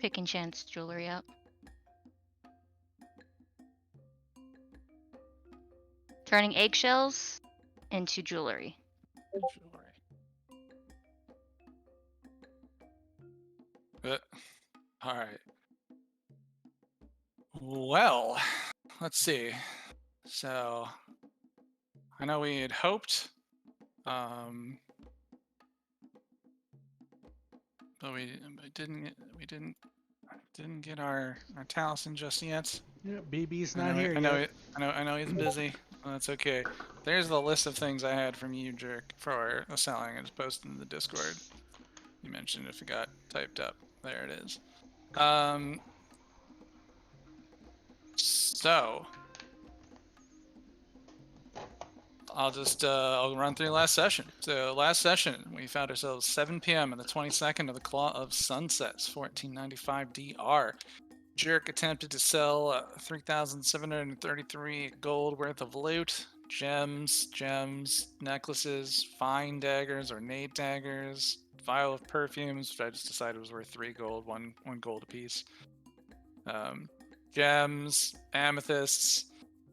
Picking Chance jewelry up. Turning eggshells into jewelry. Jewelry. All right. Well, let's see. So, I know we had hoped, um, but we didn't get our Taliesin just yet. Yeah, BB's I not know, here I know, yet. I know he's busy. Well, that's okay. There's the list of things I had from you, Jerk, for selling. I just posted in the Discord. You mentioned if it got typed up. There it is. So I'll run through last session. So last session we found ourselves 7 p.m. on the 22nd of the Claw of Sunsets, 1495 DR. Jerk attempted to sell 3,733 gold worth of loot, gems, necklaces, fine daggers or nade daggers, vial of perfumes, which I just decided was worth 3 gold, one gold apiece. Gems, amethysts,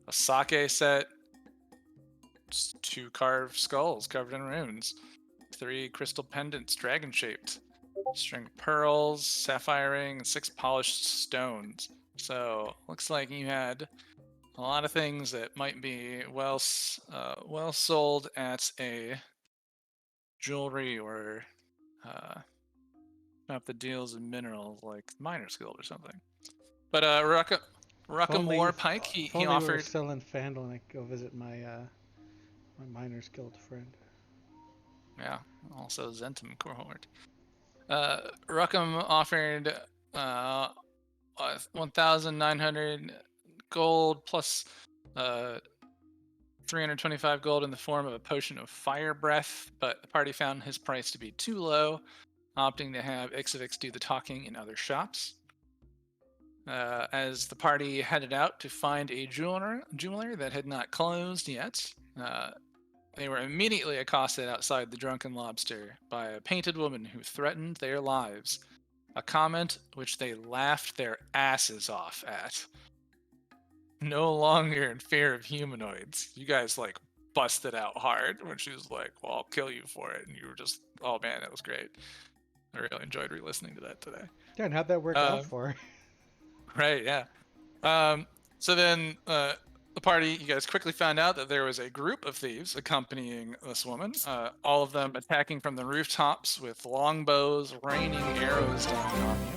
a sake set, 2 carved skulls covered in runes, 3 crystal pendants dragon shaped, string of pearls, sapphire ring, and 6 polished stones. So looks like you had a lot of things that might be well sold at a jewelry or shop that deals in minerals like Miner's Guild or something. But Ruckamore Pike, If he only we were offered. still in Fandolin, I could go visit my my Miners Guild friend. Yeah, also Zentum cohort. Ruckham offered 1,900 gold plus 325 gold in the form of a potion of fire breath, but the party found his price to be too low, opting to have Ixavix do the talking in other shops. As the party headed out to find a jeweler that had not closed yet, they were immediately accosted outside the Drunken Lobster by a painted woman who threatened their lives, a comment which they laughed their asses off at. No longer in fear of humanoids. You guys like busted out hard when she was like, well, I'll kill you for it. And you were just, oh man, that was great. I really enjoyed re-listening to that today. Yeah, and how'd that work out for her? Right, yeah. So then the party, you guys quickly found out that there was a group of thieves accompanying this woman, all of them attacking from the rooftops with longbows, raining arrows down on you.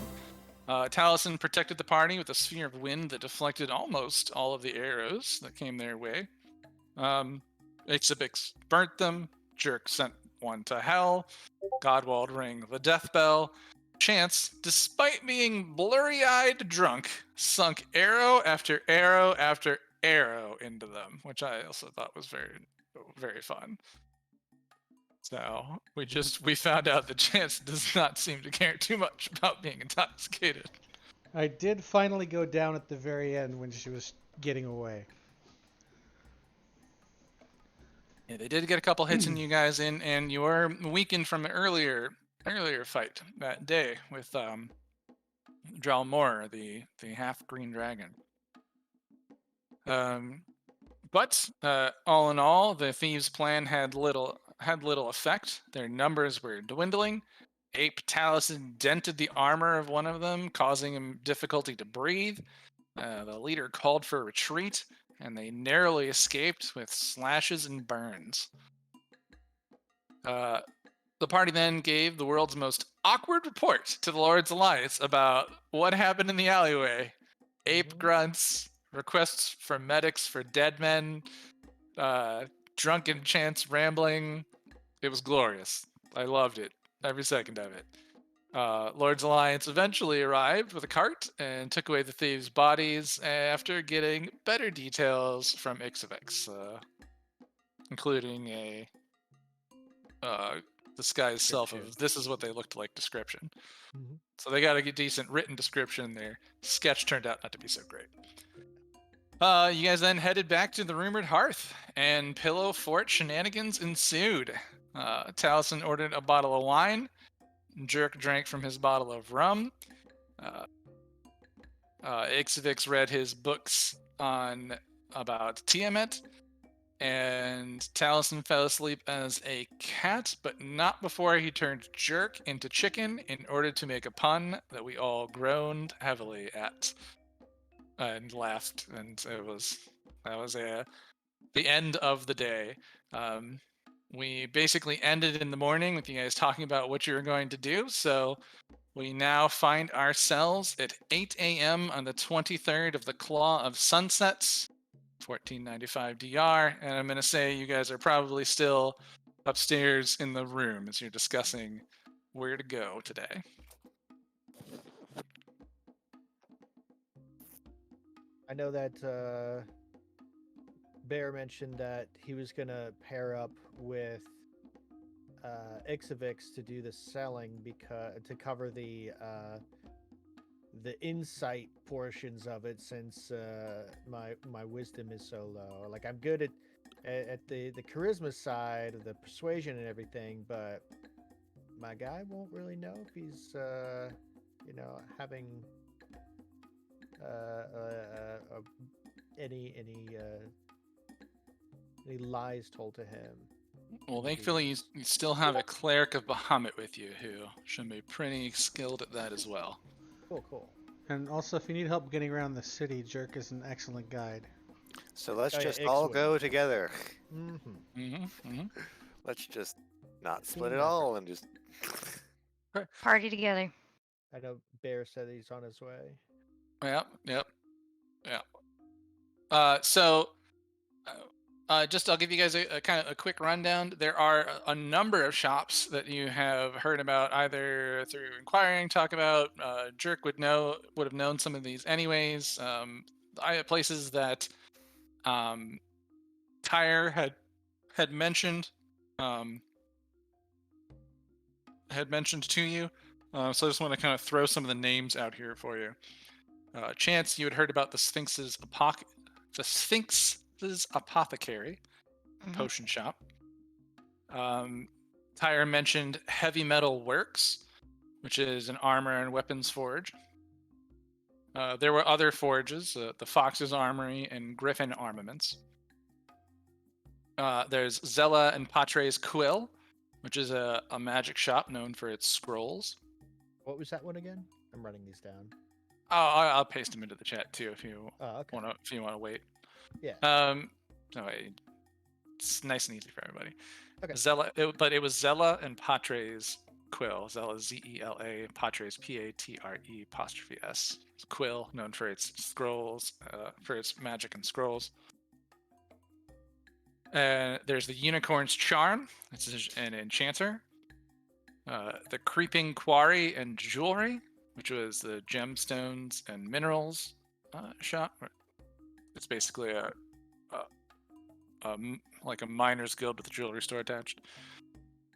Taliesin protected the party with a sphere of wind that deflected almost all of the arrows that came their way. Ixabix burnt them. Jerk sent one to hell. Godwald rang the death bell. Chance, despite being blurry-eyed drunk, sunk arrow after arrow after arrow into them, which I also thought was very, very fun. So we found out that Chance does not seem to care too much about being intoxicated. I did finally go down at the very end when she was getting away. Yeah, they did get a couple hits in you guys in, and you were weakened from an earlier fight that day with Dralmor, the half green dragon. But all in all, the thieves' plan had little effect. Their numbers were dwindling. Ape Taliesin dented the armor of one of them, causing him difficulty to breathe. The leader called for retreat, and they narrowly escaped with slashes and burns. The party then gave the world's most awkward report to the Lord's Alliance about what happened in the alleyway. Ape grunts, requests for medics for dead men, drunken Chance rambling. It was glorious. I loved it. Every second of it. Lord's Alliance eventually arrived with a cart and took away the thieves' bodies after getting better details from Ixavix, including a disguised self of this is what they looked like description. Mm-hmm. So they got a decent written description. Their sketch turned out not to be so great. You guys then headed back to the rumored hearth, and Pillow Fort shenanigans ensued. Taliesin ordered a bottle of wine. Jerk drank from his bottle of rum. Ixavix read his books on about Tiamat, and Taliesin fell asleep as a cat, but not before he turned Jerk into chicken in order to make a pun that we all groaned heavily at and laughed, and that was the end of the day. We basically ended in the morning with you guys talking about what you were going to do, so we now find ourselves at 8 a.m. on the 23rd of the Claw of Sunsets, 1495 DR, and I'm going to say you guys are probably still upstairs in the room as you're discussing where to go today. I know that Bear mentioned that he was going to pair up with Ixavix to do the selling to cover the insight portions of it, since my wisdom is so low. Like, I'm good at the charisma side of the persuasion and everything, but my guy won't really know if he's having any lies told to him. Well, thankfully, you still have a cleric of Bahamut with you who should be pretty skilled at that as well. Cool. And also, if you need help getting around the city, Jerk is an excellent guide. So let's Oh, yeah, just all X-Wing. go together. Let's just not split it Team all and just. Party together. I know Bear said he's on his way. Yep. Just I'll give you guys a kind of a quick rundown. There are a number of shops that you have heard about either through inquiring, talk about. Jerk would have known some of these anyways. Places that Tyre had mentioned to you. So I just want to kind of throw some of the names out here for you. Chance, you had heard about the Sphinx's Apothecary potion shop. Tyre mentioned Heavy Metal Works, which is an armor and weapons forge. There were other forges, the Fox's Armory and Griffin Armaments. There's Zella and Patre's Quill, which is a magic shop known for its scrolls. What was that one again? I'm writing these down. Oh, I'll paste them into the chat too if you Okay. want to wait. Yeah. No, it's nice and easy for everybody. Okay. Zella, but it was Zella and Patre's Quill. Zella, Zela, Patre's Patre''S. Quill, known for its scrolls, for its magic and scrolls. There's the Unicorn's Charm. It's an enchanter. The Creeping Quarry and Jewelry, which was the gemstones and minerals shop. It's basically like a miner's guild with a jewelry store attached.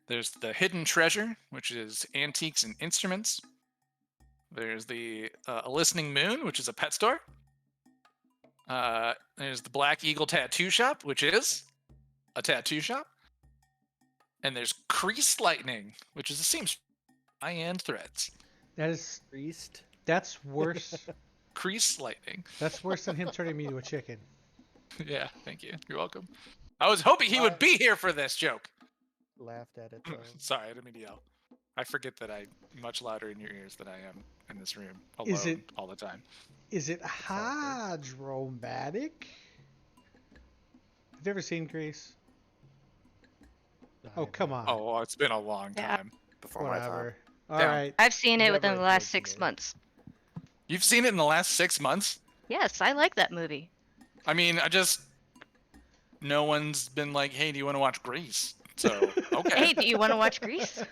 There's the Hidden Treasure, which is antiques and instruments. There's the A Listening Moon, which is a pet store. There's the Black Eagle Tattoo Shop, which is a tattoo shop. And there's Creased Lightning, which is a seamstress, high-end threads. Priest. That's worse. Creased Lightning. That's worse than him turning me to a chicken. Yeah, thank you. You're welcome. I was hoping he would be here for this joke. Laughed at it though. Sorry, I didn't mean to yell. I forget that I'm much louder in your ears than I am in this room alone Is it- all the time. Is it hydromatic? Have you ever seen Grease? Oh, come on. Oh, it's been a long Yeah. time. Before my time. Whatever. All Down. right. I've seen it within Never the last approached 6 me. months. You've seen it in the last 6 months? Yes, I like that movie. I mean, no one's been like, hey, do you want to watch Grease? So, okay. Hey, do you want to watch Grease?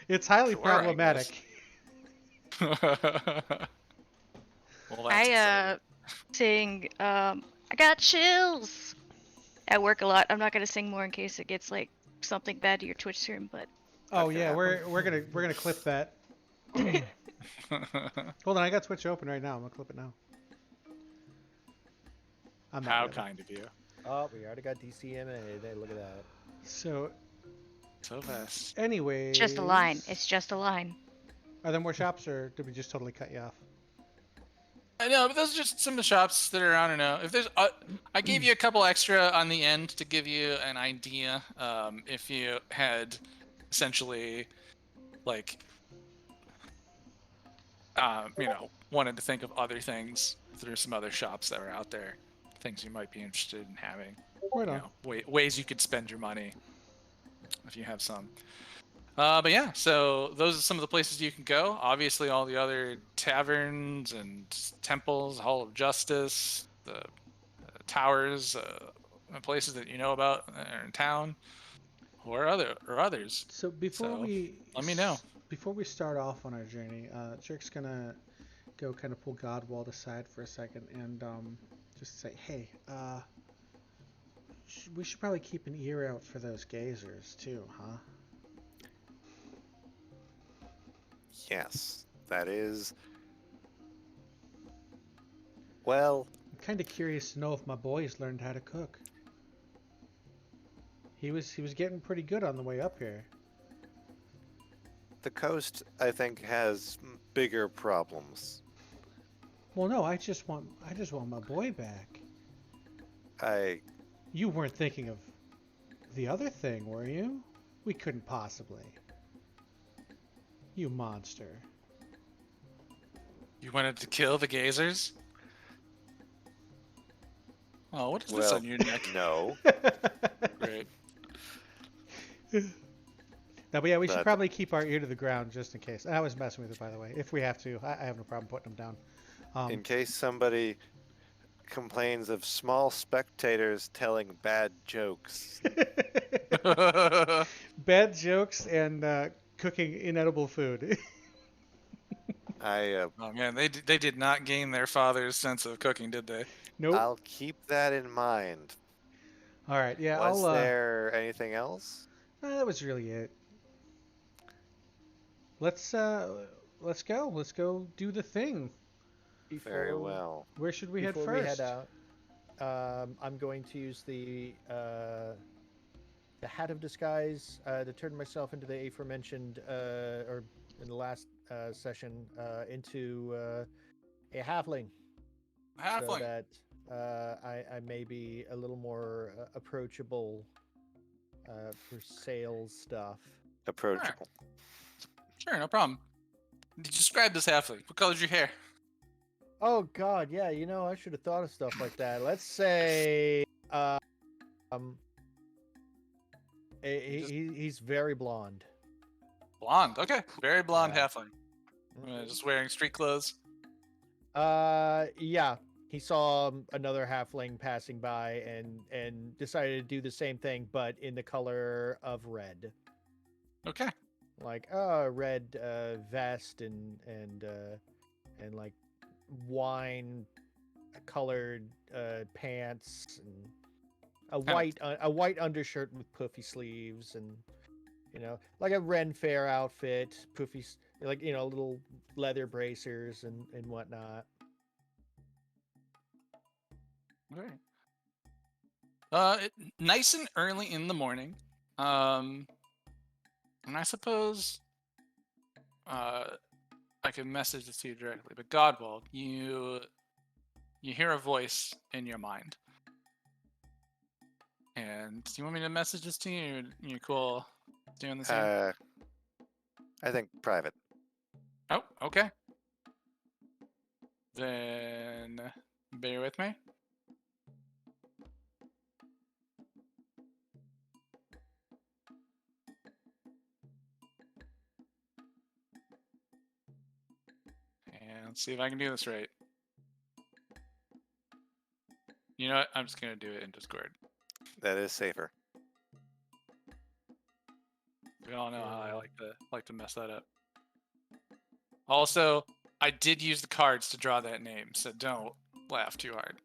It's highly Sure, I guess. problematic. Well, that's exciting. Sing I got chills at work a lot. I'm not gonna sing more in case it gets like something bad to your Twitch stream, but Oh Okay. yeah, we're gonna clip that. Hold on, I got Twitch open right now. I'm gonna clip it now. I'm not How ready. kind of you. Oh, we already got DCMA. There, look at that. So, So fast. anyway. it's just a line. It's just a line. Are there more shops, or did we just totally cut you off? I know, but those are just some of the shops that are around. I don't know if there's. I gave you a couple extra on the end to give you an idea. If you had essentially like, wanted to think of other things, there's some other shops that are out there, things you might be interested in having. Right on. Ways you could spend your money if you have some. But yeah, so those are some of the places you can go. Obviously, all the other taverns and temples, Hall of Justice, the towers, places that you know about are in town, or others. So before So, we let me know. before we start off on our journey, Jerk's gonna go kind of pull Godwald aside for a second and just say, hey, we should probably keep an ear out for those gazers too, huh? Yes, that is. Well, I'm kind of curious to know if my boys learned how to cook. He was getting pretty good on the way up here. the coast, I think, has bigger problems. Well, no, I just want my boy back. You weren't thinking of the other thing, were you? We couldn't possibly. You monster. You wanted to kill the gazers? Oh, what is this Well, on your neck? no. Great. No, but yeah, we should But- probably keep our ear to the ground just in case. I was messing with it, by the way. If we have to, I have no problem putting them down. In case somebody complains of small spectators telling bad jokes. Bad jokes and cooking inedible food. I Oh man, they did not gain their father's sense of cooking, did they? Nope. I'll keep that in mind. All right, yeah, Was I'll. there anything else? That was really it. Let's go. Let's go do the thing. Very well. Where should we head Before first? we head out, I'm going to use the hat of disguise to turn myself into the aforementioned, or in the last session, into a halfling, so Halfling. that I may be a little more approachable for sales stuff. Approachable. Sure, no problem. Describe this halfling. What color's your hair? Oh God, yeah. I should have thought of stuff like that. Let's say, he's very blonde. Blonde. Okay, very blonde Yeah. halfling. Just wearing street clothes. Yeah. He saw another halfling passing by and decided to do the same thing, but in the color of red. Okay. Like red vest and like wine colored pants and a white undershirt with puffy sleeves and like a Ren Fair outfit, puffy like little leather bracers and whatnot. All right. Nice and early in the morning. And I suppose I can message this to you directly, but Godwald, you hear a voice in your mind. And do you want me to message this to you? Or you cool doing the same? I think private. Oh, okay. Then bear with me. And let's see if I can do this right. You know what? I'm just gonna do it in Discord. That is safer. We all know how I like to mess that up. Also, I did use the cards to draw that name, so don't laugh too hard.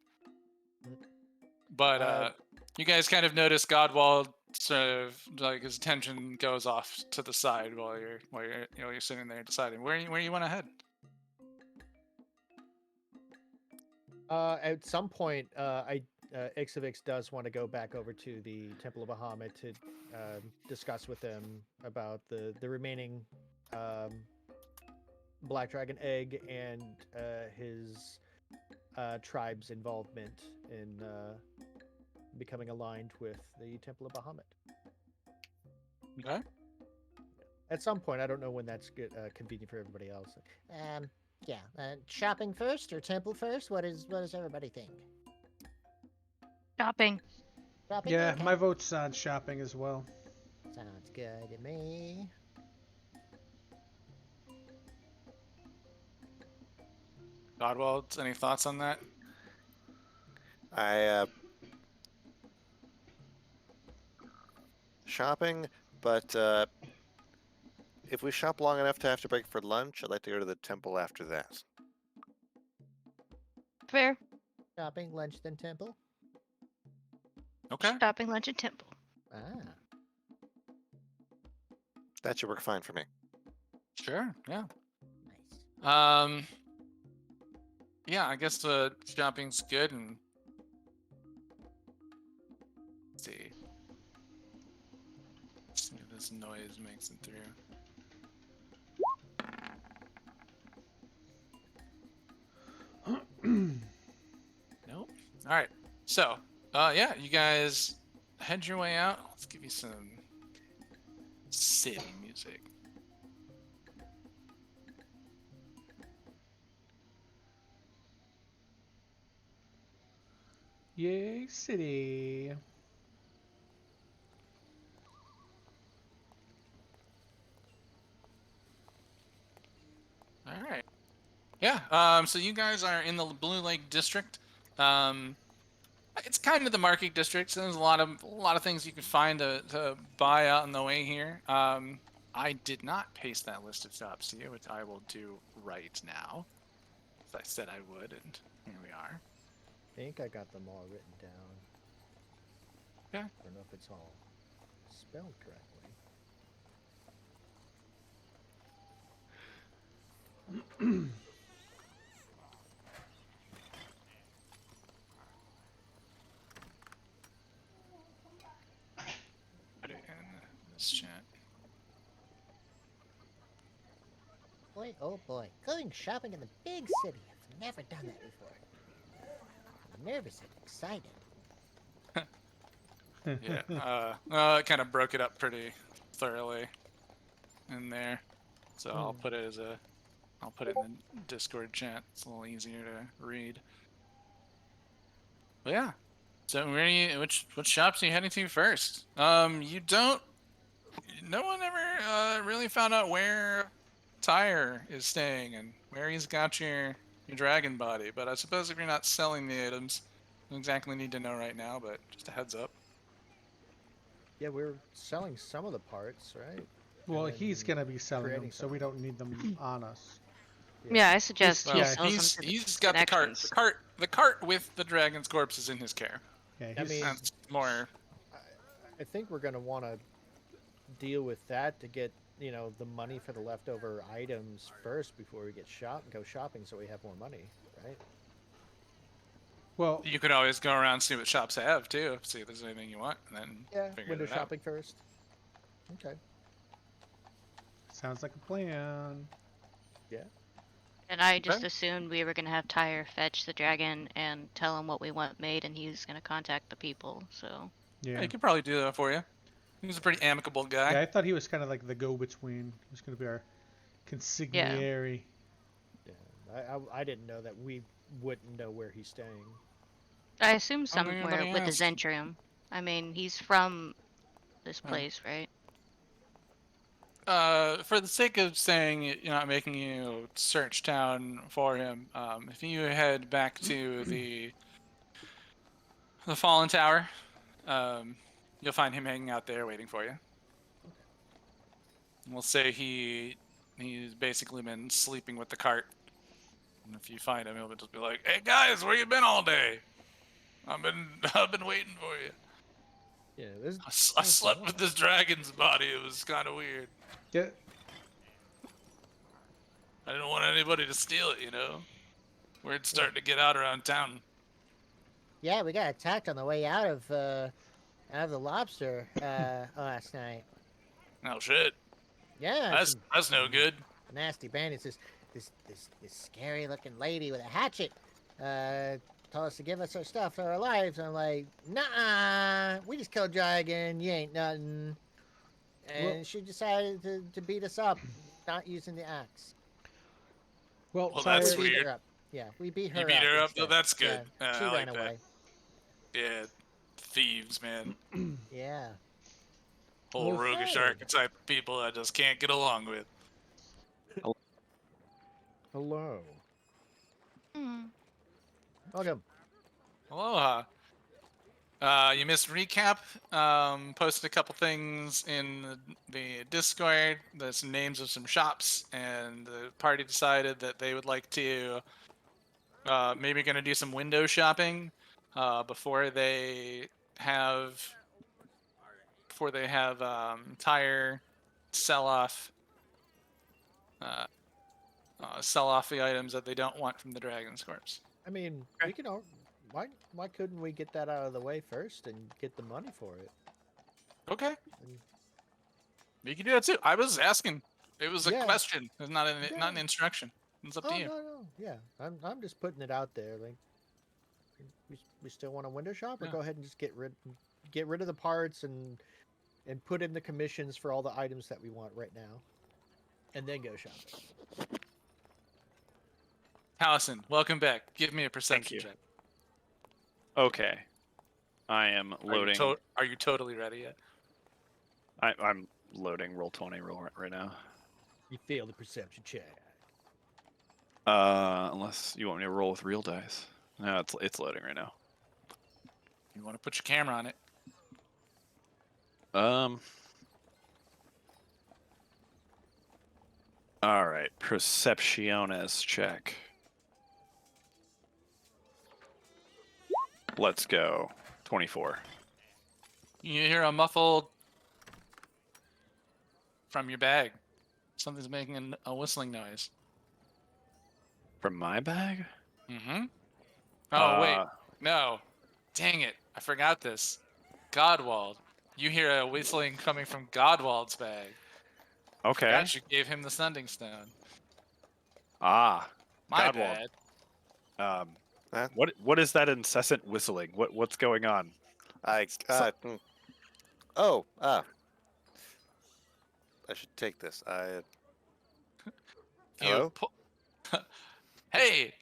But you guys kind of notice Godwald sort of like his attention goes off to the side while you're sitting there deciding where you want to head. At some point, Ixavix does want to go back over to the Temple of Bahamut to discuss with them about the remaining Black Dragon egg and his tribe's involvement in becoming aligned with the Temple of Bahamut. Okay. At some point, I don't know when that's good, convenient for everybody else. Yeah. Shopping first or temple first? What does everybody think? Shopping. Shopping? Yeah, Okay. my vote's on shopping as well. Sounds good to me. Godwald, any thoughts on that? I shopping, but if we shop long enough to have to break for lunch, I'd like to go to the temple after that. Fair. Shopping, lunch, then temple. Okay. Shopping, lunch, and temple. Ah. That should work fine for me. Sure. Yeah. Nice. Yeah, I guess the shopping's good and let's see. See if this noise makes it through. Nope. Alright. So, yeah, you guys head your way out. Let's give you some city music. Yay, city. All right. Yeah. So you guys are in the Blue Lake district. It's kind of the market district. So there's a lot of things you can find to buy out on the way here. I did not paste that list of shops to you, which I will do right now, as I said I would, and here we are. I think I got them all written down. Okay. I don't know if it's all spelled correctly. Put it in this chat. Boy, oh boy. Going shopping in the big city. I've never done that before. I'm nervous and excited. Yeah. It kind of broke it up pretty thoroughly in there. So I'll put it in the Discord chat. It's a little easier to read. But yeah. So which shops are you heading to first? You don't. No one ever really found out where Tyre is staying and where he's got your dragon body. But I suppose if you're not selling the items, you don't exactly need to know right now. But just a heads up. Yeah, we're selling some of the parts, right? Well, And he's then gonna be selling them, creating so we don't need them on us. Yeah, I suggest Well, he yeah, sells he's them to the he's got the cart. connections. The cart with the dragon's corpse is in his care. Yeah, I he's, mean- That's more. I think we're gonna want to deal with that to get the money for the leftover items first before we go shopping, so we have more money, right? well, You could always go around and see what shops have too. See if there's anything you want, and then Yeah, figure window it out. shopping first. Okay. sounds like a plan. And I just Okay. assumed we were gonna have Tyre fetch the dragon and tell him what we want made, and he's gonna contact the people. So Yeah, Yeah. he could probably do that for you. He's a pretty amicable guy. Yeah, I thought he was kind of like the go-between. He was gonna be our consigliere. Yeah, I didn't know that we wouldn't know where he's staying. I assume I don't think somewhere anybody with the asked. Zentrium. I mean, he's from this Oh. place, right? For the sake of saying, not making you search town for him, if you head back to the Fallen Tower, you'll find him hanging out there waiting for you. We'll say he's basically been sleeping with the cart. And if you find him, he'll just be like, "Hey guys, where you been all day? I've been waiting for you. Yeah, this I slept with this dragon's body. It was kind of weird. Yeah, I didn't want anybody to steal it, Word's starting to get out around town. Yeah, we got attacked on the way out of the lobster last night. Oh shit. Yeah, That's no good. nasty bandits. This scary looking lady with a hatchet told us to give us our stuff, our lives. I'm like, nah, we just killed dragon. You ain't nothing. And Well- she decided to beat us up, not using the axe. Well, Well, Sire, that's We beat weird. her up. Yeah, we beat her You up. beat her up? Oh, instead. that's good. Yeah, she I ran like that. away. Yeah, thieves, man. Yeah. Whole Well, roguish hey. archetype of people I just can't get along with. Hello. Hmm. Welcome. Aloha. You missed recap. Posted a couple things in the Discord. There's some names of some shops, and the party decided that they would like to maybe going to do some window shopping before they have tire sell off the items that they don't want from the Dragon's Corpse. I mean, Okay. we can all. Why couldn't we get that out of the way first and get the money for it? Okay. And- You can do that too. I was asking. It was a Yeah. question. It's not an Yeah. instruction. It's up Oh to you. no, yeah. I'm just putting it out there. Like, we still want a window shop, or Yeah. go ahead and just get rid of the parts and put in the commissions for all the items that we want right now, and then go shopping. Allison, welcome back. Give me a perception you. check. Okay. I am Are you loading. are you totally ready yet? I'm loading roll 20 right now. You fail the perception check. Unless you want me to roll with real dice. No, it's loading right now. You want to put your camera on it? All right. Percepciones check. Let's go. 24. You hear a muffled from your bag. Something's making a whistling noise. From my bag? Mm-hmm. Oh wait, Uh, no. Dang it! I forgot this. Godwald. You hear a whistling coming from Godwald's bag. Okay. Forgot you gave him the sending stone. Ah. My Godwald. bad. Huh? What is that incessant whistling? What's going on? I should take this. You Hello? hey.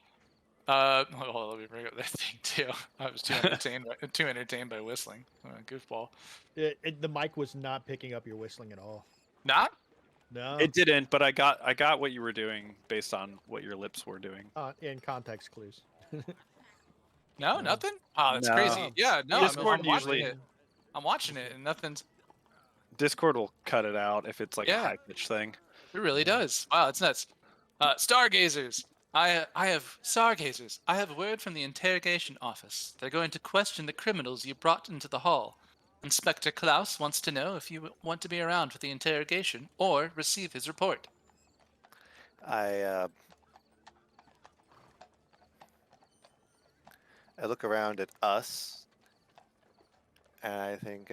Hold on, let me bring up that thing too. I was too entertained by whistling. Goofball. The mic was not picking up your whistling at all. Not? No. It didn't, but I got what you were doing based on what your lips were doing. In context clues. No, No. nothing. Oh, that's No. crazy. Yeah, no. Discord I'm usually- watching it. I'm watching it, and nothing's. Discord will cut it out if it's like a Yeah. high pitch thing. It really does. Wow, it's nuts. Stargazers. I have stargazers. I have a word from the interrogation office. They're going to question the criminals you brought into the hall. Inspector Klaus wants to know if you want to be around for the interrogation or receive his report. I look around at us, and I think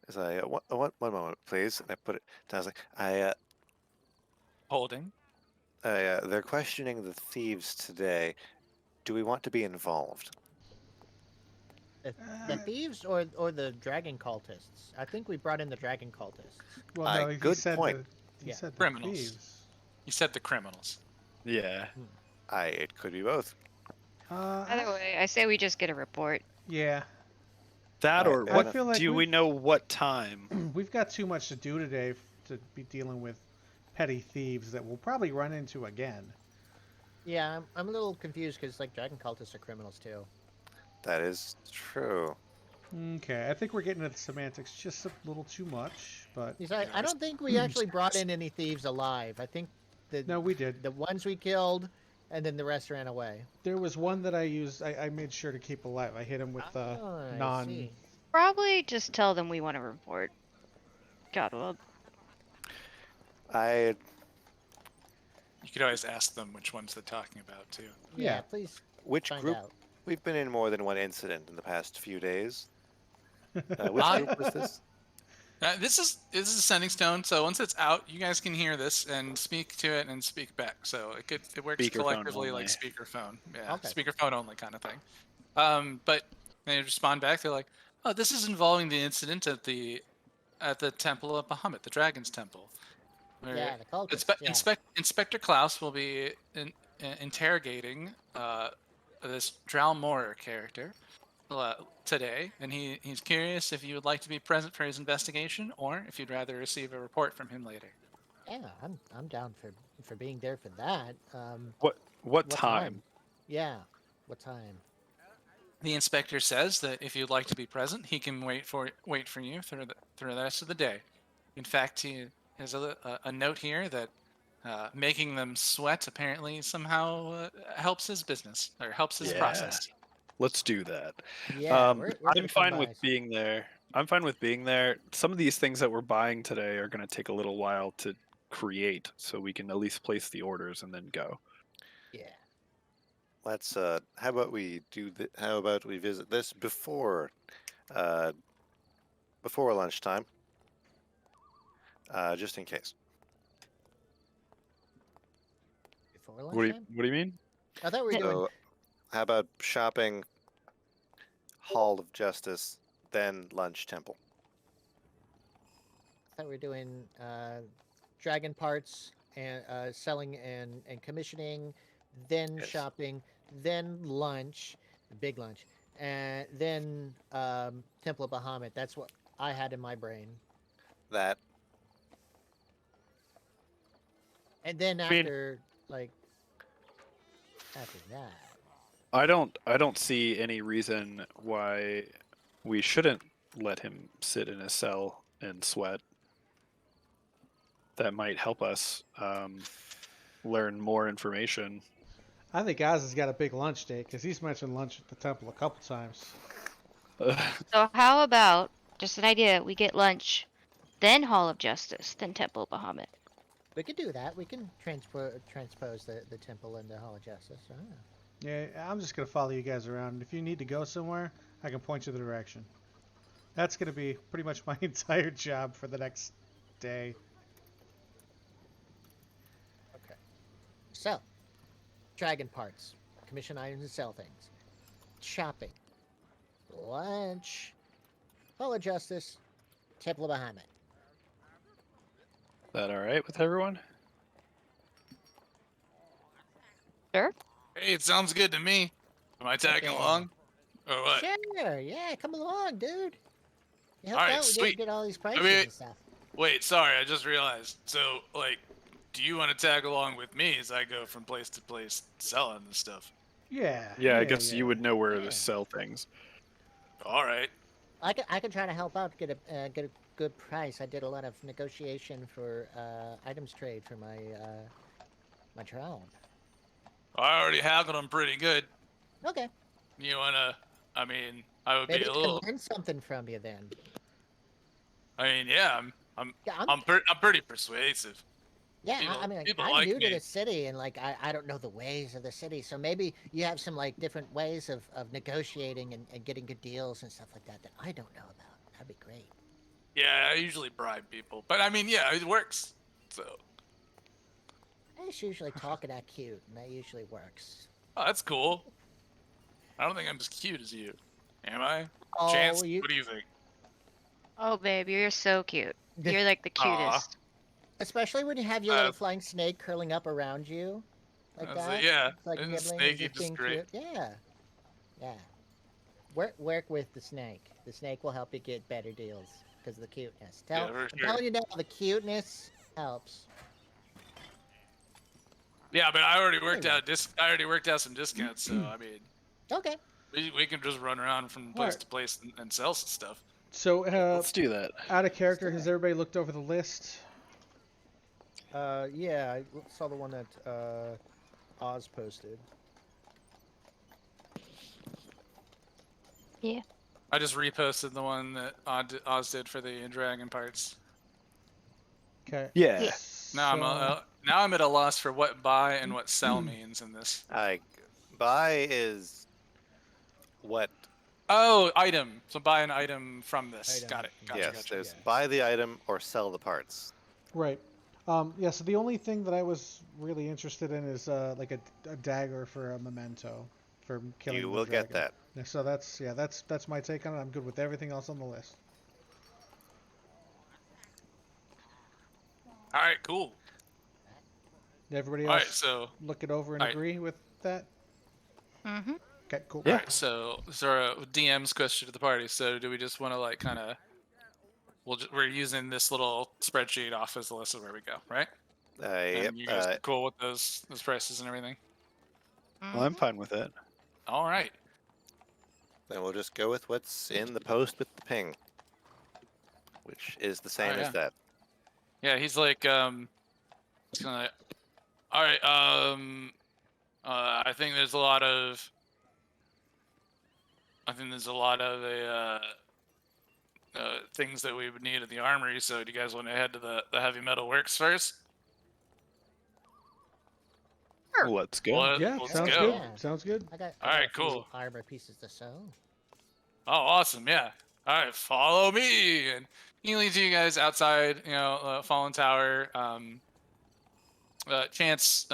as I one moment, please. And I put it down. I was like, Holding. they're questioning the thieves today. Do we want to be involved? The thieves or the dragon cultists? I think we brought in the dragon cultists. well, Aye, no, he good said point. He Yeah. said the Criminals. thieves. You said the criminals. Yeah. It could be both. Either way, I say we just get a report. Yeah, That I- or I what? feel like Do we know what time? we've got too much to do today to be dealing with petty thieves that we'll probably run into again. Yeah, I'm a little confused because like dragon cultists are criminals too. That is true. Okay, I think we're getting into the semantics just a little too much, but Besides, I don't think we actually brought in any thieves alive. I think no, we did. the ones we killed, and then the rest ran away. There was one that I used. I made sure to keep alive. I hit him with Oh, I non. see. Probably just tell them we want to report. Godwald. I You could always ask them which ones they're talking about too. Yeah, Yeah. please which find group? out. We've been in more than one incident in the past few days. Which I- group was this? This is a sending stone, so once it's out, you guys can hear this and speak to it and speak back. So it works Speakerphone collectively like only. speakerphone. Yeah, Okay. speakerphone only kind of thing. But they respond back. They're like, "Oh, this is involving the incident at the Temple of Bahamut, the Dragon's Temple. Where Yeah, the cultist. Yeah. Inspector Klaus will be interrogating this Drow Morer character today, and he's curious if you would like to be present for his investigation, or if you'd rather receive a report from him later." Yeah, I'm down for being there for that. What time? Yeah. What time? The inspector says that if you'd like to be present, he can wait for you through the rest of the day. In fact, he has a note here that making them sweat apparently somehow helps his business or helps his Yeah. process. Let's do that. Yeah, we're gonna I'm come fine by. with being there. I'm fine with being there. Some of these things that we're buying today are going to take a little while to create, so we can at least place the orders and then go. Yeah. Let's. How about we visit this before lunchtime, just in case. Before What do lunchtime? you mean? I thought we were doing. So, how about shopping, Hall of Justice, then lunch, Temple? I thought we were doing dragon parts and selling and commissioning, then Yes. shopping, then lunch, big lunch, and then Temple of Bahamut. That's what I had in my brain. That And then I mean- after after that, I don't see any reason why we shouldn't let him sit in a cell and sweat. That might help us learn more information. I think Oz has got a big lunch date because he's mentioned lunch at the temple a couple times. So how about just an idea? We get lunch, then Hall of Justice, then Temple of Bahamut. we could do that. We can transpose the temple and the Hall of Justice. Ah. Yeah, I'm just gonna follow you guys around. If you need to go somewhere, I can point you the direction. That's gonna be pretty much my entire job for the next day. Okay. So, dragon parts, commission items and sell things, shopping, lunch, Hall of Justice, Temple of Bahamut. That all right with everyone? Sure. Hey, it sounds good to me. Am I tagging Okay. along, or what? Sure, yeah, come along, dude. You helped Alright, out. We sweet. get all these prices mean- and stuff. Wait, sorry, I just realized. So, like, do you want to tag along with me as I go from place to place selling this stuff? Yeah. Yeah, I guess yeah. you would know where Yeah. to sell things. All right. I can try to help out, get a good price. I did a lot of negotiation for items trade for my my trial. I already haggled them pretty good. Okay, You wanna? I mean, I would maybe be I a can little. learn something from you then. I mean, yeah, Yeah, I'm pretty persuasive. yeah. people- I mean, people I'm like new to me. the city, and I don't know the ways of the city. So maybe you have some different ways of negotiating and getting good deals and stuff like that that I don't know about. That'd be great. Yeah, I usually bribe people, but I mean, yeah, it works. So, I just usually talk and act cute, and that usually works. oh, that's cool. I don't think I'm as cute as you. Am I? Oh, Chance, you, what do you think? Oh, babe, you're so cute. You're like the Aw. cutest. especially when you have your little Uh, flying snake curling up around you, like I was that. like, yeah, It's like and nibbling, Snakey just just being great. cute. Yeah, yeah. Work with the snake. The snake will help you get better deals because of the cuteness. Yeah, I'm for sure. telling you now, the cuteness helps. Yeah, but I already worked There out some discounts, so I mean, Okay. we can just run around from place Alright. to place and sell some stuff. So, Let's do that. out of character, has everybody looked over the list? Yeah, I saw the one that Oz posted. I just reposted the one that Oz did for the dragon parts. Okay. Yeah. Now I'm at a loss for what buy and what sell means in this. buy is what Oh, item. So buy an item from this. Item Got it. from Gotcha. Yes, Gotcha. there's yes. buy the item or sell the parts. Right. Yeah. So the only thing that I was really interested in is like a dagger for a memento for killing You the will dragon. get that. Yeah, so that's my take on it. I'm good with everything else on the list. All right. Cool. Everybody All else right. So. look it over and all right. agree with that? Mm-hmm. Okay, cool. All right. So DM's question to the party. So do we just want to like kind of? We're using this little spreadsheet off as the list of where we go, right? Yep. And you guys cool with those prices and everything? Well, I'm fine with it. All right. Then we'll just go with what's in the post with the ping, which is the same yeah. as that. Yeah, he's like, it's kind of, all right, I think there's a lot of, things that we would need at the armory. So do you guys want to head to the heavy metal works first? Let's go. Yeah, Let's sounds go. good. Sounds good. I got Alright, a few cool. armor pieces to sew. Oh, awesome! Yeah. All right, follow me, and he leads you guys outside. Fallen Tower. Chance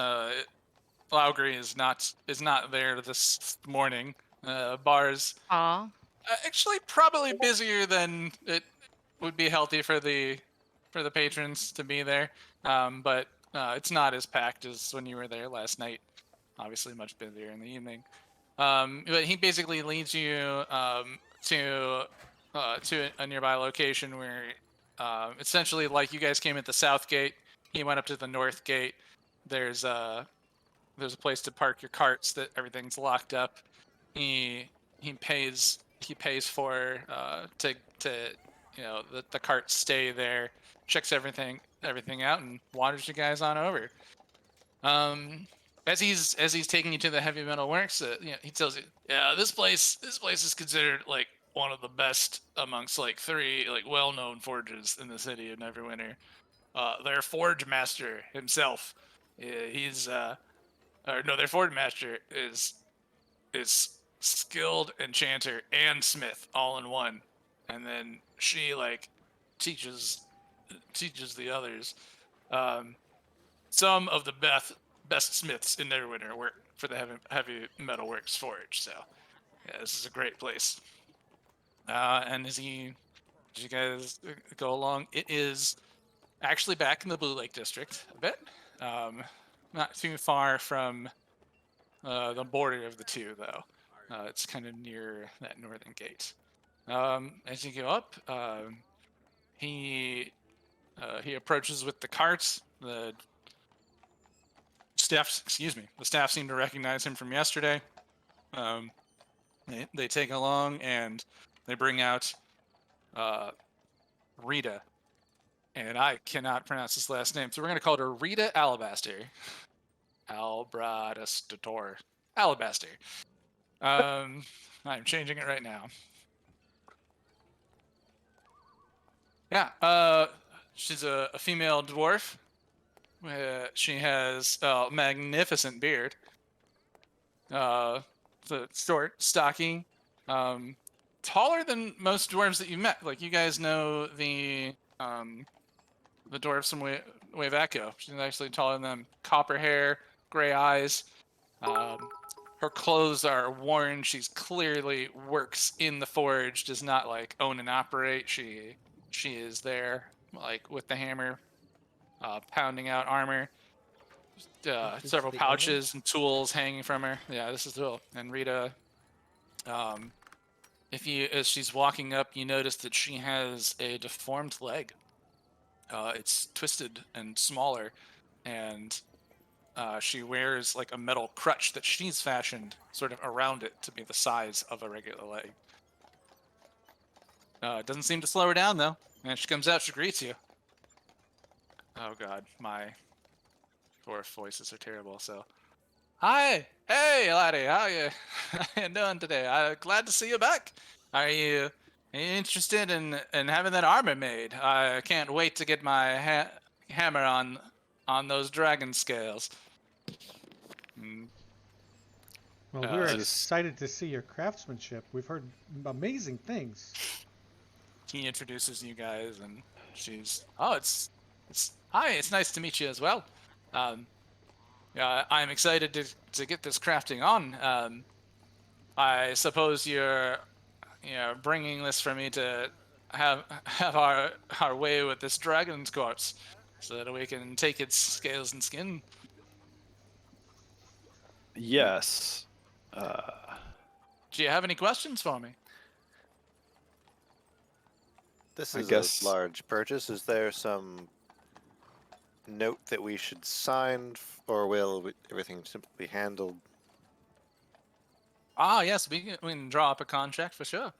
Laugry is not there this morning. Bars Aw. actually probably busier than it would be healthy for the patrons to be there. But it's not as packed as when you were there last night. Obviously, much busier in the evening. But he basically leads you to a nearby location where, essentially, like you guys came at the south gate, he went up to the north gate. There's a place to park your carts. That everything's locked up. He pays for to the carts stay there, checks everything out, and wanders you guys on over. As he's taking you to the heavy metal works, he tells you, yeah, this place is considered like one of the best amongst like 3 like well-known forges in the city of Neverwinter. Their forge master himself, their forge master is skilled enchanter and smith all in one, and then she like teaches the others. Some of the best smiths in Neverwinter work for the heavy metal works forge. So yeah, this is a great place. And as you guys go along, it is actually back in the Blue Lake District a bit. Not too far from the border of the two, though. It's kind of near that northern gate. As you go up, he approaches with the carts. The staff seem to recognize him from yesterday. They take along and they bring out Rita, and I cannot pronounce his last name, so we're gonna call her Rita Alabaster. Albradastator. Alabaster. I'm changing it right now. Yeah, she's a female dwarf. She has a magnificent beard. Short, stocky, taller than most dwarves that you met. Like, you guys know the dwarves from Wave Echo. She's actually taller than them. Copper hair, gray eyes. Her clothes are worn. She's clearly works in the forge. Does not like own and operate. She is there like with the hammer, pounding out armor. Several the pouches and tools hanging from her. Yeah, this is the tool. And Rita, as she's walking up, you notice that she has a deformed leg. It's twisted and smaller, and she wears like a metal crutch that she's fashioned sort of around it to be the size of a regular leg. It doesn't seem to slow her down though. And she comes out, she greets you. Oh god, my dwarf voices are terrible. So, hi, hey laddie, how you doing today? I'm glad to see you back. Are you interested in having that armor made? I can't wait to get my hammer on those dragon scales. Well, we're just- excited to see your craftsmanship. We've heard amazing things. He introduces you guys, and she's, oh, it's hi, it's nice to meet you as well. Yeah, I'm excited to get this crafting on. I suppose you're bringing this for me to have our way with this dragon's corpse, so that we can take its scales and skin. Yes. Do you have any questions for me? This I is guess- a large purchase. Is there some note that we should sign, or will everything simply be handled? Ah, yes, we can draw up a contract for sure.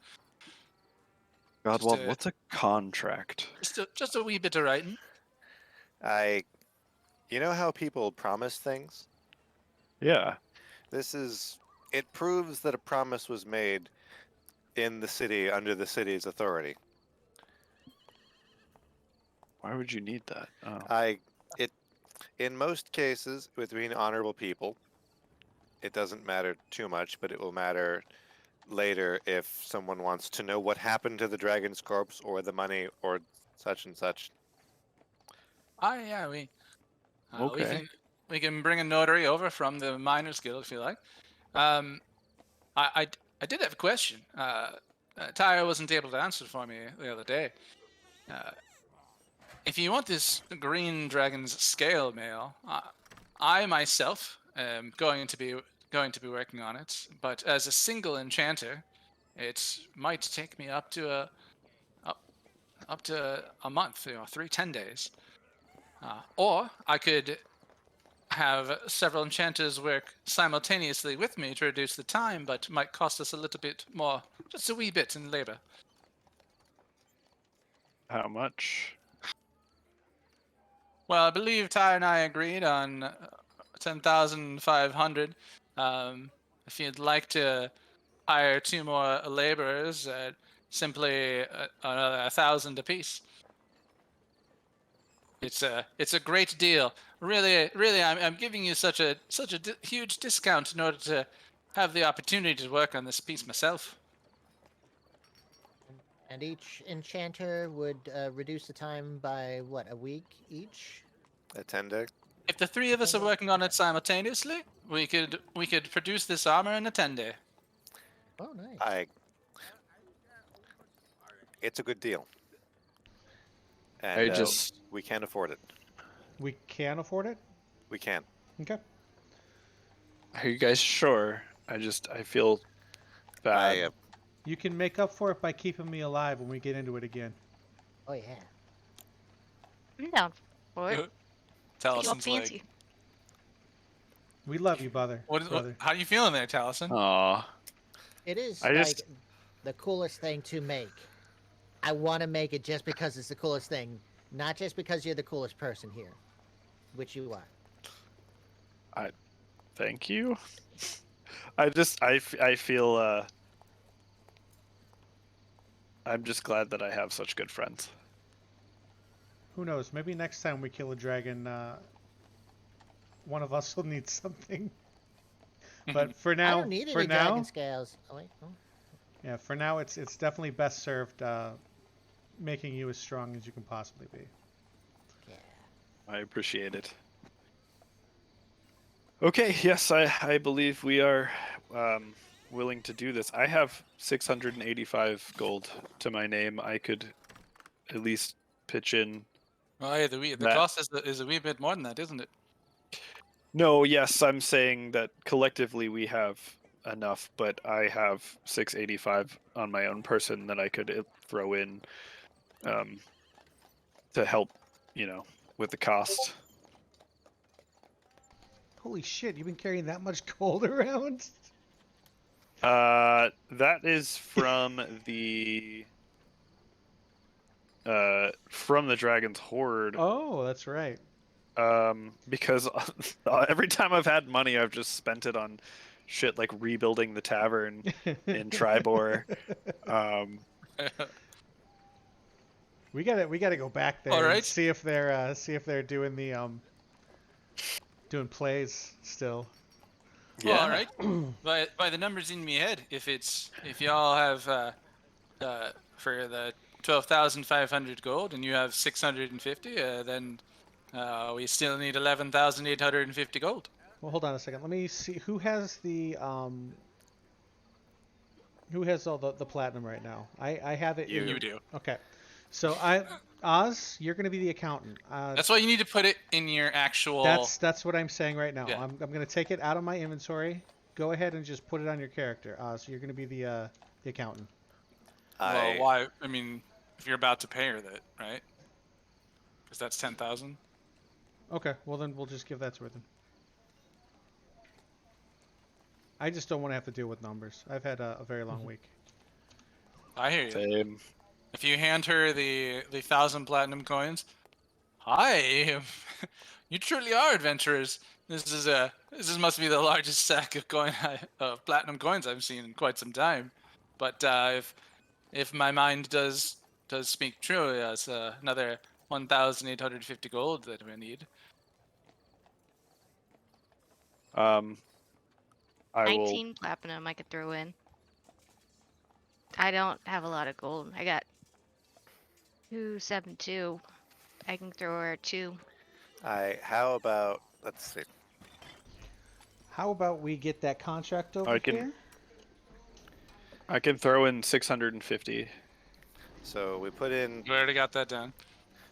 Godwald, a- what's a contract? Just a wee bit of writing. You know how people promise things? Yeah. It proves that a promise was made in the city under the city's authority. Why would you need that? Oh. In most cases, between honorable people, it doesn't matter too much, but it will matter later if someone wants to know what happened to the dragon's corpse or the money or such and such. Ah, yeah, we Okay. we can bring a notary over from the Miners Guild if you like. I did have a question. Tyra wasn't able to answer for me the other day. If you want this green dragon's scale mail, I myself am going to be working on it. But as a single enchanter, it might take me up to a month, 10 days. Or I could have several enchanters work simultaneously with me to reduce the time, but might cost us a little bit more, just a wee bit in labor. How much? Well, I believe Ty and I agreed on 10,500. If you'd like to hire 2 more laborers, simply another 1,000 apiece. It's a great deal. Really, I'm giving you such a huge discount in order to have the opportunity to work on this piece myself. And each enchanter would reduce the time by what, a week each? A 10-day? If the 3 of us are working on it simultaneously, we could produce this armor in a 10-day. Oh, nice. It's a good deal. I And just we can afford it. We can afford it? We can. Okay. Are you guys sure? I feel bad. You can make up for it by keeping me alive when we get into it again. Oh yeah. I'm down for it. Tell All us, like, fancy. We love you, brother. brother. how you feeling there, Taliesin? Aw. It is I like just- the coolest thing to make. I want to make it just because it's the coolest thing, not just because you're the coolest person here, which you are. Thank you. I feel I'm just glad that I have such good friends. Who knows? Maybe next time we kill a dragon, one of us will need something. But for now, I don't need for any now, dragon scales. Oh wait. Oh. yeah, for now, it's definitely best served making you as strong as you can possibly be. Yeah. I appreciate it. Okay, yes, I believe we are willing to do this. I have 685 gold to my name. I could at least pitch in. Oh, yeah, the That- cost is a wee bit more than that, isn't it? No, yes, I'm saying that collectively we have enough, but I have 685 on my own person that I could throw in to help, with the cost. Holy shit! You've been carrying that much gold around? That is from the Dragon's Hoard. Oh, that's right. Because every time I've had money, I've just spent it on shit like rebuilding the tavern in Tribor. We gotta go back there All and right. see if they're doing the doing plays still. Well, all right. By the numbers in my head, if y'all have for the 12,500 gold and you have 650, then we still need 11,850 gold. Well, hold on a second. Let me see who has who has all the platinum right now. I have it. You do. Okay. So Oz, you're going to be the accountant. That's why you need to put it in your actual. That's what I'm saying right now. Yeah. I'm going to take it out of my inventory. Go ahead and just put it on your character. Oz, you're going to be the accountant. Well, why? I mean, if you're about to pay her that, right? Because that's 10,000. Okay. Well, then we'll just give that to her then. I just don't want to have to deal with numbers. I've had a very long week. I hear you. Same. If you hand her the 1,000 platinum coins, hi, you truly are adventurers. This must be the largest sack of platinum coins I've seen in quite some time. But if my mind does speak true, it's another 1,850 gold that we need. I will. 19 platinum I could throw in. I don't have a lot of gold. I got 272. I can throw her 2. How about, let's see. How about we get that contract over I can- here? I can throw in 650. So we put in. We already got that done.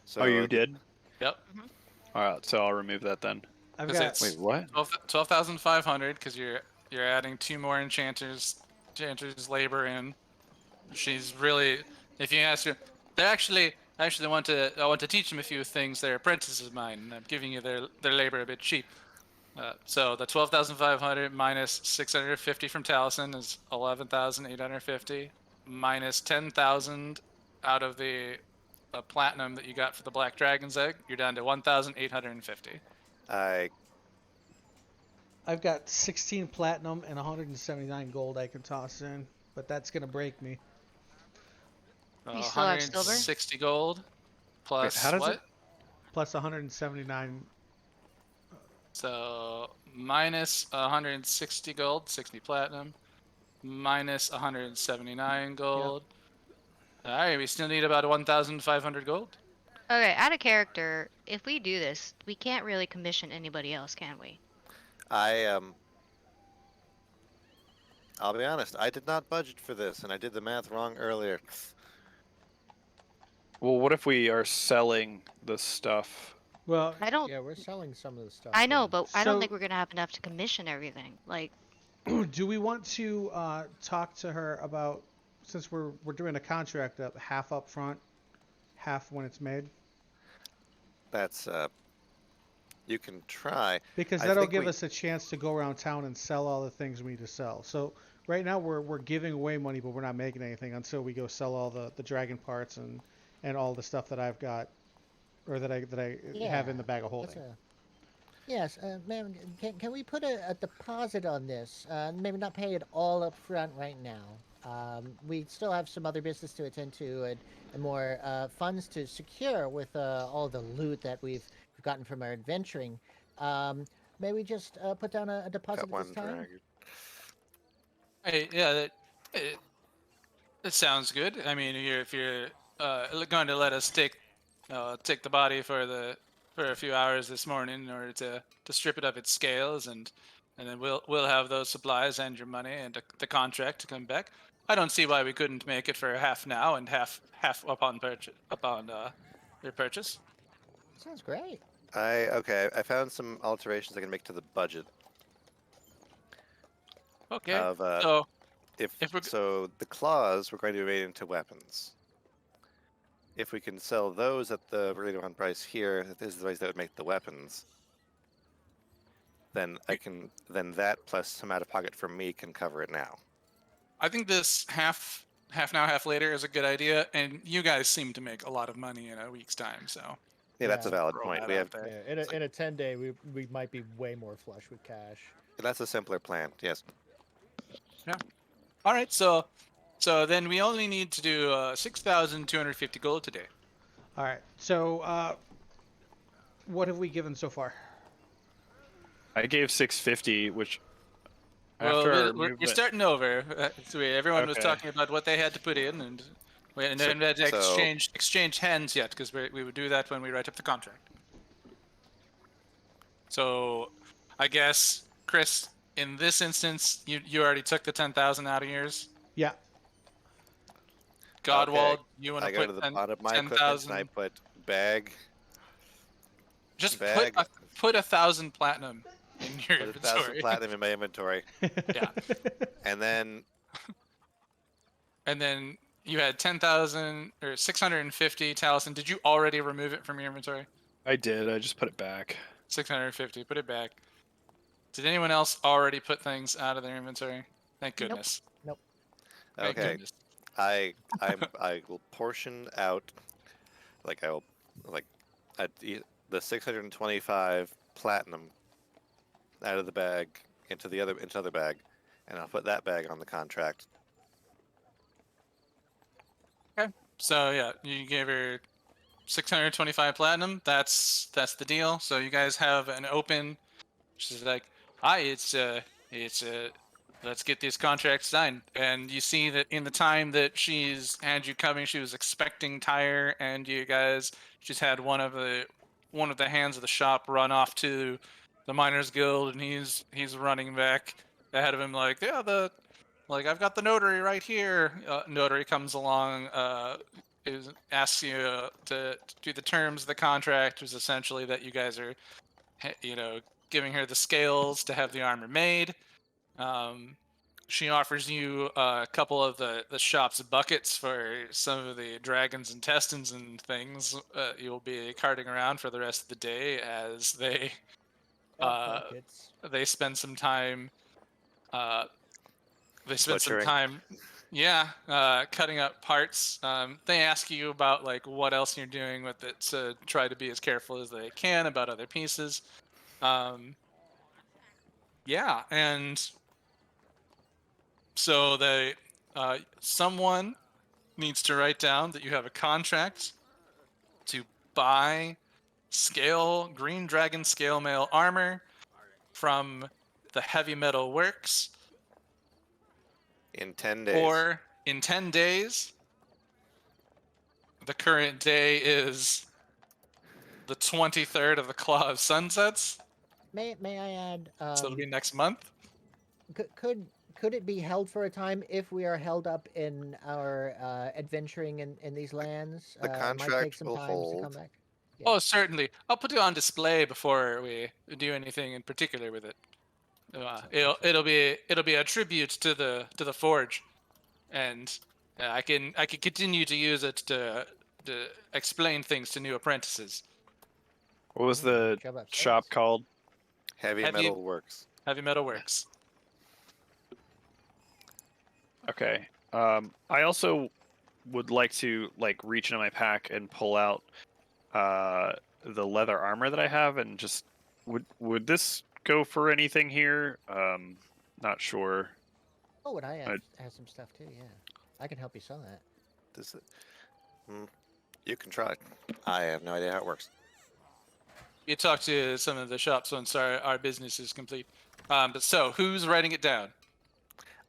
So Oh, you did? Yep. All right, so I'll remove that then. I've Because got it's Wait, what? 12,500 because you're adding 2 more enchanters labor in. She's really, if you ask her, they're actually I want to teach them a few things. They're apprentices of mine, and I'm giving you their labor a bit cheap. So the 12,500 minus 650 from Taliesin is 11,850 minus 10,000 out of the platinum that you got for the Black Dragon's Egg. You're down to 1,850. I've got 16 platinum and 179 gold I can toss in, but that's gonna break me. You still have silver? 160 gold plus how does what? it- Plus 179. So minus 160 gold, 60 platinum, minus 179 gold. All right, we still need about 1,500 gold. Okay, out of character, if we do this, we can't really commission anybody else, can we? I'll be honest, I did not budget for this, and I did the math wrong earlier. Well, what if we are selling the stuff? Well, I don't. Yeah, we're selling some of the stuff. I know, yeah. but I don't So- think we're gonna have enough to commission everything. Like, do we want to talk to her about, since we're doing a contract up half up front, half when it's made? That's you can try. Because I that'll think give we- us a chance to go around town and sell all the things we need to sell. So right now we're giving away money, but we're not making anything until we go sell all the dragon parts and all the stuff that I've got, or that I have in the bag of holding. Yes, ma'am, can we put a deposit on this? Maybe not pay it all up front right now. We still have some other business to attend to and more funds to secure with all the loot that we've gotten from our adventuring. May we just put down a deposit Got at this one time? dragon. Hey, yeah, that sounds good. I mean, if you're going to let us take the body for a few hours this morning in order to strip it of its scales, and then we'll have those supplies and your money and the contract to come back. I don't see why we couldn't make it for half now and half upon your purchase. Sounds great. Okay, I found some alterations I can make to the budget. Okay. Of, So If we're so, the claws we're going to be made into weapons. If we can sell those at the agreed upon price here, this is the price that would make the weapons. Then that plus some out of pocket from me can cover it now. I think this half now, half later is a good idea, and you guys seem to make a lot of money in a week's time, so Yeah, that's a Yeah. valid throw point. that We out have there. Yeah, in a 10-day, we might be way more flush with cash. that's a simpler plan. Yes. All right, so then we only need to do 6,250 gold today. All right. So what have we given so far? I gave 650, which Well, After our you're movement. starting over. Everyone was Okay. talking about what they had to put in, and we haven't had to So- exchange hands yet, because we would do that when we write up the contract. So, I guess, Chris, in this instance, you already took the 10,000 out of yours. Yeah. Godwald, you want I to go put to the bottom of my 10,000? equipment and I put bag, Just bag. put 1,000 platinum in your put 1,000 inventory. platinum in my inventory, Yeah. and then And then you had 10,000 or 650 Taliesin. Did you already remove it from your inventory? I did. I just put it back. 650. Put it back. Did anyone else already put things out of their inventory? Thank Nope. goodness. Nope. Thank okay, goodness. I will portion out, like the 625 platinum out of the bag into the other bag, and I'll put that bag on the contract. So yeah, you gave her 625 platinum. That's the deal. So you guys have an open. She's like, "Hi, it's let's get this contract signed." And you see that in the time that she's had you coming, she was expecting Tyre, and you guys just had one of the hands of the shop run off to the Miners Guild, and he's running back ahead of him like, "Yeah, I've got the notary right here." Notary comes along, asks you to do the terms of the contract, which is essentially that you guys are, giving her the scales to have the armor made. She offers you a couple of the shop's buckets for some of the dragon's intestines and things. You'll be carting around for the rest of the day as they Buckets. they spend some time. They spend some Butchering. time, cutting up parts. They ask you about like what else you're doing with it, to try to be as careful as they can about other pieces. And so someone needs to write down that you have a contract to buy green dragon scale mail armor from the Heavy Metal Works. In 10 days. Or in 10 days. The current day is the 23rd of the Claw of Sunsets. May I add? So it'll be next month. Could it be held for a time if we are held up in our adventuring in these lands? The It might contract take some will time to hold. come back. Yeah. Oh, certainly. I'll put it on display before we do anything in particular with it. It'll be a tribute to the forge, and I can continue to use it to explain things to new apprentices. What was the Job upstairs. shop called? Heavy Heavy- Metal Works. Heavy Metal Works. Okay. I also would like to reach into my pack and pull out the leather armor that I have, and just would this go for anything here? Not sure. Oh, and I have some stuff too. Yeah, I can help you sell that. This, you can try. I have no idea how it works. You talk to some of the shops once our business is complete. But so, who's writing it down?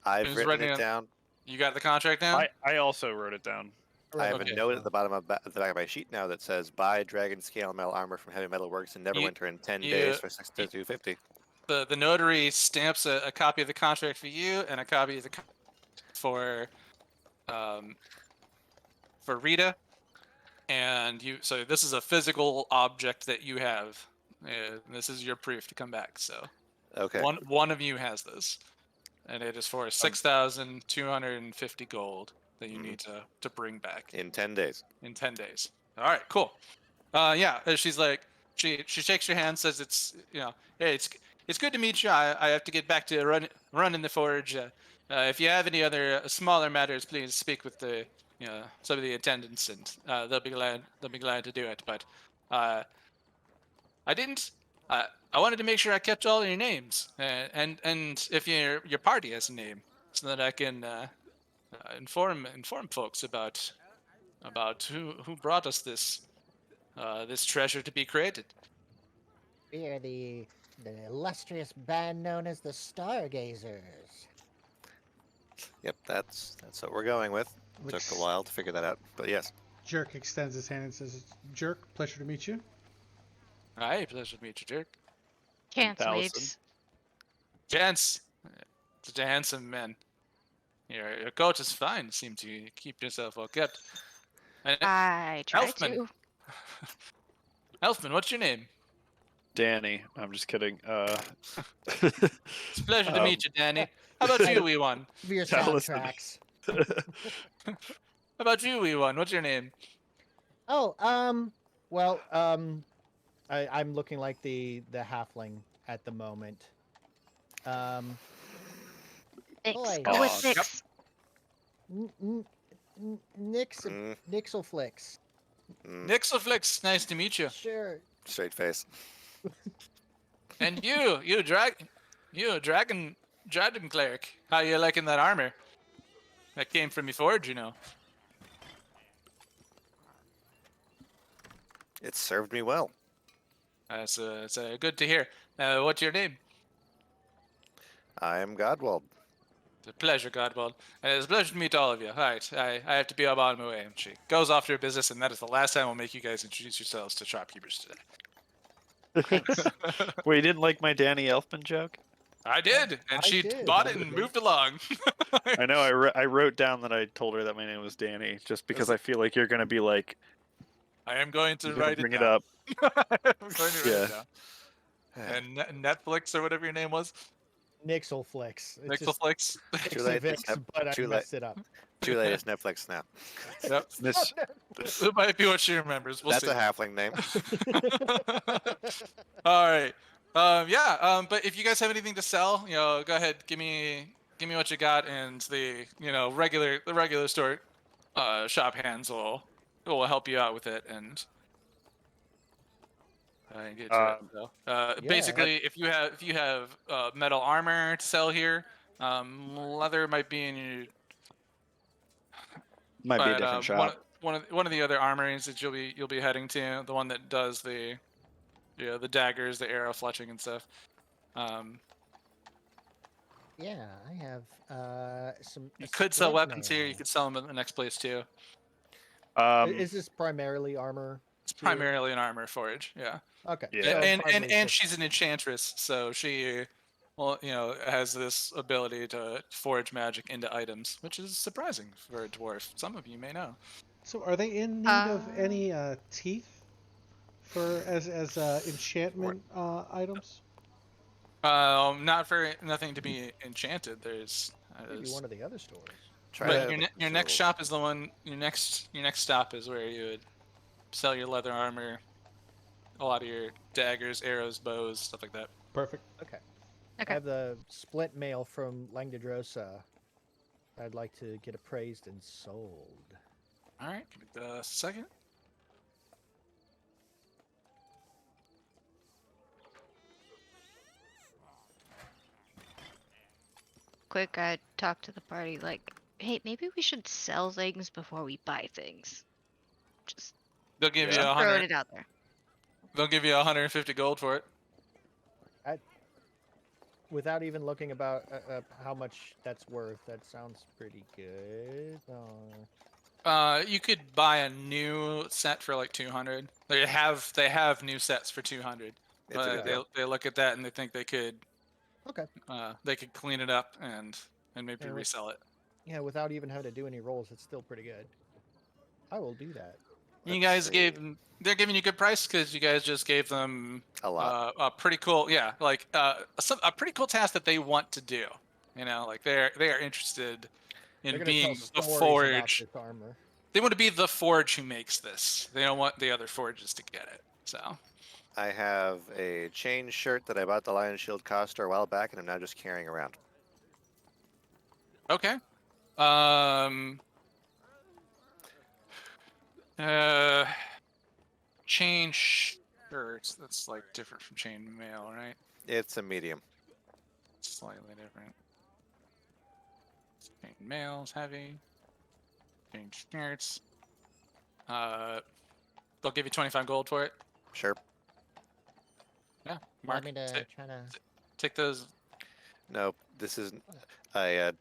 I've Who's written writing it it? down. You got the contract down? I also wrote it down. I have Okay. a note at the bottom of the back of my sheet now that says buy dragon scale mail armor from Heavy Metal Works in Neverwinter in 10 days for 6250. The notary stamps a copy of the contract for you and a copy of the for Rita, and you. So this is a physical object that you have. This is your proof to come back. So Okay. one of you has this, and it is for 6,250 gold that you need to bring back In 10 days. in 10 days. All right, cool. She's like, she shakes your hand, says hey, it's good to meet you. I have to get back to running the forge. If you have any other smaller matters, please speak with the some of the attendants, and they'll be glad to do it. But I didn't. I wanted to make sure I kept all your names, and if your party has a name, so that I can inform folks about who brought us this treasure to be created. We are the The illustrious band known as the Stargazers. Yep, that's what we're going with. Took Looks- a while to figure that out, but yes. Jerk extends his hand and says, "Jerk, pleasure to meet you." Hi, pleasure to meet you, Jerk. Chance Allison. waves. Gents, such a handsome man. Your coat is fine. Seem to keep yourself well kept. And I try Elfman. to. Elfman, what's your name? Danny. I'm just kidding. It's a pleasure to Um, meet you, Danny. How about you, wee one? For your Allison. soundtracks. How about you, wee one? What's your name? Oh, well, I'm looking like the halfling at the moment. Thanks. Boy. Go with Aw, six. Nixelflix. Nixelflix, nice to meet you. Sure. Straight face. And you dragon cleric. How you liking that armor? That came from your forge, you know. It served me well. That's good to hear. What's your name? I am Godwald. It's a pleasure, Godwald. And it's a pleasure to meet all of you. All right, I have to be up on my way. And she goes off to her business, and that is the last time we'll make you guys introduce yourselves to shopkeepers today. Thanks. Wait, you didn't like my Danny Elfman joke? I did, and I she did, bought it and actually. moved along. I know. I wrote down that I told her that my name was Danny, just because I feel like you're gonna be like, I am going to you're gonna write bring it it down. up. I'm going to write Yeah. it down. And Netflix or whatever your name was, Nixelflix. It's just Nixelflix. Too late, Nixavix, but I too late. messed it up. Too late, it's Netflix now. Yep, Miss, it might be what she remembers. We'll That's see. a halfling name. All right. But if you guys have anything to sell, go ahead. Give me what you got, and the regular store shop hands will help you out with it and get you it. So, basically, if you have metal armor to sell here, leather might be in your might be a but, different shop. one of the other armories that you'll be heading to, the one that does the daggers, the arrow fletching and stuff. Yeah, I have some. You a could sell splint weapons here. You mail. could sell them at the next place too. Is this primarily armor? It's primarily an armor forge, yeah. Okay. Yeah. so and hardly just- she's an enchantress, so she, has this ability to forge magic into items, which is surprising for a dwarf. Some of you may know. So, are they in need of any teeth for as enchantment items? Nothing to be enchanted. There's Maybe one of the other stores. Try but to- your next shop is the one. Your next stop is where you would sell your leather armor, a lot of your daggers, arrows, bows, stuff like that. Perfect. Okay. Okay. I have the splint mail from Langdedrosa. I'd like to get appraised and sold. All right, give me a second. Quick, I talked to the party like, hey, maybe we should sell things before we buy things. Just They'll give you Yeah. a throwing 100. it out there. They'll give you 150 gold for it. Without even looking about how much that's worth, that sounds pretty good. You could buy a new set for like 200. They have new sets for 200. It's a But good deal. they look at that and they think they could Okay. clean it up and maybe Yeah, resell it. Yeah, without even having to do any rolls, it's still pretty good. I will do that. You Let's guys see. they're giving you a good price because you guys just gave them A lot. a pretty cool, a pretty cool task that they want to do. Like they are interested They're in gonna being tell the stories about forge. this armor. They want to be the forge who makes this. They don't want the other forges to get it. So I have a chain shirt that I bought the Lion Shield Coster a while back, and I'm now just carrying around. okay. Chain shirts. That's like different from chain mail, right? It's a medium. Slightly different. Chain mail's heavy. Chain shirts. They'll give you 25 gold for it. Sure. Yeah, Want Mark, me to try to? take those. No, this isn't. I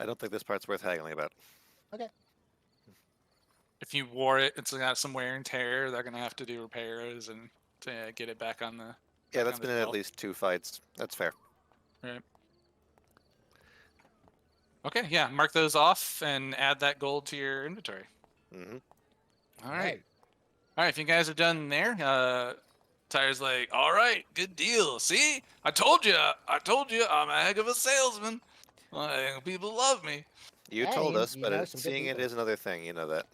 don't think this part's worth haggling about. If you wore it, it's got some wear and tear. They're gonna have to do repairs and to get it back on the. Yeah, back that's on the been in at shelf. least 2 fights. That's fair. Right. Okay, yeah, mark those off and add that gold to your inventory. Hmm. All right. All right, if you guys are done there, Tyre's like, all right, good deal. See, I told you, I'm a heck of a salesman. People love me. You Yeah, told us, you but know some good seeing it people. is another thing. You know that.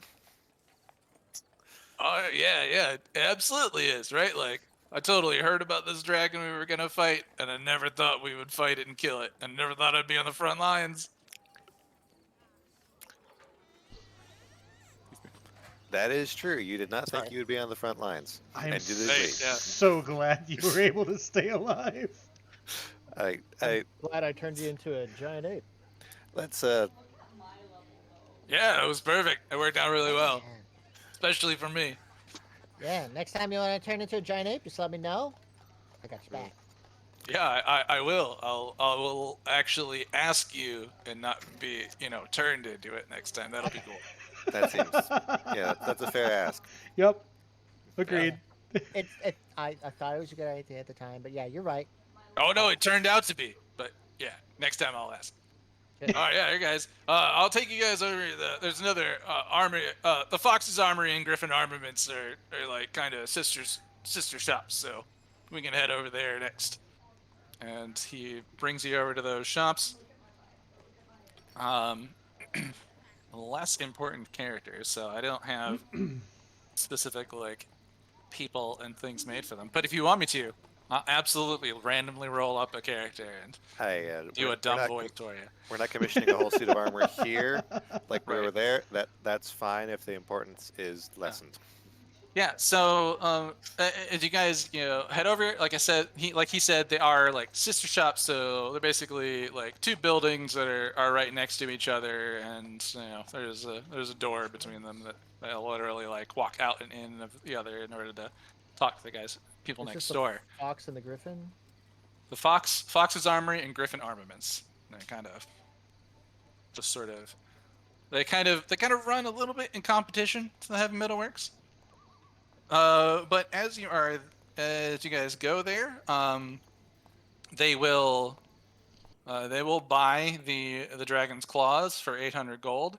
Oh yeah, it absolutely is, right? Like, I totally heard about this dragon we were gonna fight, and I never thought we would fight it and kill it. I never thought I'd be on the front lines. That is true. You did not think Sorry. you would be on the front lines. I am And did Hey, we? yeah. so glad you were able to stay alive. I Glad I turned you into a giant ape. let's Yeah, it was perfect. It worked out really well, Yeah. especially for me. Yeah, next time you want to turn into a giant ape, just let me know. I got your back. Yeah, I will. I will actually ask you and not be, turned into it next time. That'll be cool. that seems yeah, that's a fair ask. Yep. Agreed. I thought it was a good idea at the time, but yeah, you're right. Oh no, it turned out to be. But yeah, next time I'll ask. Good. All right, yeah, here guys. I'll take you guys over. There's another armory. The Fox's Armory and Griffin Armaments are like kind of sister shops, so we can head over there next. And he brings you over to those shops. Less important characters, so I don't have specific like people and things made for them. But if you want me to, I'll absolutely randomly roll up a character and do a dumb voice for you. We're not commissioning a whole suit of armor here, like we Right. were there. That's fine if the importance is lessened. Yeah. So, as you guys, head over. Like I said, he said, they are like sister shops. So they're basically like two buildings that are right next to each other, and there's a door between them that they'll literally like walk out and in of the other in order to talk to the people Is next this the door. Fox and the Griffin? The Fox's Armory and Griffin Armaments. They're kind of just sort of they kind of run a little bit in competition to the Heavy Metalworks. But as you guys go there, they will buy the dragon's claws for 800 gold,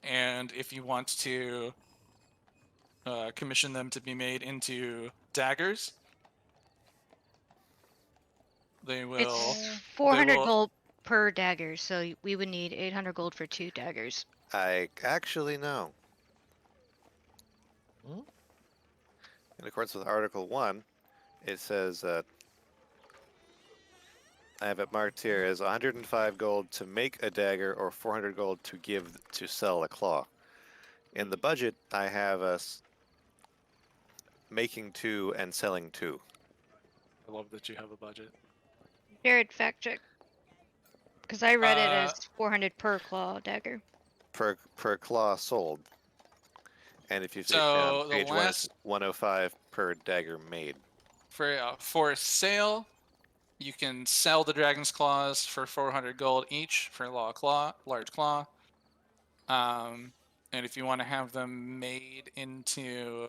and if you want to commission them to be made into daggers, they will. It's 400 will- gold per dagger, so we would need 800 gold for 2 daggers. I actually know. Hmm? In accordance with Article 1, it says I have it marked here as 105 gold to make a dagger or 400 gold to give to sell a claw. In the budget, I have us making 2 and selling 2. I love that you have a budget. Jared, fact check. Because I read it as 400 per claw dagger. per claw sold. And if you take So down the page 1, last- it's 105 per dagger made. For sale, you can sell the dragon's claws for 400 gold each for large claw. And if you want to have them made into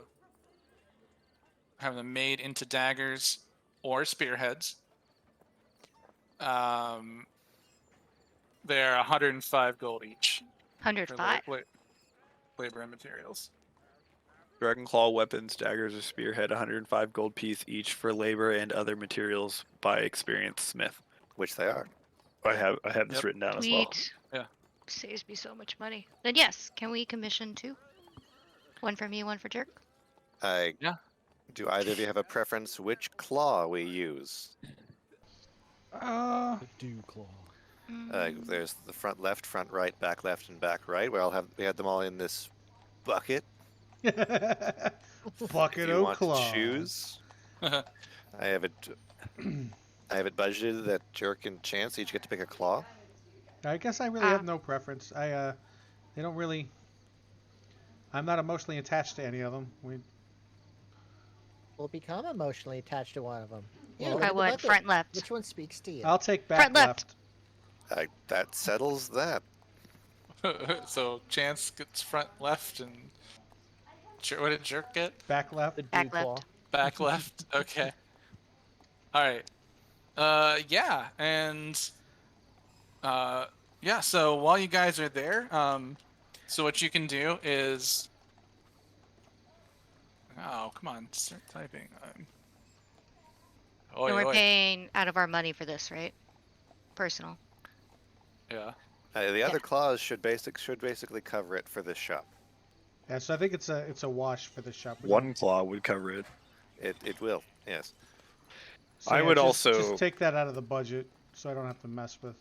daggers or spearheads, they're 105 gold each for 105. labor and materials. Dragonclaw weapons, daggers, or spearhead, 105 gold piece each for labor and other materials by experienced smith. Which they are. I have this Yep. written down as well. Sweet. Yeah. Saves me so much money. Then yes, can we commission 2? One for me, one for Jerk. Yeah. Do either of you have a preference which claw we use? Uh, The Dew Claw. There's the front left, front right, back left, and back right. We had them all in this bucket. bucket If you o' want claw. to choose, I have it budgeted that Jerk and Chance each get to pick a claw. I guess I really have no preference. They don't really. I'm not emotionally attached to any of them. will become emotionally attached to one of them. Here, Well, look I at the would. bucket. Front left. Which one speaks to you? I'll take back Front left. left. That settles that. So Chance gets front left, and what did Jerk get? Back left. The Back dew claw. left. Back left. Okay. All right. Yeah, and yeah. So while you guys are there, so what you can do is, oh, come on, start typing. Oh, And we're paying out of our money for this, right? Personal. yeah. The other clause should basically cover it for this shop. Yeah, so I think it's a wash for the shop. We One claw would cover it. It will, yes. So I yeah, would just also- take that out of the budget, so I don't have to mess with.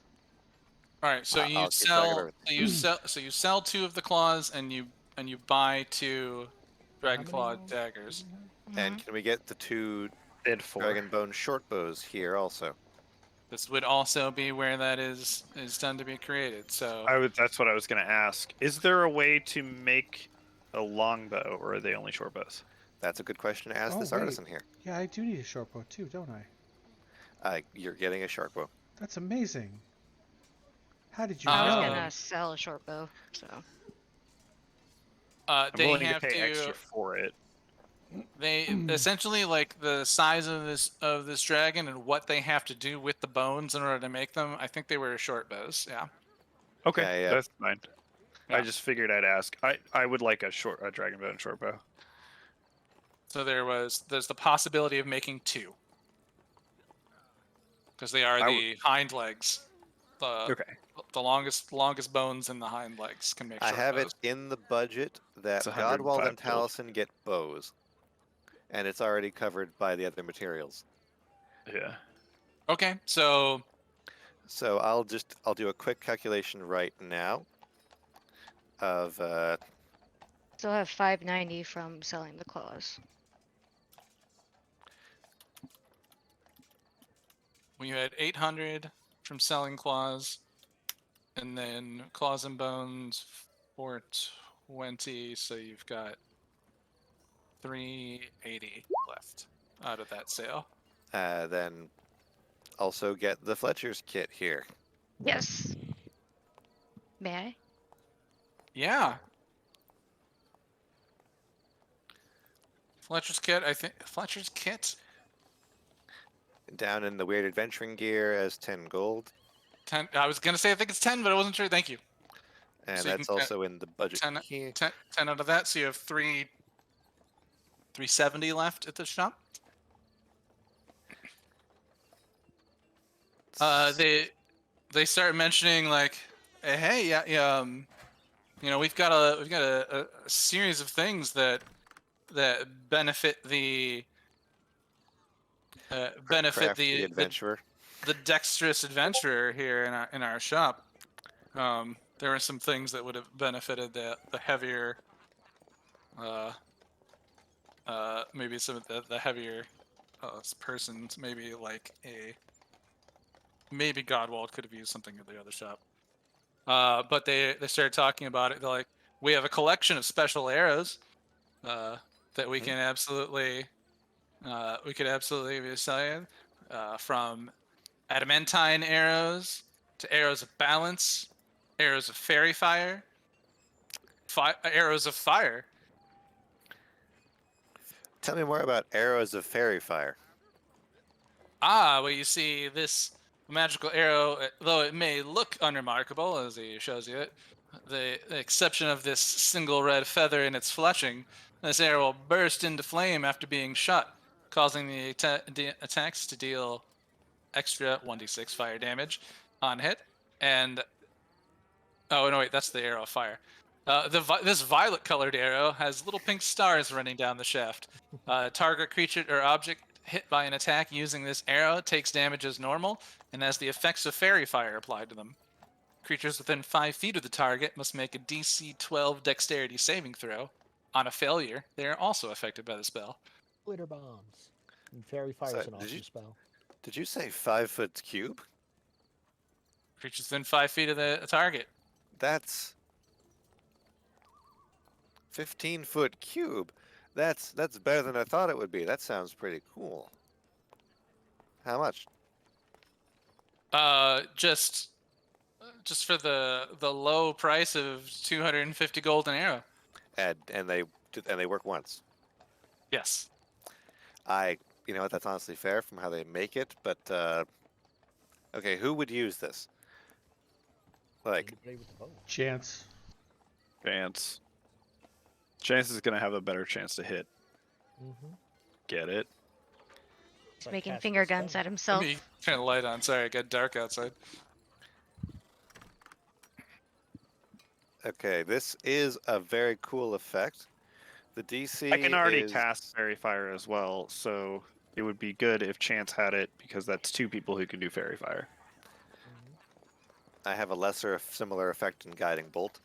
All right. So you I'll keep track of sell. everything. So you sell. So you sell 2 of the claws, and you buy 2 dragon many claw more? daggers. And can we get the 2 And 4. dragon bone short bows here also? This would also be where that is done to be created. So That's what I was going to ask. Is there a way to make a longbow, or are they only short bows? That's a good question to ask Oh, this wait. artisan here. Yeah, I do need a short bow too, don't I? You're getting a shark bow. That's amazing. How did you I was know? gonna sell a short bow, so. I'm they willing have to pay extra for it. They essentially, like, the size of this dragon and what they have to do with the bones in order to make them. I think they were short bows. Yeah. Okay, Yeah, yeah. that's fine. Yeah. I just figured I'd ask. I would like a dragon bow and short bow. So there's the possibility of making 2 because they are the hind legs. Okay. The longest bones in the hind legs can make. I short have bows. it in the budget that It's 105 Godwald and gold. Taliesin get bows. And it's already covered by the other materials. Yeah. Okay, so So I'll do a quick calculation right now of Still have 590 from selling the claws. we had 800 from selling claws, and then claws and bones 420. So you've got 380 left out of that sale. then also get the Fletcher's kit here. Yes. May I? Yeah. Fletcher's kit. I think Fletcher's kit. Down in the weird adventuring gear as 10 gold. 10. I was gonna say I think it's 10, but I wasn't sure. Thank you. And So you that's can get also in the budget 10, here. 10 out of that, so you have 370 left at the shop. They start mentioning, like, hey, yeah, we've got a series of things that benefit the Crafty adventurer. the dexterous adventurer here in our shop. There are some things that would have benefited the heavier, maybe some of the heavier persons. Maybe Godwald could have used something at the other shop. But they started talking about it. They're like, we have a collection of special arrows that we can absolutely be selling, from adamantine arrows to arrows of balance, arrows of fairy fire, arrows of fire. Tell me more about arrows of fairy fire. Well, you see, this magical arrow, though it may look unremarkable, as he shows you it, the exception of this single red feather in its fletching, this arrow will burst into flame after being shot, causing the attacks to deal extra 1d6 fire damage on hit. And oh no, wait, that's the arrow of fire. This violet-colored arrow has little pink stars running down the shaft. Target creature or object hit by an attack using this arrow takes damage as normal and has the effects of fairy fire applied to them. Creatures within 5 feet of the target must make a DC 12 dexterity saving throw. On a failure, they are also affected by the spell. Glitter bombs. And fairy fire So, is an did awesome you- spell. Did you say 5 foot cube? Creatures within 5 feet of the target. That's 15-foot cube. That's better than I thought it would be. That sounds pretty cool. How much? Just for the low price of 250 gold an arrow. And they work once. Yes. You know what? That's honestly fair from how they make it. But okay, who would use this? Like, Anybody with the bow. Chance. Chance. Chance is gonna have a better chance to hit. Mm-hmm. Get it? He's making finger guns at Let himself. me turn the light on. Sorry, it got dark outside. okay, this is a very cool effect. The DC I can already is, cast Fairy Fire as well, so it would be good if Chance had it because that's 2 people who can do Fairy Fire. I have a lesser similar effect in Guiding Bolt,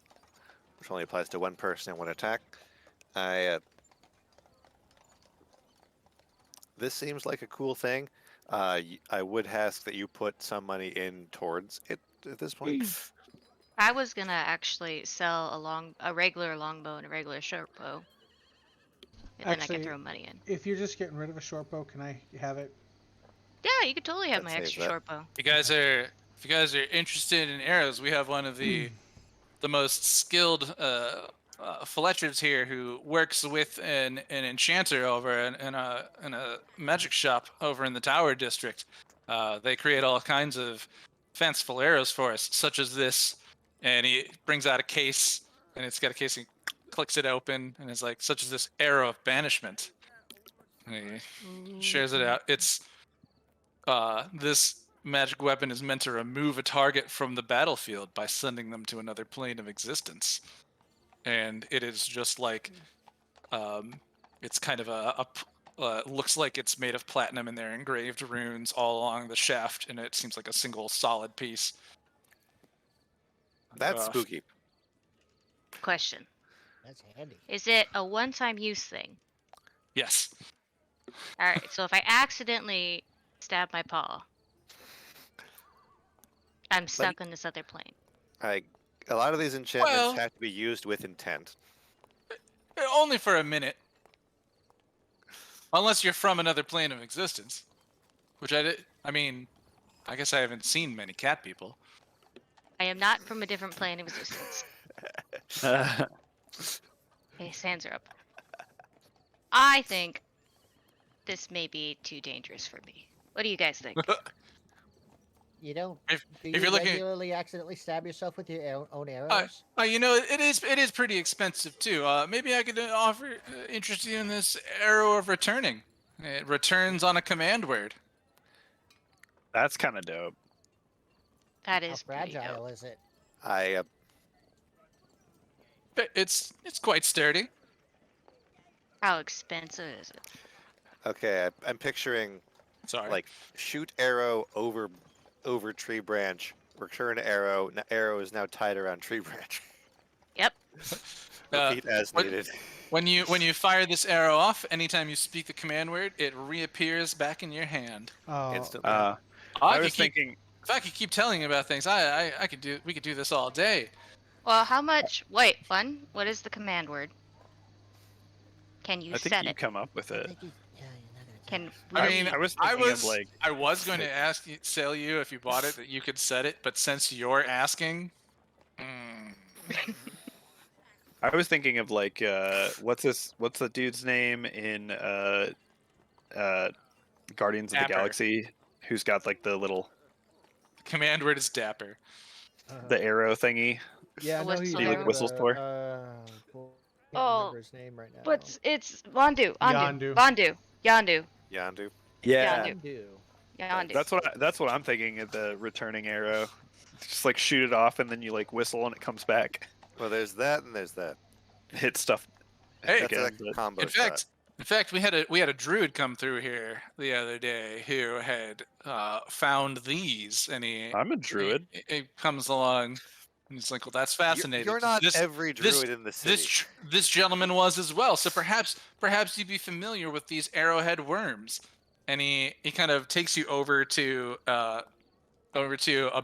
which only applies to one person and one attack. This seems like a cool thing. I would ask that you put some money in towards it at this point. I was gonna actually sell a regular longbow and a regular short bow. And then I Actually, could throw money in. If you're just getting rid of a short bow, can I have it? Yeah, you could totally have That my saves extra that. short bow. If you guys are interested in arrows, we have one of the most skilled Fletchers here who works with an enchanter over in a magic shop over in the Tower District. They create all kinds of fanciful arrows for us, such as this. And he brings out a case, and it's got a case. And he clicks it open, and it's like, such as this arrow of banishment. And he shares it out. It's this magic weapon is meant to remove a target from the battlefield by sending them to another plane of existence. And it is just like, it's kind of looks like it's made of platinum, and there are engraved runes all along the shaft, and it seems like a single solid piece. That's Uh, spooky. Question. That's handy. Is it a one-time use thing? Yes. Alright, so if I accidentally stab my paw, I'm stuck on this other plane. A lot of these enchantments Well- have to be used with intent. Only for a minute. Unless you're from another plane of existence. Which I mean, I guess I haven't seen many cat people. I am not from a different plane of existence. Okay, hands are up. I think this may be too dangerous for me. What do you guys think? You don't. If- do if you you're looking- regularly accidentally stab yourself with your own arrows? You know, it is pretty expensive too. Maybe I could interest you in this arrow of returning. It returns on a command word. That's kind of dope. That How is pretty dope. fragile is it? It's quite sturdy. How expensive is it? Okay, I'm picturing Sorry. like shoot arrow over tree branch, return arrow. Arrow is now tied around tree branch. Yep. Repeat as what- needed. When you fire this arrow off, anytime you speak the command word, it reappears back in your hand. Oh, Instantly. I I was could keep, thinking. if I could keep telling you about things, we could do this all day. Well, how much? Wait, fun. What is the command word? Can you I think set you it? come up with I it. think yeah, you're not gonna Can tell I mean, I was I thinking was of like. I was going to ask you, sell you if you bought it that you could set it, but since you're asking, I was thinking of like what's the dude's name in Guardians of Dapper. the Galaxy who's got like the little command word is dapper. the arrow thingy. Yeah, I know who whistle you arrow? talking Whistles about. for? Can't Oh, remember his name right now. But it's Vandu. Yondu. Vandu. Yondu. Yandu. Yeah, Yondu. Yandu. Yondu. that's what I'm thinking of the returning arrow. Just like shoot it off and then you like whistle and it comes back. Well, there's that and there's that. Hit stuff. Hey, That's again, a but- combo In shot. fact, we had a druid come through here the other day who had found these, and I'm a druid. He comes along, and he's like, "Well, that's fascinating. You're not this, every this- druid in the city. this gentleman was as well. So perhaps you'd be familiar with these arrowhead worms." And he kind of takes you over to a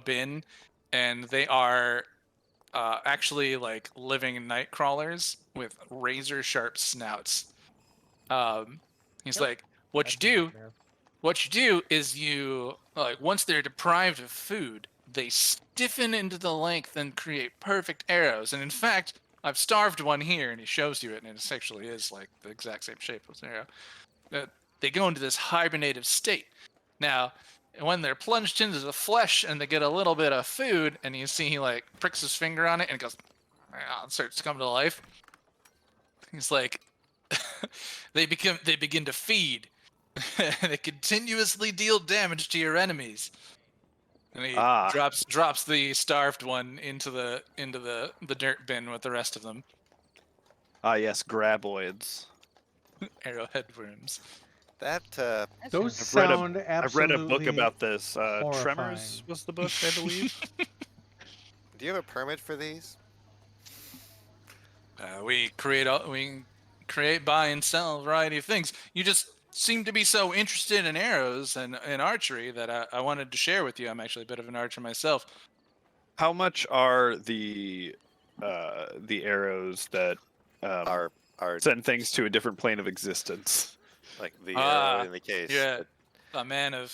bin, and they are actually like living night crawlers with razor sharp snouts. He's Yep. like, what you That's a do nightmare. what you do is you like once they're deprived of food, they stiffen into the length and create perfect arrows. And in fact, I've starved one here, and he shows you it, and it actually is like the exact same shape as an arrow. They go into this hibernative state. Now, when they're plunged into the flesh and they get a little bit of food, and you see he like pricks his finger on it and it goes, and starts to come to life. He's like, they begin to feed. And it continuously deal damage to your enemies. And he Ah. drops the starved one into the dirt bin with the rest of them. Ah, yes, graboids. Arrowhead worms. That That Those sounds- sound I've read a book absolutely about this. Tremors horrifying. was the book, I believe. do you have a permit for these? We create, buy, and sell a variety of things. You just seem to be so interested in arrows and archery that I wanted to share with you. I'm actually a bit of an archer myself. How much are the arrows that Our send things to a different plane of existence? like the Ah, arrow in the case. Yeah, a man of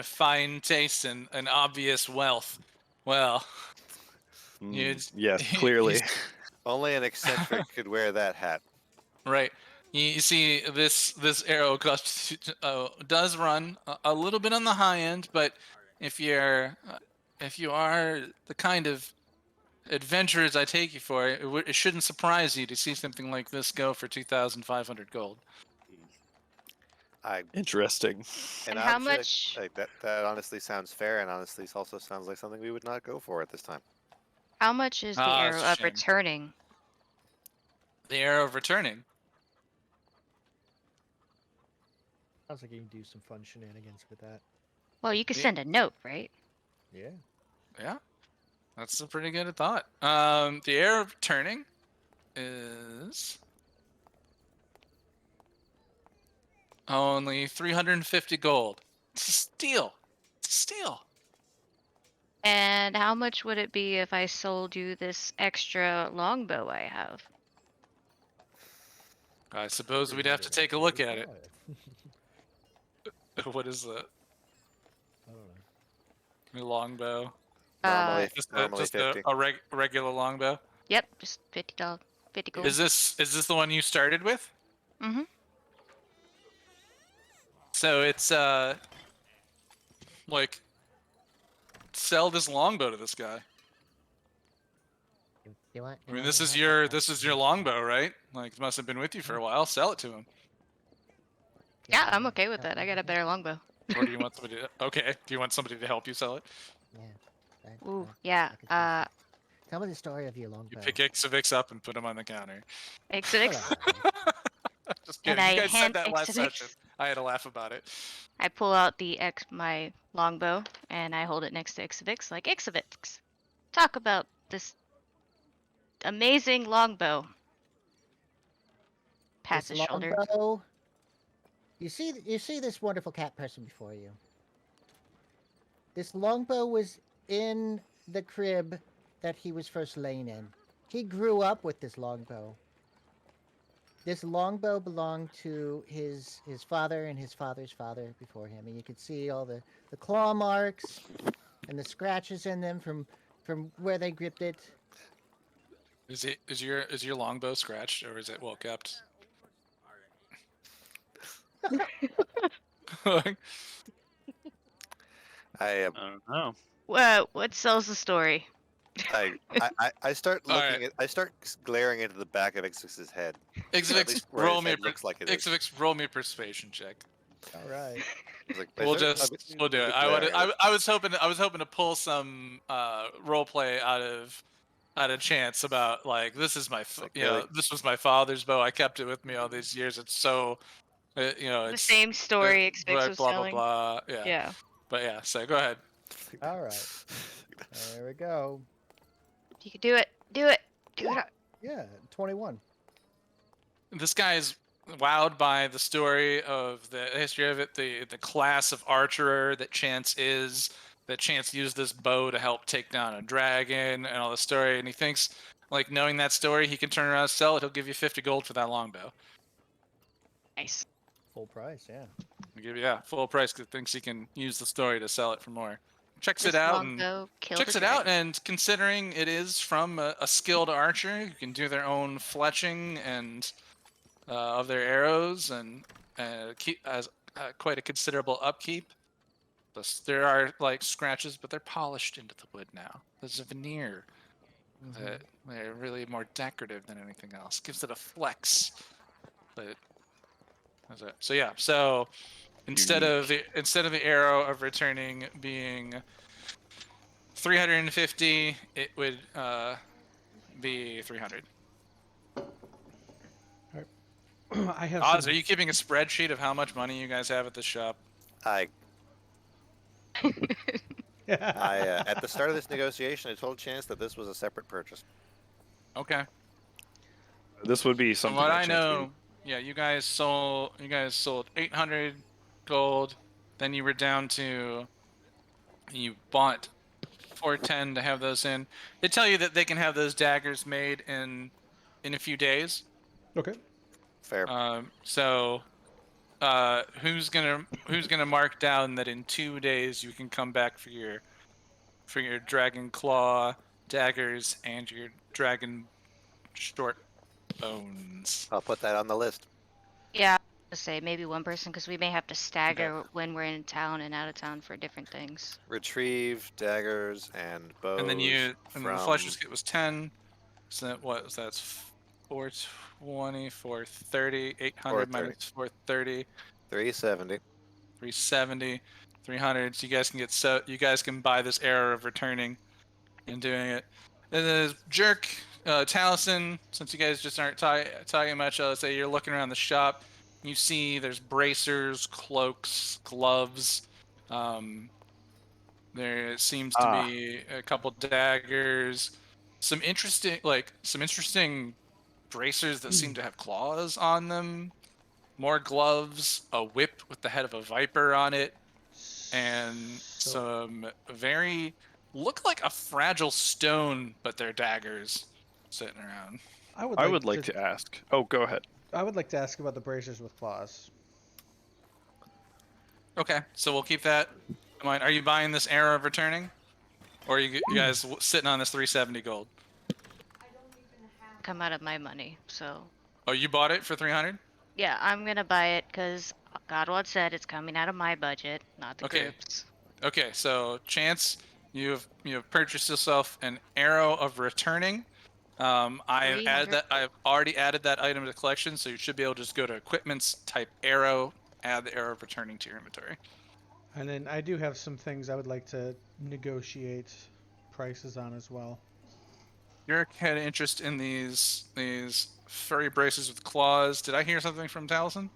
fine taste and obvious wealth. Well, It's- Yes, clearly. Only an eccentric could wear that hat. right. You see, this arrow does run a little bit on the high end, but if you are the kind of adventurers I take you for, it shouldn't surprise you to see something like this go for 2,500 gold. I Interesting. And an how object much? like that honestly sounds fair, and honestly also sounds like something we would not go for at this time. How much is the Ah, arrow that's a of shame. returning? The arrow of returning. Sounds like you can do some fun shenanigans with that. Well, you could Yeah. send a note, right? Yeah. Yeah, that's a pretty good thought. The arrow of returning is only 350 gold. It's a steal. It's a steal. And how much would it be if I sold you this extra longbow I have? I suppose we'd have to take a look at it. 345. What is the I don't know. longbow? Normally, Just, normally just 50. a regular longbow. Yep, just $50, 50 gold. Is this the one you started with? Mm-hmm. So it's like sell this longbow to this guy. You want, I mean, this is your longbow, right? Like, it must have been with you for a while. Sell it to him. Yeah, I'm okay with that. I got a better longbow. Or do you want somebody to, okay, do you want somebody to help you sell it? Yeah. Ooh, yeah. Tell me the story of your longbow. You pick Ixavix up and put him on the counter. Exodix. Just And kidding. I You guys said hand that last Ixavix. session. I had a laugh about it. I pull out my longbow and I hold it next to Ixavix, like Ixavix. Talk about this amazing longbow. Pats This his shoulder. longbow- You see this wonderful cat person before you. This longbow was in the crib that he was first laying in. He grew up with this longbow. This longbow belonged to his father and his father's father before him, and you could see all the claw marks and the scratches in them from where they gripped it. Is your longbow scratched or is it well kept? I I don't know. What sells the story? I start All looking right. at I start glaring into the back of Ixix's head. At Ixavix, least where roll his me head looks like it is. Ixavix, roll me a persuasion check. All right. It's like, We'll is there- just I'm- we'll do it. glaring at I was hoping to pull some role play out of chance about like this is my Like, you know really? this was my father's bow. I kept it with me all these years. It's so The it's same story Ixavix right, was blah telling. blah blah. Yeah. Yeah. But yeah. So go ahead. All right. There we go. You can do it. Do it. Do it. Yeah, 21. This guy is wowed by the story of the history of it, the class of archer that Chance is, that Chance used this bow to help take down a dragon and all the story, and he thinks like knowing that story he can turn around and sell it, he'll give you 50 gold for that longbow. Nice. Full price, yeah. I'll give you full price because thinks he can use the story to sell it for more. Checks This it out and longbow killed checks a it out, dragon. and considering it is from a skilled archer who can do their own fletching and of their arrows and keep as quite a considerable upkeep. Plus, there are like scratches, but they're polished into the wood now. There's a veneer that they're really more decorative than anything else. Gives it a flex. But that's it. So yeah. So instead of the arrow of returning being 350, it would be 300. I have Oz, some. are you keeping a spreadsheet of how much money you guys have at the shop? I at the start of this negotiation, I told Chance that this was a separate purchase. Okay. This would be From something. what that I Chance know, yeah, you guys sold 800 gold. Then you were down to you bought 410 to have those in. They tell you that they can have those daggers made in a few days. Okay. Fair. So who's gonna mark down that in 2 days you can come back for your dragon claw daggers and your dragon short bones? I'll put that on the list. Yeah, I was gonna say maybe one person because we may have to stagger when we're in town and out of town for different things. Retrieve daggers and bows. And then from the flesher's kit was 10. So that's 420, 430, 800 minus 430, 370. 370, 300. So you guys can buy this error of returning and doing it. And then Jerk, Taliesin, since you guys just aren't talking much, I'll say you're looking around the shop. You see there's bracers, cloaks, gloves. There seems to be a couple daggers, some interesting bracers that seem to have claws on them, more gloves, a whip with the head of a viper on it, and some very look like a fragile stone, but they're daggers sitting around. I would like to ask. Oh, go ahead. I would like to ask about the bracers with claws. Okay, so we'll keep that in mind. Are you buying this arrow of returning, or are you guys sitting on this 370 gold? Come out of my money, so Oh, you bought it for 300? yeah, I'm gonna buy it because Godwad said it's coming out of my budget, not the Okay. group's. Okay, so Chance, you've purchased yourself an arrow of returning. I've already added that item to the collection, so you should be able to just go to equipments, type arrow, add the arrow of returning to your inventory. And then I do have some things I would like to negotiate prices on as well. Yerk had interest in these furry braces with claws. Did I hear something from Taliesin?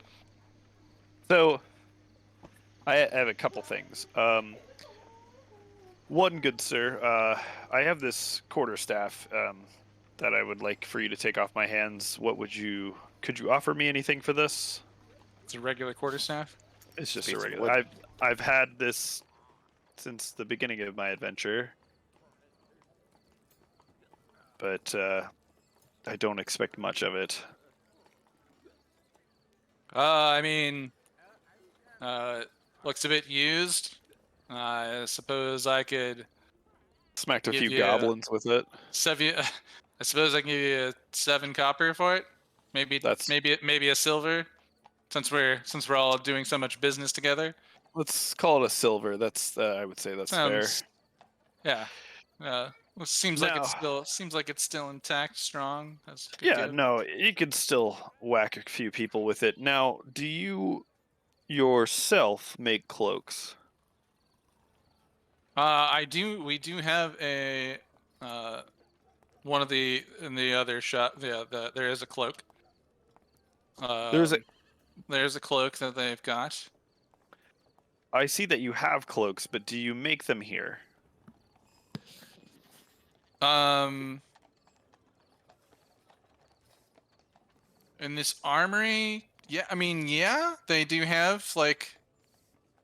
So, I have a couple things. One, good sir, I have this quarterstaff that I would like for you to take off my hands. Could you offer me anything for this? It's a regular quarterstaff. It's just Piece a of regular. wood. I've had this since the beginning of my adventure, but I don't expect much of it. I mean, looks a bit used. I suppose I could Smacked a give few you goblins with it. I suppose I can give you 7 copper for it. Maybe a silver, since we're all doing so much business together. Let's call it a silver. That's I would say that's fair. Yeah. It seems like it's still intact, strong. That's a good Yeah, give. no, you could still whack a few people with it. Now, do you yourself make cloaks? I do. We do have a one of in the other shop. Yeah, there is a cloak. There's a cloak that they've got. I see that you have cloaks, but do you make them here? In this armory, yeah. I mean, yeah, they do have like.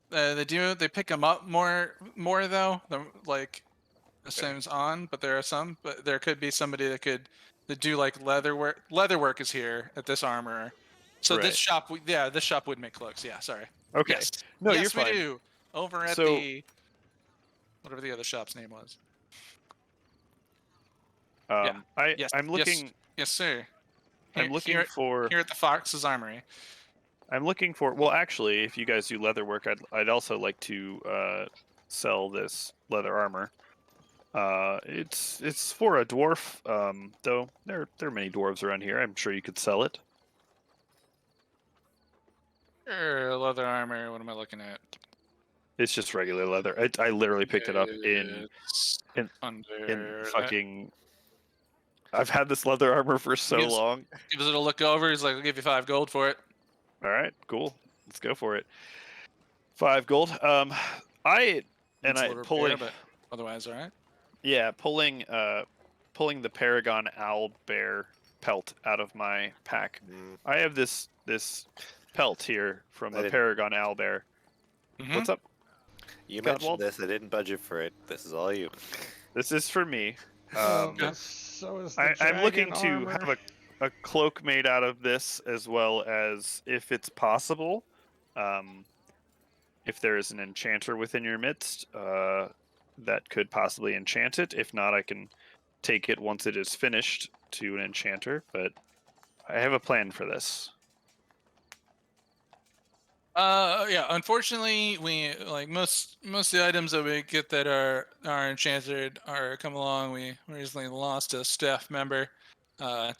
They pick them up more though. Like the same's on, but there are some. But there could be somebody that do like leather work. Leather work is here at this armor. So Right. this shop, this shop would make cloaks. Yeah, sorry. Okay. Yes. No, yes, you're fine. we do. Over at So- the whatever the other shop's name was. Yes, I'm looking. Yes, sir. I'm looking here, for. here at the Fox's Armory. I'm looking for. Well, actually, if you guys do leather work, I'd also like to sell this leather armor. It's for a dwarf. Though there are many dwarves around here. I'm sure you could sell it. Sure, leather armor. What am I looking at? It's just regular leather. I literally picked it up It's in under that. fucking. I've had this leather armor for so Gives- long. Gives it a look over. He's like, "I'll give you 5 gold for it." All right, cool. Let's go for it. 5 gold. It's a little pulling. repair, but otherwise, all right. Yeah, pulling the Paragon Owl Bear pelt out of my pack. Mm, I have this pelt here from I the didn't- Paragon Owl Bear. Mhm. What's up? You Got mentioned Walt? this. I didn't budget for it. This is all you. This is for me. Oh, Um, so is the I'm looking dragon to armor. have a cloak made out of this, as well as, if it's possible, if there is an enchanter within your midst that could possibly enchant it. If not, I can take it once it is finished to an enchanter. But I have a plan for this. Yeah. Unfortunately, we like most of the items that we get that are enchanted are come along. We recently lost a staff member to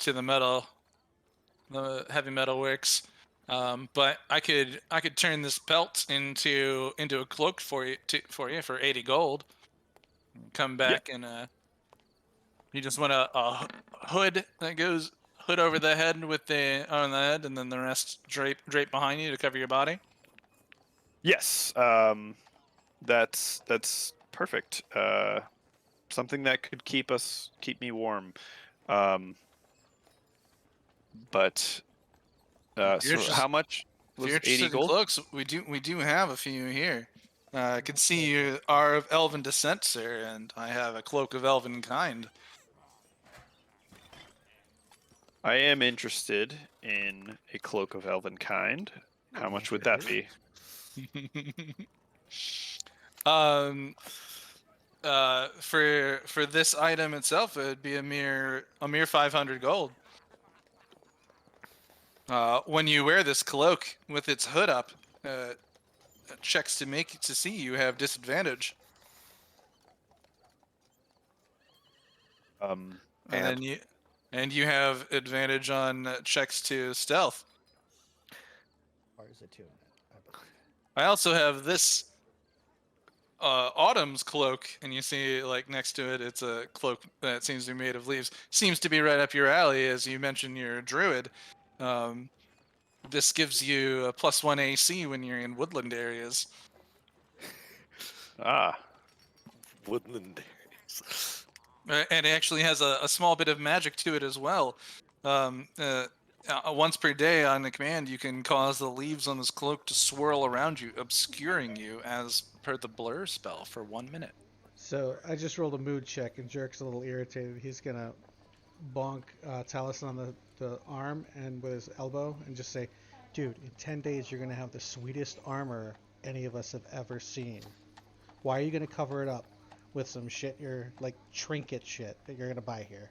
the heavy metal works. But I could turn this pelt into a cloak for you for 80 gold. Come back and you just want a hood that goes hood over the head on the head, and then the rest drape behind you to cover your body. Yes, that's perfect. Something that could keep me warm. But You're so just- how much If was you're 80 interested in gold? cloaks, we do have a few here. I can see you are of elven descent, sir, and I have a cloak of elven kind. I am interested in a cloak of elven kind. How much would that be? For this item itself, it would be a mere 500 gold. When you wear this cloak with its hood up, checks to see you have disadvantage, Um, and then you have advantage on checks to stealth. Or is it 2 in it? I believe. I also have this Autumn's cloak, and you see like next to it, it's a cloak that seems to be made of leaves. Seems to be right up your alley, as you mentioned you're a druid. This gives you a +1 AC when you're in woodland areas. Woodland areas. And it actually has a small bit of magic to it as well. Once per day on the command, you can cause the leaves on this cloak to swirl around you, obscuring you as per the blur spell for 1 minute. So I just rolled a mood check, and Jerk's a little irritated. He's gonna bonk Taliesin on the arm and with his elbow, and just say, "Dude, in 10 days you're gonna have the sweetest armor any of us have ever seen. Why are you gonna cover it up with some shit you're like trinket shit that you're gonna buy here?"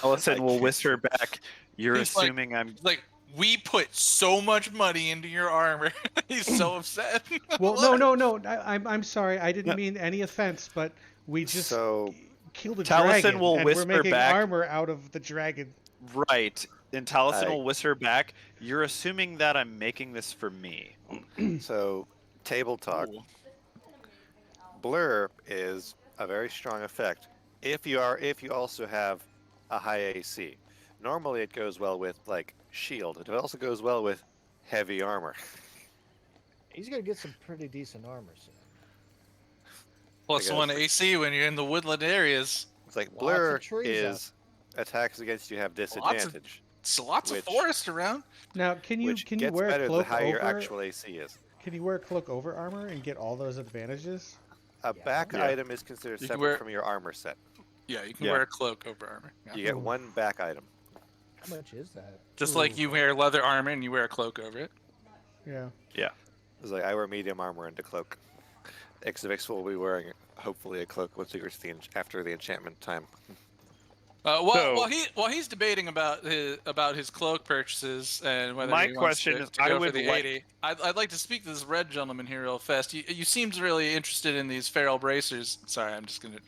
Allison will whisper back, "You're He's like- assuming I'm." Like, we put so much money into your armor. He's so upset. Well, no. I'm sorry. I didn't mean any offense, but we just So killed a Taliesin dragon, will and we're whisper making back- armor out of the dragon. Right. And Taliesin I- will whisper back, "You're assuming that I'm making this for me." so table talk. Ooh. Blur is a very strong effect if you also have a high AC. Normally it goes well with like shield. It also goes well with heavy armor. He's gonna get some pretty decent armor soon. +1 guess. AC when you're in the woodland areas. It's like Lots of Blur trees out is attacks against you have Lots of- disadvantage, It's lots Which- of forest around. Now, can you which can you gets wear a better the cloak higher your over? actual AC is. Can you wear a cloak over armor and get all those advantages? A Yeah. back Yeah. item is considered You can separate wear- from your armor set. Yeah, you can Yeah. wear a cloak over armor. Yeah. You get Ooh. one back item. How much is that? Just like you wear leather armor and you wear a cloak over it. Yeah. It's like I wear medium armor and a cloak. Exivix will be wearing hopefully a cloak once he gets after the enchantment time. While he's debating about his cloak purchases and whether My he wants question to, is, to I go for would the like- 80, I'd like to speak to this red gentleman here real fast. You seemed really interested in these feral bracers. Sorry, I'm just gonna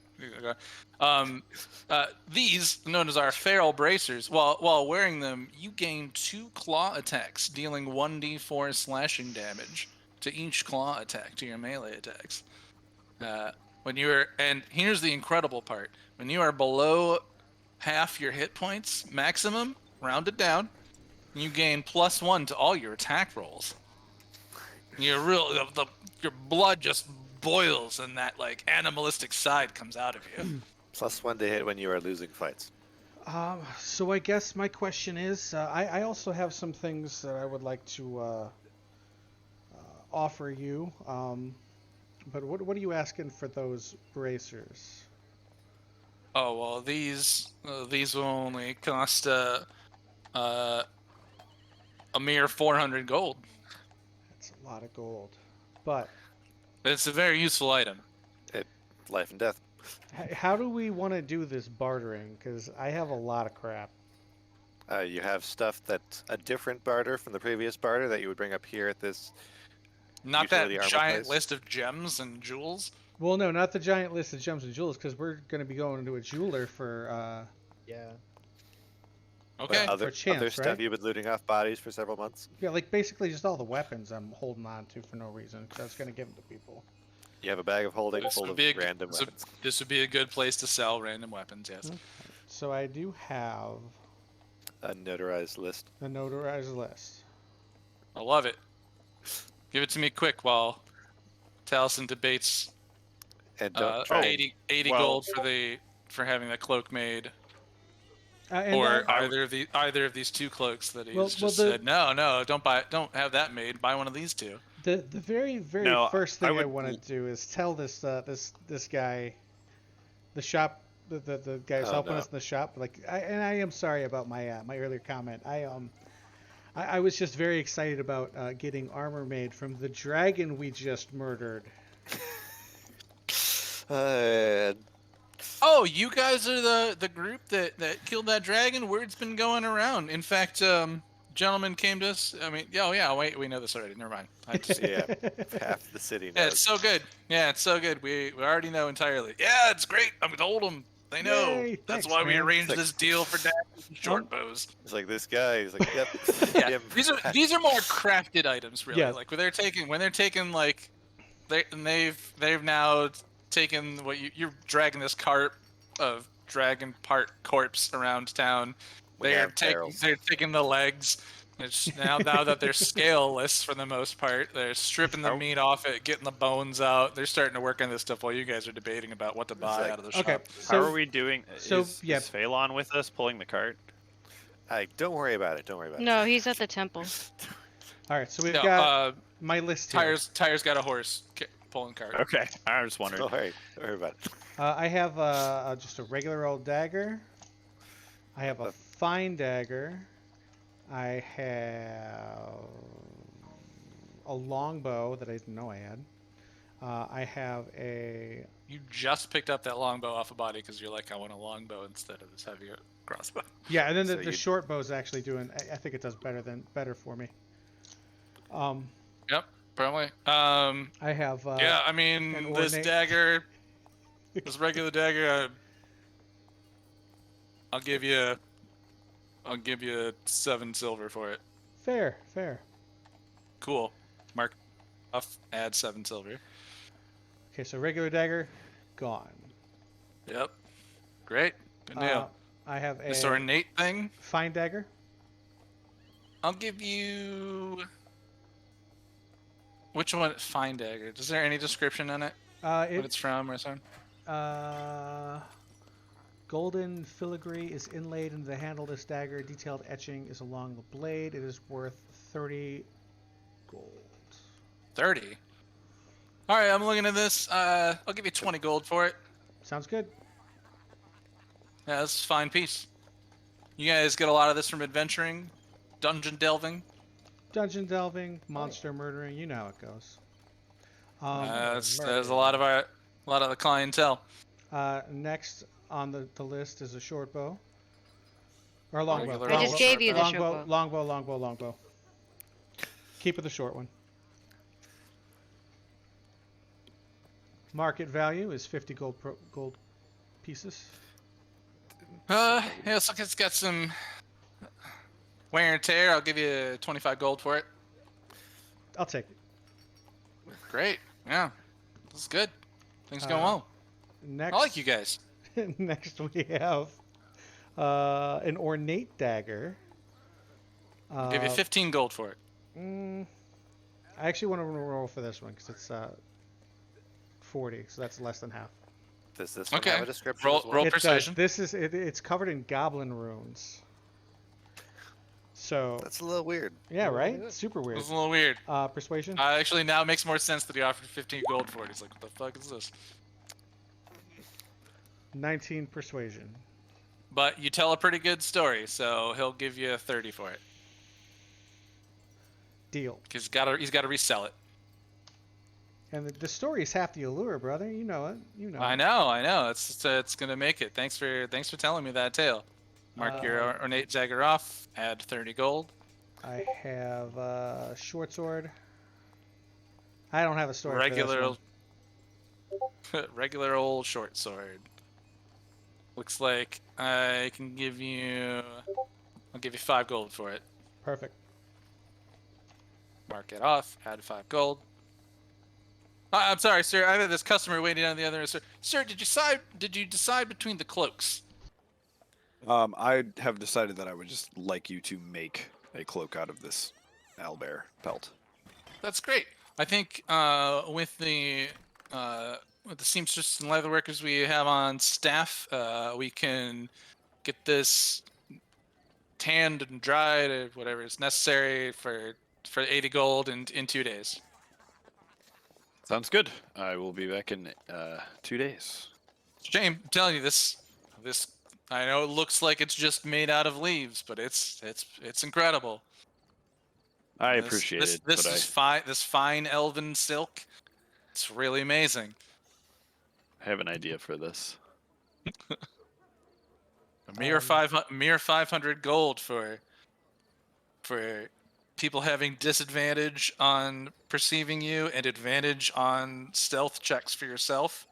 go. These, known as our feral bracers, while wearing them, you gain 2 claw attacks, dealing 1d4 slashing damage to each claw attack to your melee attacks. And here's the incredible part: when you are below half your hit points maximum, rounded down, you gain +1 to all your attack rolls. Your blood just boils and that like animalistic side comes out of you. +1 to hit when you are losing fights. So I guess my question is, I also have some things that I would like to offer you. But what are you asking for those bracers? Oh well, these will only cost a mere 400 gold. That's a lot of gold. But It's a very useful item. Life and death. how do we want to do this bartering? Because I have a lot of crap. You have stuff that's a different barter from the previous barter that you would bring up here at this. Not that Utility armor giant place. list of gems and jewels. Well, no, not the giant list of gems and jewels, because we're going to be going to a jeweler for Yeah. Okay. Other chance, stuff right? you've been looting off bodies for several months. yeah, like basically just all the weapons I'm holding on to for no reason, because I was going to give them to people. You have a bag of holding This full would of be random weapons. this would be a good place to sell random weapons. Yes. So I do have A notarized list. a notarized list. I love it. Give it to me quick while Taliesin debates And don't 80 well- gold for having the cloak made, And or I- either of these 2 cloaks that he's Well, just the- said no, don't have that made. Buy one of these 2. the very No, first I thing I would- want to do is tell this guy, the shop, the guy who's Oh, helping no. us in the shop. Like, I am sorry about my my earlier comment. I was just very excited about getting armor made from the dragon we just murdered. Oh, you guys are the group that killed that dragon? Word's been going around. In fact, gentleman came to us. I mean, wait, we know this already. Never mind. I just, yeah, half the city knows. yeah, it's so good. Yeah, it's so good. We already know entirely. Yeah, it's great. I told them. They know. Yay, That's thanks, why we man. arranged It's like- this deal for daggers and short bows. It's like this guy. He's like, yep. Yeah, him. these are more crafted items, really. Yeah. Like when they're taking like, they've now taken what you're dragging this cart of dragon part corpse around town. We have barrels. They're taking the legs. It's now that they're scaleless for the most part, they're stripping the Oh. meat off it, getting the bones out. They're starting to work on this stuff while you guys are debating about what to buy like- out of the Okay, shop. so How are we doing? so, is yeah. Phelan with us pulling the cart? Don't worry about it. Don't worry about No, he's at the temple. all right, so we've No, got my list here. Tires got a horse pulling cart. Okay, I was it. wondering. Don't worry. Don't worry about it. I have just a regular old dagger. I have a fine dagger. I have a longbow that I didn't know I had. I have a You just picked up that longbow off a body because you're like, I want a longbow instead of this heavy crossbow. yeah, and then So the you- short bow's actually doing. I think it does better for me. Yep, probably. I have Yeah, I mean, an this ornate- dagger, this regular dagger, I'll give you 7 silver for it. fair. Cool. Mark off, add 7 silver. Okay, so regular dagger, gone. Yep. Great. Good deal. I have This a ornate thing, fine dagger. I'll give you. Which one? Fine dagger. Is there any description on it? What it's from or something? Golden filigree is inlaid into the handle of this dagger. Detailed etching is along the blade. It is worth 30 gold. 30. All right, I'm looking at this. I'll give you 20 gold for it. Sounds good. Yeah, that's a fine piece. You guys get a lot of this from adventuring, dungeon delving. Dungeon delving, monster murdering, you know how it goes. There's a lot of the clientele. Next on the list is a short bow. Or a longbow. Regular I old just gave you the short short bow. Longbow. Keep it the short one. Market value is 50 gold pieces. Yeah, looks like it's got some wear and tear. I'll give you 25 gold for it. I'll take it. Great. Yeah, this is good. Things going Uh, well. Next, I like you guys. next we have an ornate dagger. I'll give you 15 gold for it. I actually want to roll for this one because it's 40, so that's less than half. Does this one Okay. have a description Roll- as well? roll- It does. persuasion. This is it's covered in goblin runes. So That's a little weird. yeah, right? do it. Super It weird. was a little weird. Persuasion. Actually, now it makes more sense that he offered 15 gold for it. He's like, what the fuck is this? 19 persuasion. But you tell a pretty good story, so he'll give you 30 for it. Deal. Because he's got to resell it. And the story is half the allure, brother. You know it. You know. I it. know. It's gonna make it. Thanks for telling me that tale. Mark your ornate dagger off. Add 30 gold. I have short sword. I don't have a sword. Regular, regular old short sword. Looks like I can give you. I'll give you 5 gold for it. Perfect. Mark it off. Add 5 gold. I'm sorry, sir. I have this customer waiting on the other end. Sir, did you decide between the cloaks? I have decided that I would just like you to make a cloak out of this owlbear pelt. That's great. I think with the seamstress and leather workers we have on staff, we can get this tanned and dried or whatever is necessary for 80 gold in 2 days. Sounds good. I will be back in 2 days. Shame, I'm telling you this. I know it looks like it's just made out of leaves, but it's incredible. I appreciate it, This but is fine. This fine elven silk. It's really amazing. I have an idea for this. A mere 500 gold for people having disadvantage on perceiving you and advantage on stealth checks for yourself.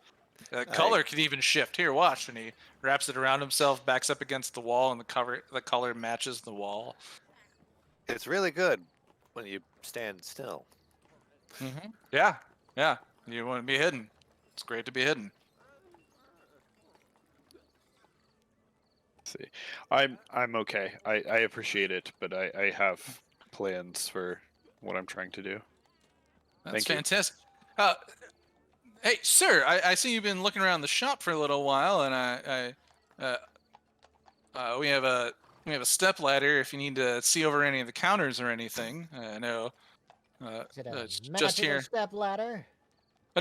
Color can even shift. Here, watch. And he wraps it around himself, backs up against the wall, and the color matches the wall. It's really good when you stand still. Mm-hmm. Yeah. You want to be hidden. It's great to be hidden. See, I'm okay. I appreciate it, but I have plans for what I'm trying to do. That's Thank you. fantastic. Hey, sir, I see you've been looking around the shop for a little while, and we have a step ladder if you need to see over any of the counters or anything. I know. Is it a It's just magical here. step ladder?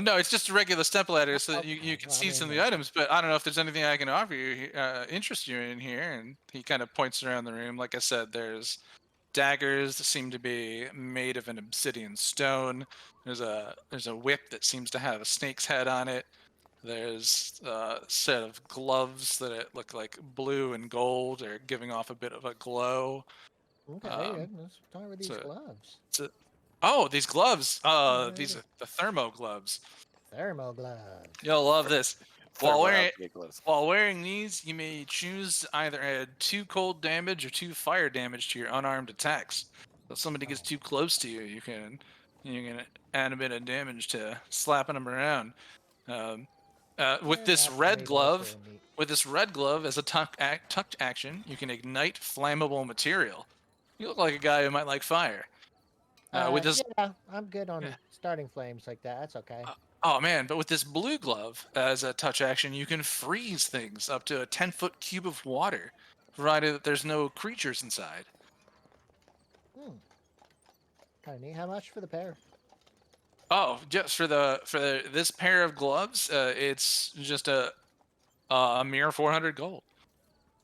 No, it's just a regular step ladder, so that you Okay, can well, I see some of mean, the items. But I don't know if there's anything I can offer you, interest you in here. And he kind of points around the room. Like I said, there's daggers that seem to be made of an obsidian stone. There's a whip that seems to have a snake's head on it. There's a set of gloves that look like blue and gold, or giving off a bit of a glow. Okay, let's talk about these so- gloves. Oh, these gloves! Yeah, These yeah. are the thermo gloves. Thermo gloves. You'll love this. While wearing Nicholas. While wearing these, you may choose to either add 2 cold damage or 2 fire damage to your unarmed attacks. So if somebody gets too close to you, you can add a bit of damage to slapping them around. With this red glove, as a tucked action, you can ignite flammable material. You look like a guy who might like fire. With this, Yeah, I'm good on Yeah. starting flames like that. That's okay. oh man! But with this blue glove as a touch action, you can freeze things up to a 10-foot cube of water, provided that there's no creatures inside. Kind of neat. How much for the pair? Oh, just for this pair of gloves, it's just a mere 400 gold.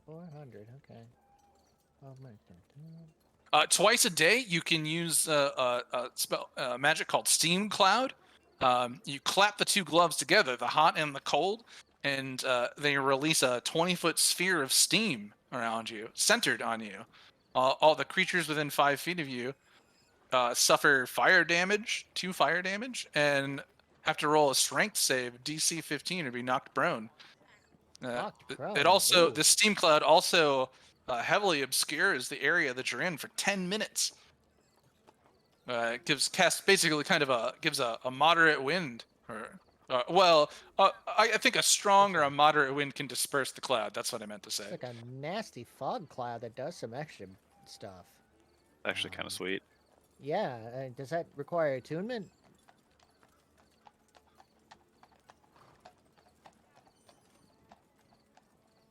400. Okay. Twice a day, you can use a spell magic called Steam Cloud. You clap the two gloves together, the hot and the cold, and they release a 20-foot sphere of steam around you, centered on you. All the creatures within 5 feet of you suffer fire damage, 2 fire damage, and have to roll a strength save, DC 15, or be knocked prone. Knocked prone, It also, ooh. the steam cloud also heavily obscures the area that you're in for 10 minutes. It basically kind of gives a moderate wind, or I think a strong or a moderate wind can disperse the cloud. That's what I meant to say. It's like a nasty fog cloud that does some extra stuff. Actually, kind of sweet. Yeah, does that require attunement?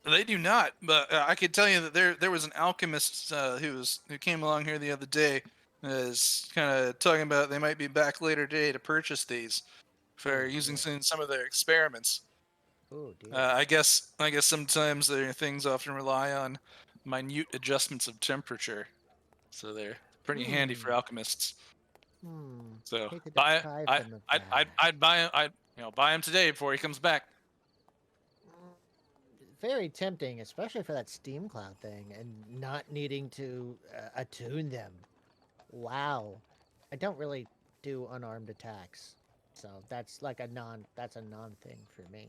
They do not, but I could tell you that there was an alchemist who came along here the other day, is kind of talking about they might be back later today to purchase these for using in some of their experiments. Oh dear. I guess sometimes their things often rely on minute adjustments of temperature, so they're pretty handy for alchemists. So Hate to buy deprive them of I'd buy him. Buy him today before he comes back. Very tempting, especially for that steam cloud thing and not needing to attune them. Wow. I don't really do unarmed attacks, so that's like a non thing for me.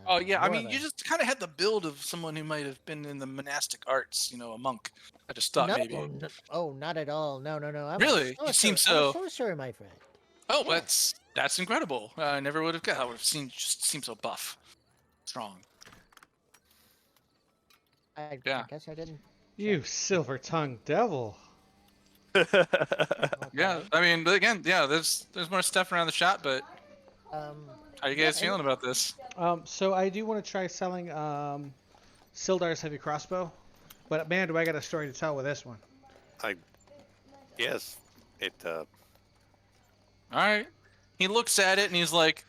Oh yeah, I more mean, of you a- just kind of had the build of someone who might have been in the monastic arts, a monk. I just thought no, maybe. not at all. No. I'm Really? A You seem sorcerer. I'm a so- sorcerer, my friend. Oh, Yeah. that's incredible. I never would have guessed. I would have just seemed so buff, strong. I Yeah. guess I didn't. You silver-tongued devil. Yeah, I mean, but again, yeah, there's more stuff around the shop, but Um, how are you Yeah, guys feeling about this? So I do want to try selling Sildar's heavy crossbow, but man, do I got a story to tell with this one. Yes, it. All right. He looks at it and he's like,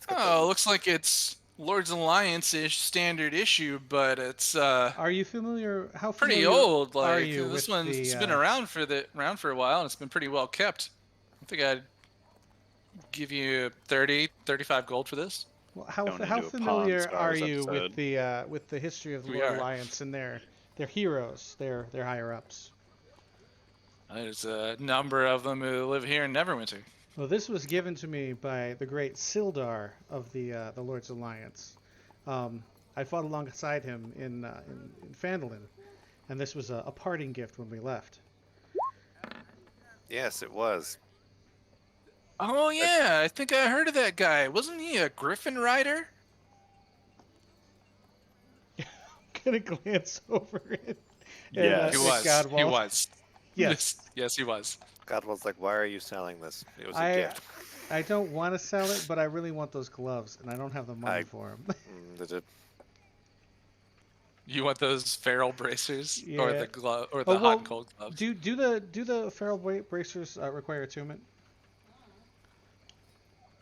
"Oh, looks like it's Lords Alliance-ish standard issue, but it's Are you familiar? How pretty familiar old. are Like you this with one's the, been around for a while and it's been pretty well kept. I think I'd give you 30, 35 gold for this." Well, Going how into a Pawn familiar are Scars you episode. with the history of the We Lord are. Alliance and their heroes, their higher ups? There's a number of them who live here in Neverwinter. Well, this was given to me by the great Sildar of the Lord's Alliance. I fought alongside him in Phandalin, and this was a parting gift when we left. Yes, it was. Oh yeah, I think I heard of that guy. Wasn't he a Griffin rider? I'm gonna glance over it. Yes. He at was. He Godwall. was. Yes. Yes, he was. God was like, "Why are you selling this? It was a I gift." I don't want to sell it, but I really want those gloves, and I don't have the money for them. You want those feral bracers or Yeah. the glove or the Oh, hot well, and cold gloves? do the feral bracers require attunement?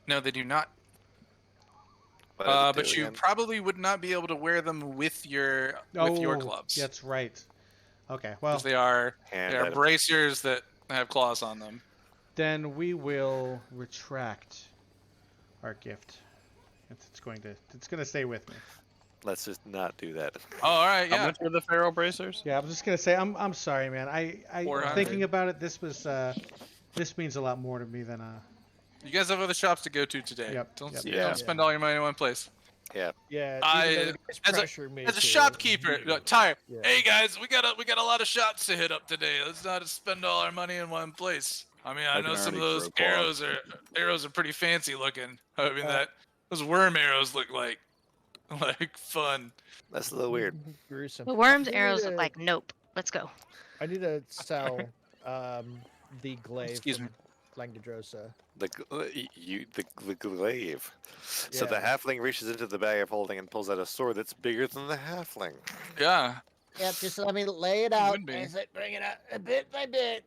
No, they do not. What does it But do you again? probably would not be able to wear them with your gloves. That's right. Okay, well, Because they are Hand they are item. bracers that have claws on them. then we will retract our gift. It's going to stay with me. Let's just not do that. Oh, all right, How yeah. much were the feral bracers? Yeah, I'm just gonna say I'm sorry, man. I 400. thinking about it. This means a lot more to me than You guys have other shops to go to today. Yep, Don't, yep. Yeah. don't spend all your money in one place. Yeah. even I- though the guys as a- pressure me As a to. shopkeeper, Tyre, Yeah. hey guys, we got a lot of shops to hit up today. Let's not spend all our money in one place. I mean, I I know can some of already those throw claws. arrows are pretty fancy looking. I mean that those worm arrows look like fun. That's a little weird. Gruesome. The worm's I need arrows to- look like nope. Let's go. I need to sell the glaive. Excuse from Langdedrosa. The glaive. So the Yeah. halfling reaches into the bag of holding and pulls out a sword that's bigger than the halfling. Yeah. Yep, just let me lay it It out would be. as I bring it out a bit by bit.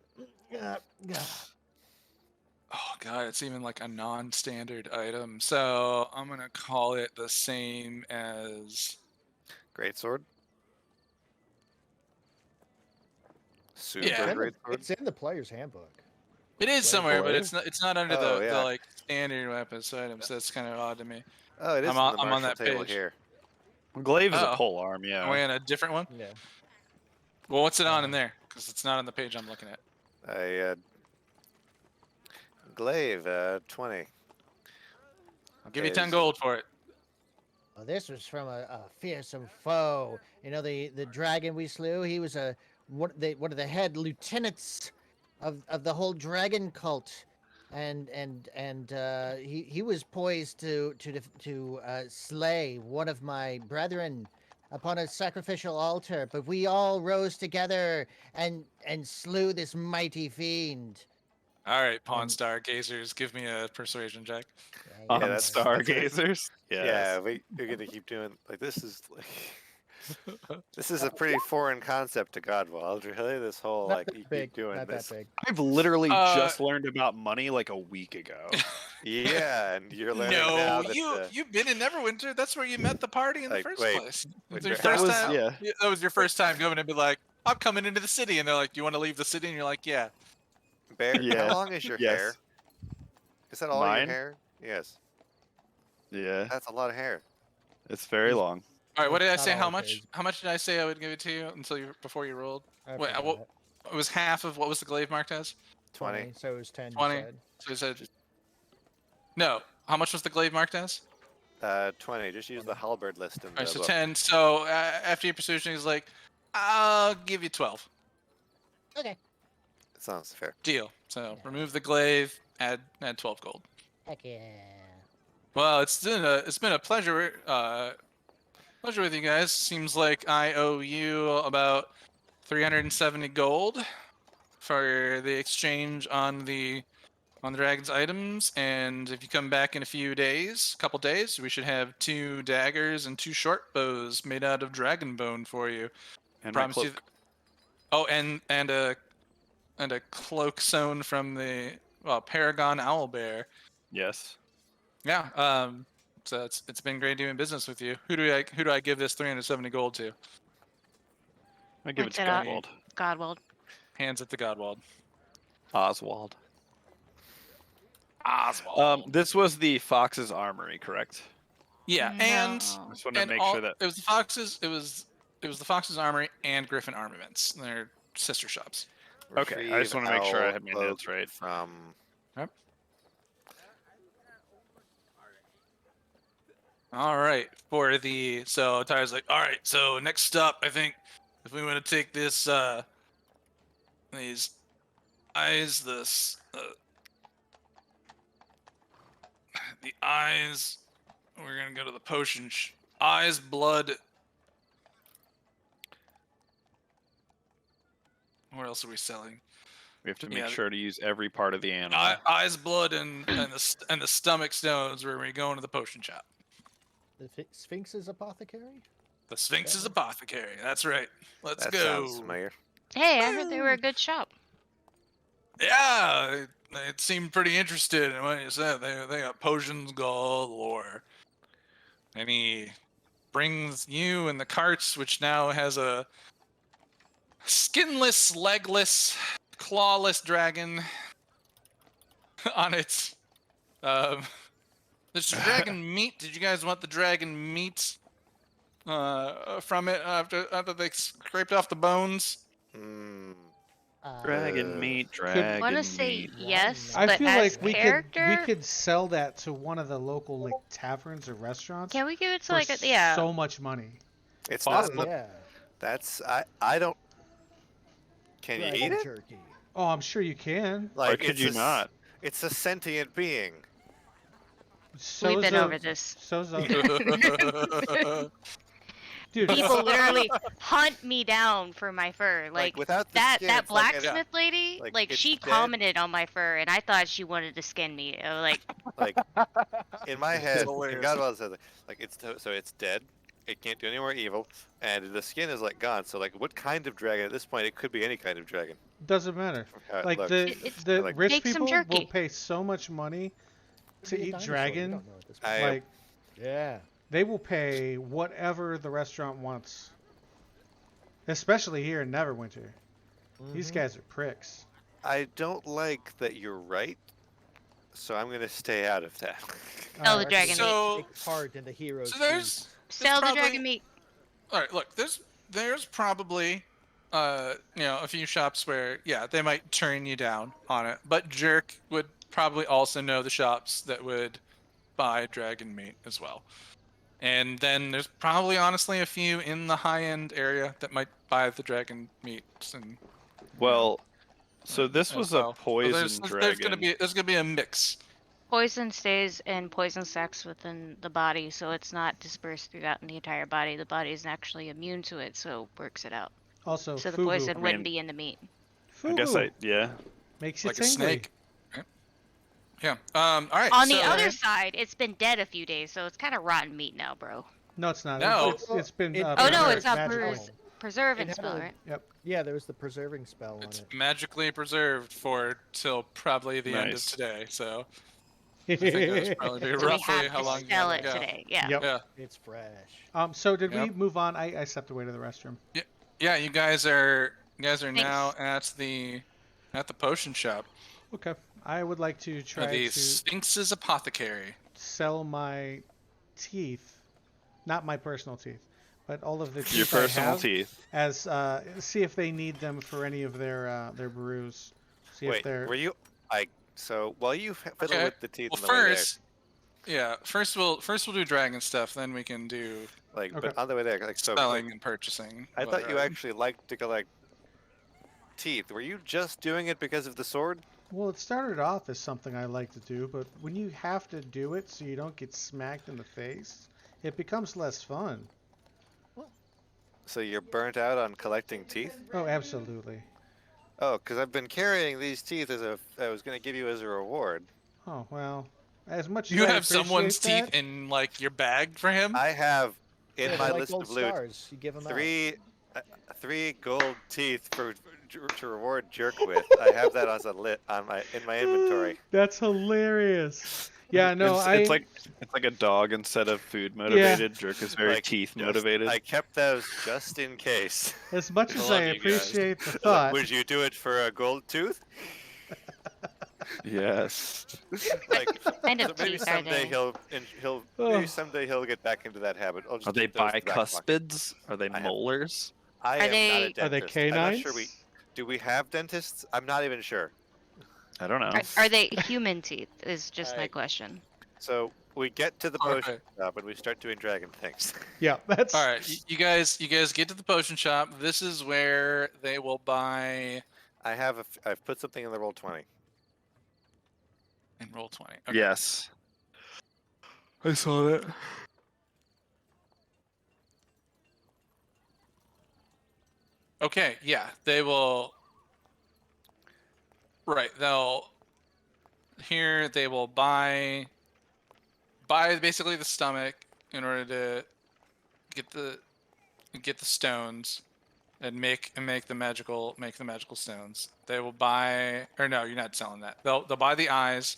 Oh god, it's even like a non-standard item. So I'm gonna call it the same as Great sword. Super Yeah. great sword. It's in the player's handbook. It is somewhere, but Glaive? it's not under Oh, the yeah. like standard weapons items. That's kind of odd to me. Oh, it is I'm on on- the I'm on Marshall that table page. here. Glaive is a Oh. pole arm, Am yeah. we on a different one? Yeah. Well, what's it on in there? Because it's not on the page I'm looking at. Glaive, 20. I'll give you Okay, 10 so- gold for it. Well, this was from a fearsome foe. You know, the dragon we slew. He was one of the head lieutenants of the whole dragon cult, and he was poised to slay one of my brethren upon a sacrificial altar. But we all rose together and slew this mighty fiend. All right, Pawn And- Stargazers, give me a persuasion check. Yeah, On that's- stargazers. Yeah, we're gonna keep doing like this is like this is a pretty foreign concept to Godwald. Really, this whole Not like that you big. keep doing Not this. that big. I've literally Uh, just learned about money like a week ago. Yeah, and you're learning No, now that you've been in Neverwinter. That's where you met the party in the Like, first wait, place. wait, It's your that first was- time. yeah. That was your first time going and be like, I'm coming into the city, and they're like, "Do you want to leave the city?" And you're like, "Yeah." Bear, Yeah, how long is your yes. hair? Is that all Mine? your hair? Yes, Yeah, that's a lot of hair. it's very long. All right, what did I Not say? all How of much? his. How much did I say I would give it to you before you rolled? I Wait, forgot. it was half of what was the glaive marked as? 20. So it was 10. 20. You said. So you said no. How much was the glaive marked as? 20. Just use the halberd list in All right, the so book. 10. So after your persuasion, he's like, "I'll give you 12." Okay. Sounds fair. Deal. So remove the glaive, add 12 gold. Heck yeah. Well, it's been a pleasure with you guys. Seems like I owe you about 370 gold for the exchange on the dragon's items, and if you come back in a couple days, we should have 2 daggers and 2 short bows made out of dragon bone for you. And my Promise you. cloak. Oh, and a cloak sewn from the Paragon Owlbear. Yes. Yeah. So it's been great doing business with you. Who do I give this 370 gold to? I give it to What's it, Godwald. Godwald. Hands it to Godwald. Oswald. Oswald. This was the Fox's Armory, correct? Yeah, and No. I just wanted to and make all- sure that. it was the Foxes. It was the Foxes Armory and Griffin Armaments. They're sister shops. Okay, I just want to make sure I had my Retrieve notes right. From All right. So Tyler's like, all right. So next up, I think if we want to take this these eyes, the eyes, we're gonna go to the potion. Eyes, blood. What else are we selling? We have to make Yeah. sure to use every part of the animal. Eyes, blood, and the stomach stones. Where we go into the potion shop. The Sphinx's apothecary? The Sphinx's apothecary. That's right. Let's that go. sounds familiar. Hey, I heard they were a good shop. Yeah, it seemed pretty interested in what you said. They got potions galore. And he brings you and the carts, which now has a skinless, legless, clawless dragon on it. There's dragon meat. Did you guys want the dragon meat from it after they scraped off the bones? Mm, Dragon Uh, meat, I dragon want to say meat. yes, I but feel as like we character, could sell that to one of the local like taverns or restaurants can we give it to for like a yeah? so much money. it's Possible. not. Yeah. That's I don't. Can you Dragon eat it? jerky. Oh, I'm sure you can. Why could it's you a s- not? It's a sentient being. We've been So's over this. So's dude. People literally hunt me down for my fur. Like without the that skin, that it's like blacksmith lady, like, like it's she dead. commented on my fur, and I thought she wanted to skin me. I was like, like in my head, in hilarious. Godwell says like so it's dead. It can't do any more evil, and the skin is like gone. So like, what kind of dragon? At this point, it could be any kind of dragon. Doesn't matter. from how it Like looks. It's- the like- rich Make some people jerky. will pay so much money to Maybe a eat dinosaur, we dragon. don't know at this point. I- Like Yeah. they will pay whatever the restaurant wants. Especially here in Neverwinter. These Mhm. guys are pricks. I don't like that you're right, so I'm gonna stay out of that. Sell the Alright, dragon meat. So, Take part in the hero's so feast. there's Sell the probably dragon meat. all right. Look, there's probably a few shops where they might turn you down on it, but Jerk would probably also know the shops that would buy dragon meat as well. And then there's probably honestly a few in the high end area that might buy the dragon meats and Well, so this as was well. a poison there's gonna dragon. be a mix. Poison stays in poison sacs within the body, so it's not dispersed throughout the entire body. The body is actually immune to it, so it works it out. Also, So the fugu. poison I wouldn't mean, be in the meat. I guess Fugu yeah. makes you Like a tingly. snake. Yeah. All right. On the so- other side, it's been dead a few days, so it's kind of rotten meat now, bro. No, it's not. No. It's been. It- Oh no, preserved it's not magically. preserving It had spell, a- right? Yeah, there was the preserving spell on It's it. magically preserved for till probably the end of Nice. today. So I think that was probably So we roughly have how to long you sell had it to go. today. Yeah. Yep. Yeah. It's fresh. So did we Yep. move on? I stepped away to the restroom. Yeah, you guys are Thanks. now at the potion shop. Okay. I would like to try The to Sphinx's Apothecary. sell my teeth, not my personal teeth, but all of the teeth Your I personal have, teeth. as see if they need them for any of their brews. See if Wait, they're were you? So while you fiddle Okay. with the teeth Well, on the way there, first we'll do dragon stuff. Then we can do like, Okay. but on the way there, like, so selling and purchasing. I thought you whatever. actually liked to collect teeth. Were you just doing it because of the sword? well, it started off as something I like to do, but when you have to do it so you don't get smacked in the face, it becomes less fun. So you're burnt out on collecting teeth? Oh, absolutely. Oh, because I've been carrying these teeth I was going to give you as a reward. Oh well, as much as You I have someone's appreciate teeth that, in like your bag for him. I have in Yeah, my they're like list gold of loot stars. You give them three gold teeth to reward Jerk with. I have that as a lit on in my inventory. That's hilarious. Yeah, no, it's like a dog instead of food motivated. Jerk is very Like, teeth just- motivated. I kept those just in case. as much I as love I you guys. appreciate the Like, thought. would you do it for a gold tooth? Yes. Like, Kind so of maybe teeth are someday they? he'll Oh. maybe someday he'll get back into that habit. I'll just Are they keep those in the back pocket. bicuspids? Are they I have- molars? I Are am not a they- dentist. Are they I'm canines? not sure do we have dentists? I'm not even sure. I don't know. Are they human teeth? Is just my I- question. So we get to the Okay. potion shop and we start doing dragon things. Yeah, that's All right, you guys get to the potion shop. This is where they will buy I've put something in the roll 20. and roll 20. Okay. Yes. I saw that. Okay, yeah, they will. Right, they will buy basically the stomach in order to get the stones and make the magical stones. They will buy, or no, you're not selling that. They'll buy the eyes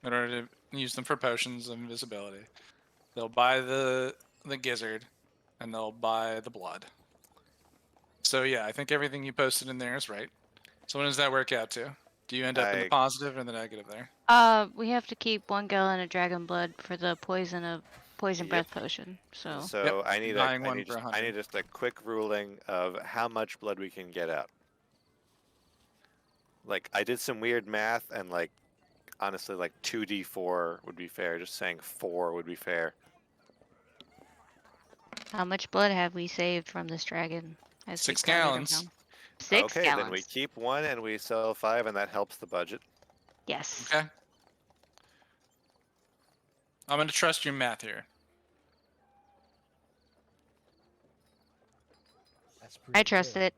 in order to use them for potions of invisibility. They'll buy the gizzard, and they'll buy the blood. So yeah, I think everything you posted in there is right. So when does that work out to? Do you end up in the I- positive or the negative there? We have to keep 1 gallon of dragon blood for the poison Yep. breath potion. So So I need Buying one for I 100. need just a quick ruling of how much blood we can get out. Like I did some weird math and like honestly like 2d4 would be fair. Just saying 4 would be fair. how much blood have we saved from this dragon? As we 6 counted them gallons. down? 6 okay, gallons. then we keep 1 and we sell 5 and that helps the budget. Yes. Okay. I'm gonna trust your math here. That's pretty I trust good. it.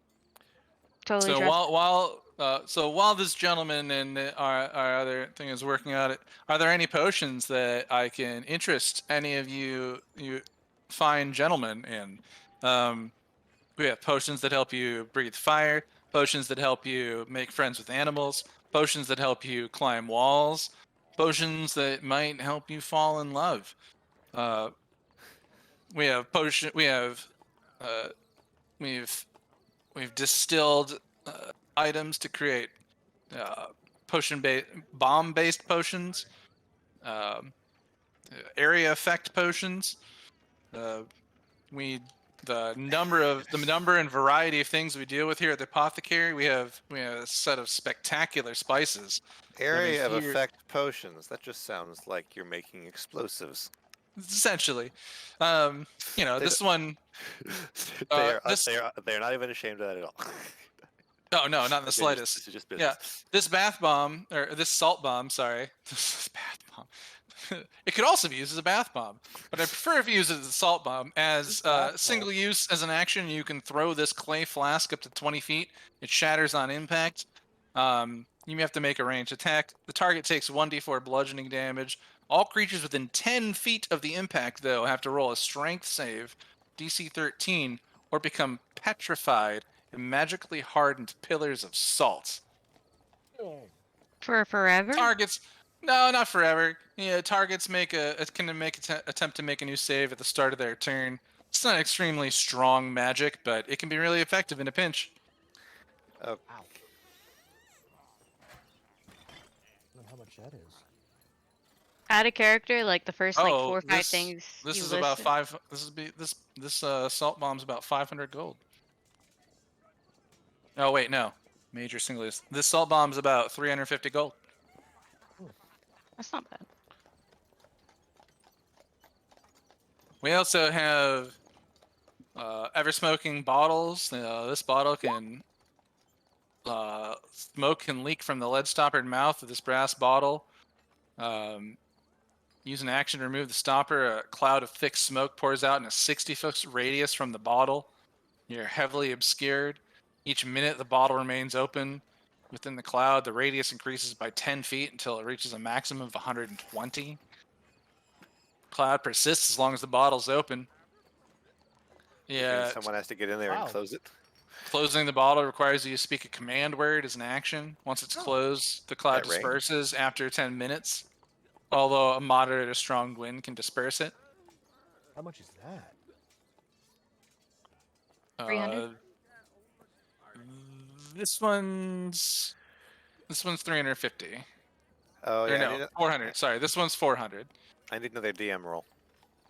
Totally So trust. while this gentleman and our other thing is working on it, are there any potions that I can interest any of you fine gentlemen in? We have potions that help you breathe fire, potions that help you make friends with animals, potions that help you climb walls, potions that might help you fall in love. We have potion. We have we've distilled items to create bomb-based potions, um, area effect potions. The number and variety of things we deal with here at the apothecary. We have a set of spectacular spices. Area of here- effect potions. That just sounds like you're making explosives. Essentially, They this one. they're not even ashamed of that at all. Oh no, not in the slightest. This is just business. Yeah, this bath bomb or this salt bomb. Sorry, this bath bomb. It could also be used as a bath bomb, but I prefer if you use it as a salt bomb. As single use as an action, you can throw this clay flask up to 20 feet. It shatters on impact. You have to make a ranged attack. The target takes 1d4 bludgeoning damage. All creatures within 10 feet of the impact, though, have to roll a strength save, DC 13, or become petrified in magically hardened pillars of salt. For forever? Targets, no, not forever. Yeah, targets attempt to make a new save at the start of their turn. It's not extremely strong magic, but it can be really effective in a pinch. Ow. I don't know how much that is. Add a character, like the first like Oh, 4 or 5 this- things. This you is about listed. 5. This salt bomb's about 500 gold. Oh wait, no. Major single use. This salt bomb's about 350 gold. That's not bad. We also have ever smoking bottles. This bottle can smoke can leak from the lead stoppered mouth of this brass bottle. Use an action to remove the stopper. A cloud of thick smoke pours out in a 60-foot radius from the bottle. You're heavily obscured. Each minute the bottle remains open within the cloud. The radius increases by 10 feet until it reaches a maximum of 120. Cloud persists as long as the bottle's open. Yeah, Someone has to get in there Wow. and close it. closing the bottle requires you to speak a command word as an action. Once it's closed, the cloud At range? disperses after 10 minutes. Although a moderate or strong wind can disperse it. How much is that? 300? This one's 350. Oh Or yeah, no, 400. Sorry, this one's 400. I need another DM roll.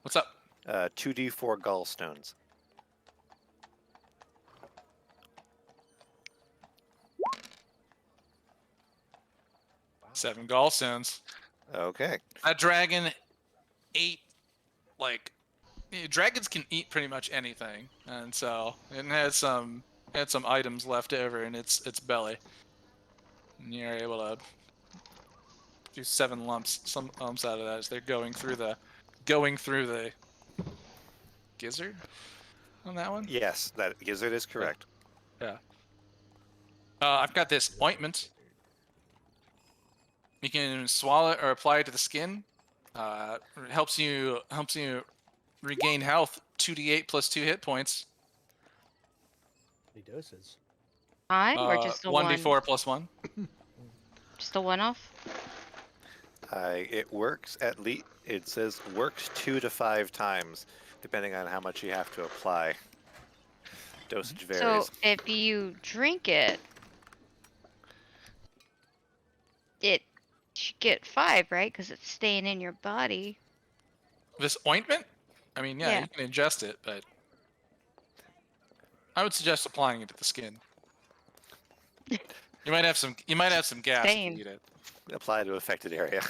What's up? 2d4 gallstones. Wow. 7 gallstones. Okay. That dragon ate dragons can eat pretty much anything, and so it had some items left over in its belly. And you're able to do 7 some lumps out of that as they're going through the gizzard on that one. Yes, that gizzard is correct. I've got this ointment. You can swallow it or apply it to the skin. It helps you regain health. 2d8 plus 2 hit points. How many doses? 5 or just the one? 1d4 plus 1. Just the one off? It works at least. It says works 2 to 5 times, depending on how much you have to apply. Dosage varies. So if you drink it, it should get 5, right? Because it's staying in your body. This ointment? I mean, yeah, Yeah. you can ingest it, but I would suggest applying it to the skin. You might have some gas if Same. you eat it. Apply to affected area.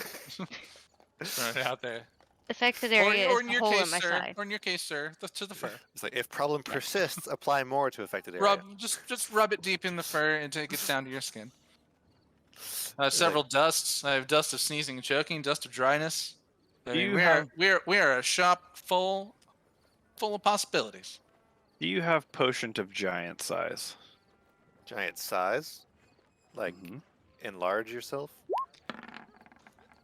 Throw it out there. Affected area or is in the your hole case, in my sir. side. Or in your case, sir, to the fur. It's like if problem persists, apply more to affected area. Rub, just rub it deep in the fur until it gets down to your skin. Several dusts. I have dust of sneezing and choking, dust of dryness. I mean, we are a shop full of possibilities. Do you have potion of giant size? Giant size, like Mhm. enlarge yourself.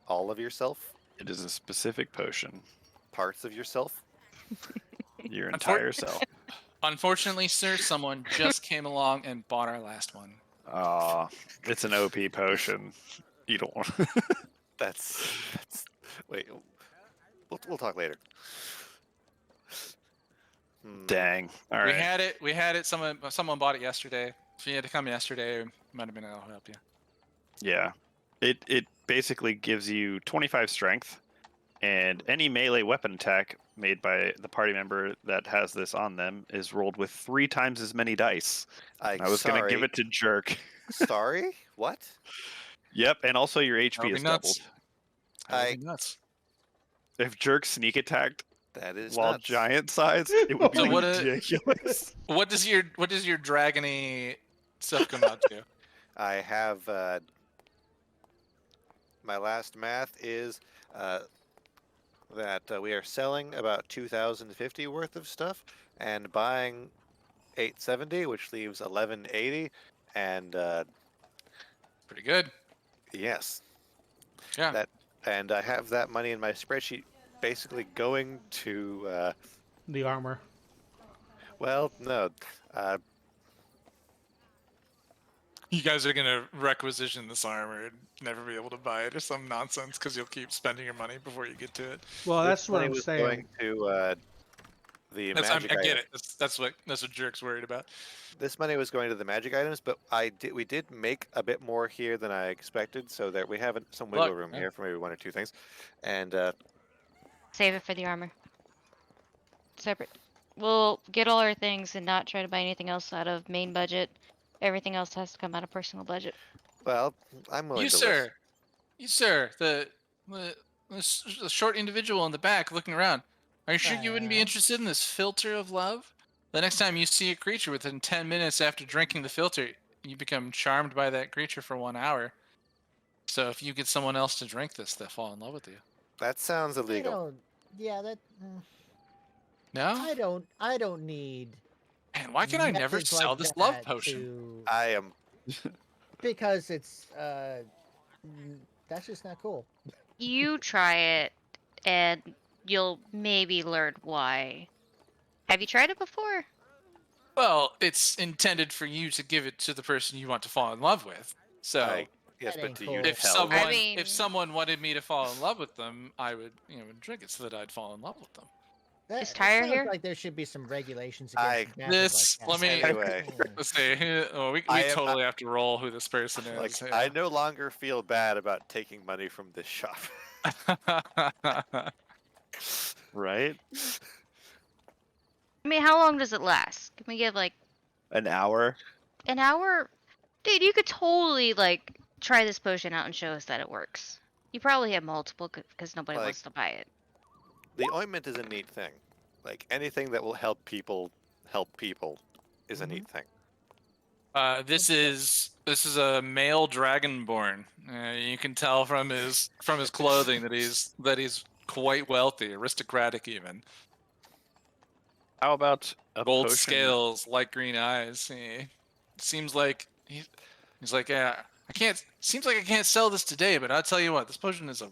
All of yourself, It is a specific potion. parts of yourself. Your entire self. Unfortunately, sir, someone just came along and bought our last one. It's an OP potion. You don't want. That's wait. We'll talk later. Dang. All right. We had it. Someone bought it yesterday. If you had to come yesterday, might have been able to help you. Yeah. It basically gives you 25 strength, and any melee weapon attack made by the party member that has this on them is rolled with 3 times as many dice. I was going to give it to Jerk. Sorry? What? Yep, and also your That HP would be is doubled. nuts. That would be nuts. If Jerk sneak attacked That is while nuts. giant size, it would be So what ridiculous. What does your dragony stuff come out to? I have my last math is that we are selling about 2,050 worth of stuff and buying 870, which leaves 1180, and Pretty good. yes, Yeah. that, and I have that money in my spreadsheet, basically going to The armor. well, no, You guys are gonna requisition this armor and never be able to buy it or some nonsense because you'll keep spending your money before you get to it. Well, this that's what money I'm was saying. going to the I magic. get item. it. That's what Jerk's worried about. This money was going to the magic items, but we did make a bit more here than I expected, so that we have some wiggle Look, room yeah. here for maybe 1 or 2 things. And Save it for the armor. Separate. We'll get all our things and not try to buy anything else out of main budget. Everything else has to come out of personal budget. well, I'm willing You to sir, the short individual in the back looking around. Are you sure you wouldn't be interested in this filter of love? The next time you see a creature within 10 minutes after drinking the filter, you become charmed by that creature for 1 hour. So if you get someone else to drink this, they'll fall in love with you. That sounds I illegal. don't. Yeah, that. No? I don't need. Man, why can I never methods sell like this love that potion? I am. because it's that's just not cool. You try it, and you'll maybe learn why. Have you tried it before? Well, it's intended for you to give it to the person you want to fall in love with. So Yes, That but ain't do cool. you if tell? someone I mean- if someone wanted me to fall in love with them, I would drink it so that I'd fall in love with them. That, Is Tyre sounds here? like there should be some regulations I- against methods This- like let that. me- Anyway, Let's see. Oh, we I am- totally have to roll who this person like is. I no longer feel bad about taking money from this shop. Right? I mean, how long does it last? Can we give like An hour? an hour? Dude, you could totally like try this potion out and show us that it works. You probably have multiple because nobody Like- wants to buy it. The ointment is a neat thing. Like anything that will help people is a neat thing. This is a male dragonborn. You can tell from his clothing that he's quite wealthy, aristocratic even. How about a Gold potion? scales, light green eyes. He seems like he's like, yeah, I can't. Seems like I can't sell this today, but I'll tell you what, this potion is a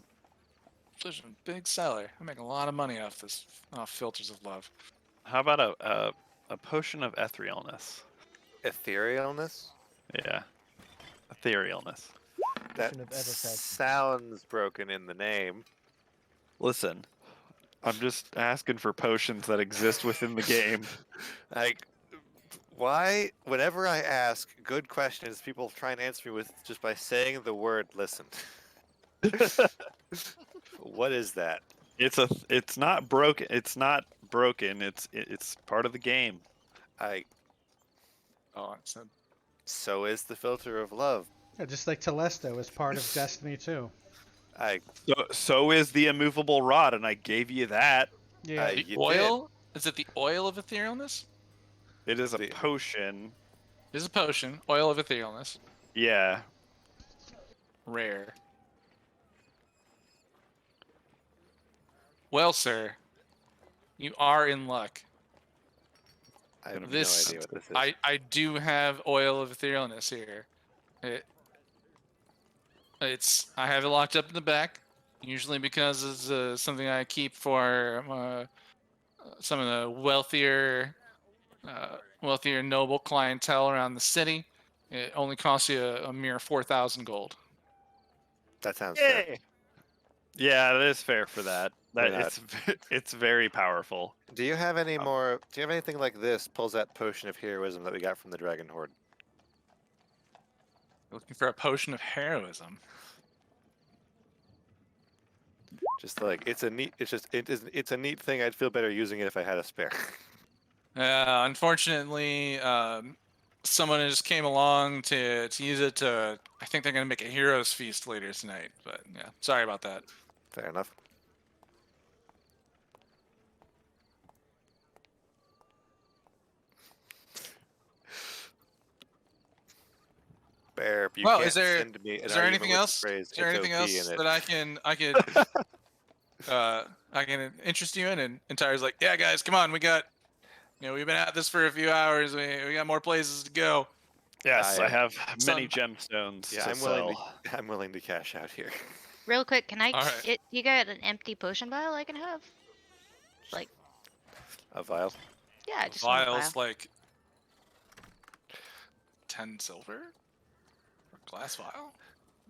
big seller. I make a lot of money off this, off filters of love. How about a potion of etherealness? Etherealness? Yeah. Etherealness. That Potion of Everfetch. sounds broken in the name. Listen, I'm just asking for potions that exist within the game. Like, why? Whenever I ask good questions, people try and answer me with just by saying the word "listen." What is that? It's not broken. It's not broken. It's part of the game. Oh, it's a, So is the filter of love. Yeah, just like Telesto is part of Destiny too. So is the immovable rod, and I gave you that. Yeah. the You oil. Is it the oil of etherealness? It is a The- potion. It is a potion. Oil of etherealness. Yeah. Rare. Well, sir, you are in luck. I have This- no idea what this is. I do have oil of etherealness here. I have it locked up in the back, usually because it's something I keep for some of the wealthier noble clientele around the city. It only costs you a mere 4,000 gold. That sounds fair. Yeah, that is fair for that. Why That it's very powerful. Do you have any more? Do you have anything like this? Pulls that potion of heroism that we got from the Dragon Horde. Looking for a potion of heroism. Just like it's a neat. It's a neat thing. I'd feel better using it if I had a spare. Unfortunately, someone just came along to use it to. I think they're gonna make a hero's feast later tonight. But yeah, sorry about that. Fair enough. Bear, you Well, can't is there send me an is there argument anything with the else? phrase, Is there "It's anything OP" else in it. that I can interest you in? And Tyre's like, yeah, guys, come on, we got. We've been at this for a few hours. We got more places to go. Yes, I I am- have many Some- gemstones Yeah, to I'm willing sell. to. I'm willing to cash out here. Real quick, can I All right. get you got an empty potion vial I can have? Like, A vial. yeah, just one vial. Vials like 10 silver? A glass vial?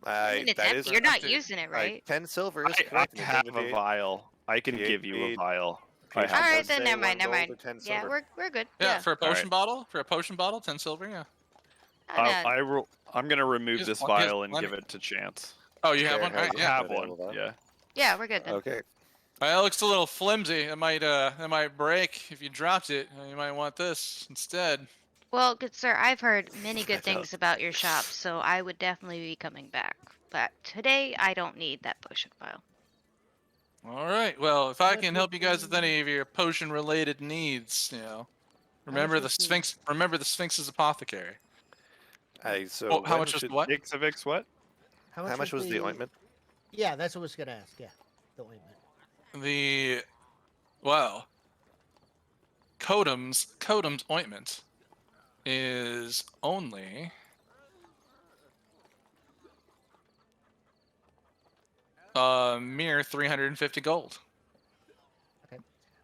I mean, it's That empty. is You're not empty. using it, right? 10 silver is I correct. have a vial. I can PH give you a paid- vial. I PH have All right, does then say never mind, 1 never gold mind. or 10 Yeah, silver. we're good. Yeah, for a All right. potion bottle? For a potion bottle, 10 silver, yeah. I'm gonna remove Here's this one- here's vial and give plenty. it to Chance. Oh, you have Bear one? has All right, it. I yeah. have available one. vial. Yeah. Yeah, we're good then. Okay. It looks a little flimsy. It might break if you dropped it. You might want this instead. Well, good sir, I've heard many I good don't- things about your shop, so I would definitely be coming back. But today, I don't need that potion vial. All right. Well, if I What can would help you guys with be- any of your potion-related needs, remember the would be- Sphinx. Remember the Sphinx's apothecary. So Oh, how when much was should- what? Ixavix, what? How much was the ointment? Yeah, that's what I was gonna ask. Yeah, the ointment. Codum's ointment is only a mere 350 gold.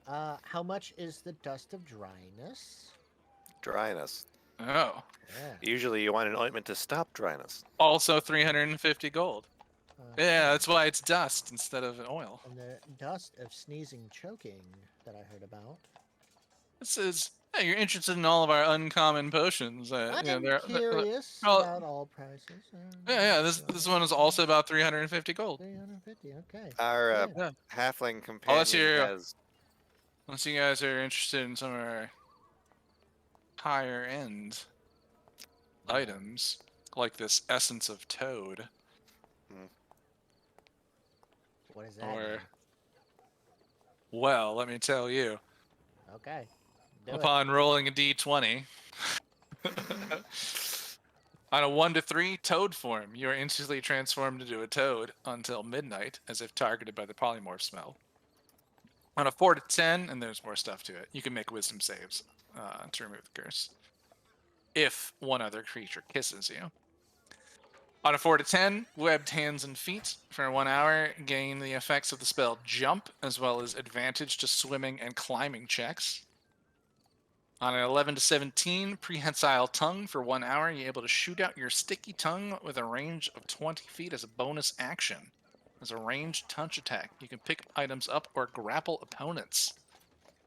How much is the dust of dryness? Dryness. Oh, Yeah. Usually you want an ointment to stop dryness. also 350 gold. Uh, Yeah, that's why it's dust instead of an oil. And the dust of sneezing, choking that I heard about. This is. Hey, you're interested in all of our uncommon potions. I'm they're- curious well, about all prices. yeah. This one is also about 350 gold. 350. Okay. Our Yeah. Yeah. halfling companion Unless you're- has. Unless you guys are interested in some of our higher end items, like this essence of toad, What is that? or mean? well, let me tell you. Okay. Do it. Upon rolling a d20, on a 1 to 3 toad form, you are instantly transformed into a toad until midnight, as if targeted by the polymorph smell. On a 4 to 10, and there's more stuff to it, you can make wisdom saves to remove the curse. If one other creature kisses you. On a 4 to 10, webbed hands and feet. For 1 hour, gain the effects of the spell jump, as well as advantage to swimming and climbing checks. On an 11 to 17, prehensile tongue. For 1 hour, you're able to shoot out your sticky tongue with a range of 20 feet as a bonus action. As a ranged touch attack, you can pick items up or grapple opponents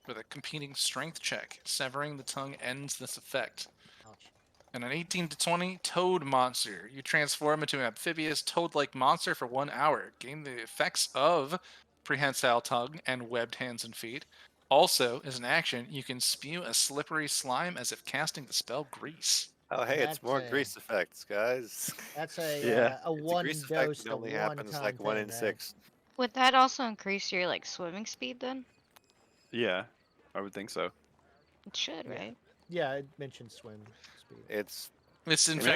with a competing strength check. Severing the tongue ends this effect. Ouch. And an 18 to 20, toad monster. You transform into an amphibious toad-like monster for 1 hour. Gain the effects of prehensile tongue and webbed hands and feet. Also, as an action, you can spew a slippery slime as if casting the spell Grease. Oh, hey, it's That's more a- grease effects, guys. That's a Yeah. a It's a one grease dose effect that to only one happens time like 1 thing, in man. 6. Would that also increase your like swimming speed then? Yeah, I would think so. It should, Yeah. right? Yeah, I mentioned swim speed. It's This in I mean, I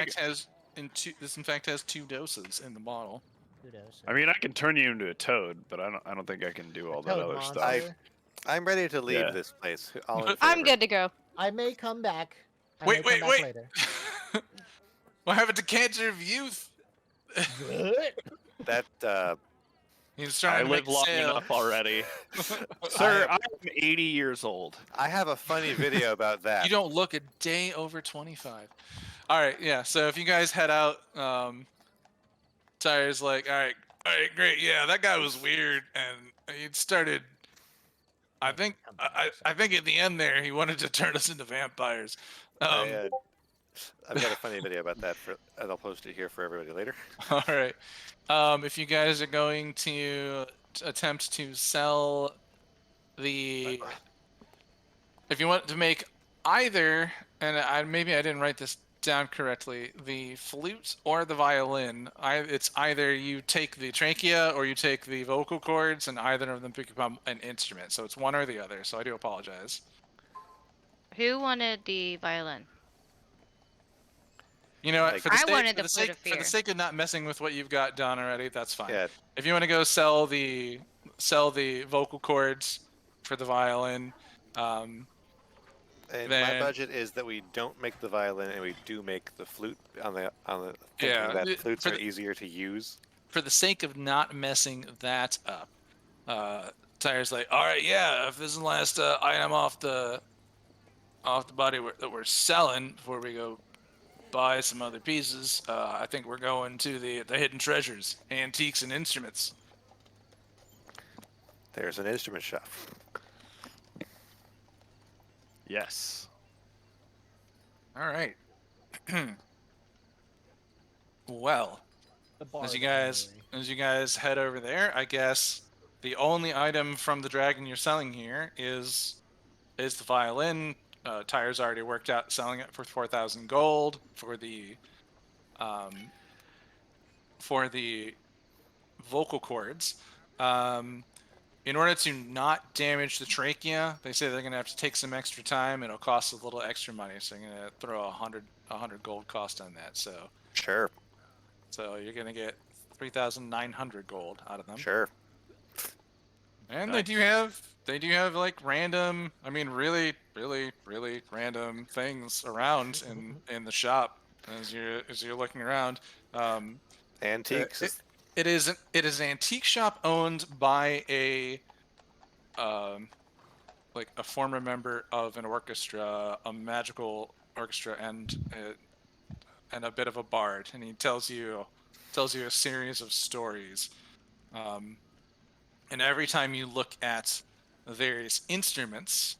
fact has 2 doses in the bottle. Kudos. I mean, I can turn you into a toad, but I don't think I can do all that Toad other stuff. monster. I'm ready to leave Yeah. this place. All in I'm favor. good to go. I may come back. I Wait, may come back wait. later. What happened to Cancer of Youth? That He's trying I to live make long sale. enough already. Sir, I'm 80 years old. I have a funny video about that. You don't look a day over 25. All right, yeah. So if you guys head out, Tyre's like, all right, great, yeah, that guy was weird, and he started. I think at the end there, he wanted to turn us into vampires. I, I've got a funny video about that, and I'll post it here for everybody later. All right. If you guys are going to attempt to sell the, if you want to make either, and maybe I didn't write this down correctly, the flute or the violin, it's either you take the trachea or you take the vocal cords, and either of them become an instrument. So it's one or the other. So I do apologize. Who wanted the violin? You know what? Like- For the I sake, wanted for the the flute sake, of for the fear. sake of not messing with what you've got done already, that's fine. Yeah, If you want to go sell the vocal cords for the violin, and my Then- budget is that we don't make the violin and we do make the flute on the thinking Yeah, that it- flutes for are the- easier to use. for the sake of not messing that up, Tyre's like, all right, yeah, if this is the last item off the body that we're selling before we go buy some other pieces, I think we're going to the hidden treasures, antiques and instruments. There's an instrument shop. Yes. All right. Well, The bar as you gallery. guys head over there, I guess the only item from the dragon you're selling here is the violin. Tyre's already worked out selling it for 4,000 gold for the vocal cords. In order to not damage the trachea, they say they're gonna have to take some extra time. It'll cost a little extra money, so I'm gonna throw 100 gold cost on that. Sure, So you're gonna get 3,900 gold out of them. sure. And Nice. they do have like random, I mean really random things around in the shop as you're looking around. Antiques. It is an antique shop owned by a like a former member of an orchestra, a magical orchestra, and a bit of a bard, and he tells you a series of stories. And every time you look at the various instruments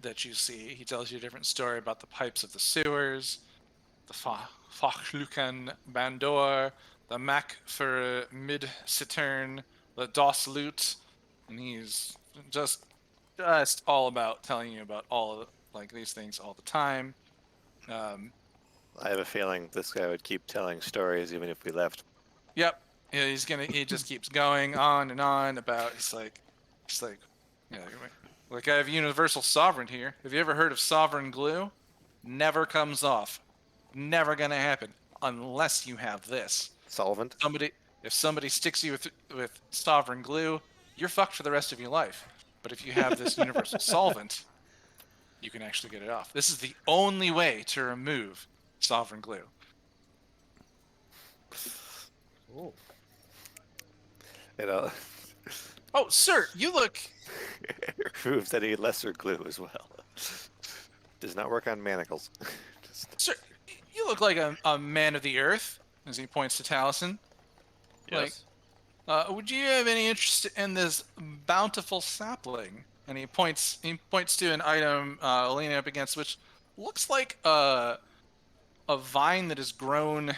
that you see, he tells you a different story about the pipes of the sewers, the Fachluken Bandor, the Mac for mid Citern, the DOS lute, and he's just all about telling you about all of, like these things all the time. I have a feeling this guy would keep telling stories even if we left. Yep. Yeah, he just keeps going on and on about, he's like, you know, like I have universal sovereign here. Have you ever heard of sovereign glue? Never comes off. Never gonna happen unless you have this. Solvent. If somebody sticks you with sovereign glue, you're fucked for the rest of your life. But if you have this universal solvent, you can actually get it off. This is the only way to remove sovereign glue. Ooh. You know, Oh, sir, you look. removes any lesser glue as well. Does not work on manacles. Just- Sir, you look like a man of the earth, as he points to Taliesin. Yes. Would you have any interest in this bountiful sapling? And he points to an item leaning up against, which looks like a vine that has grown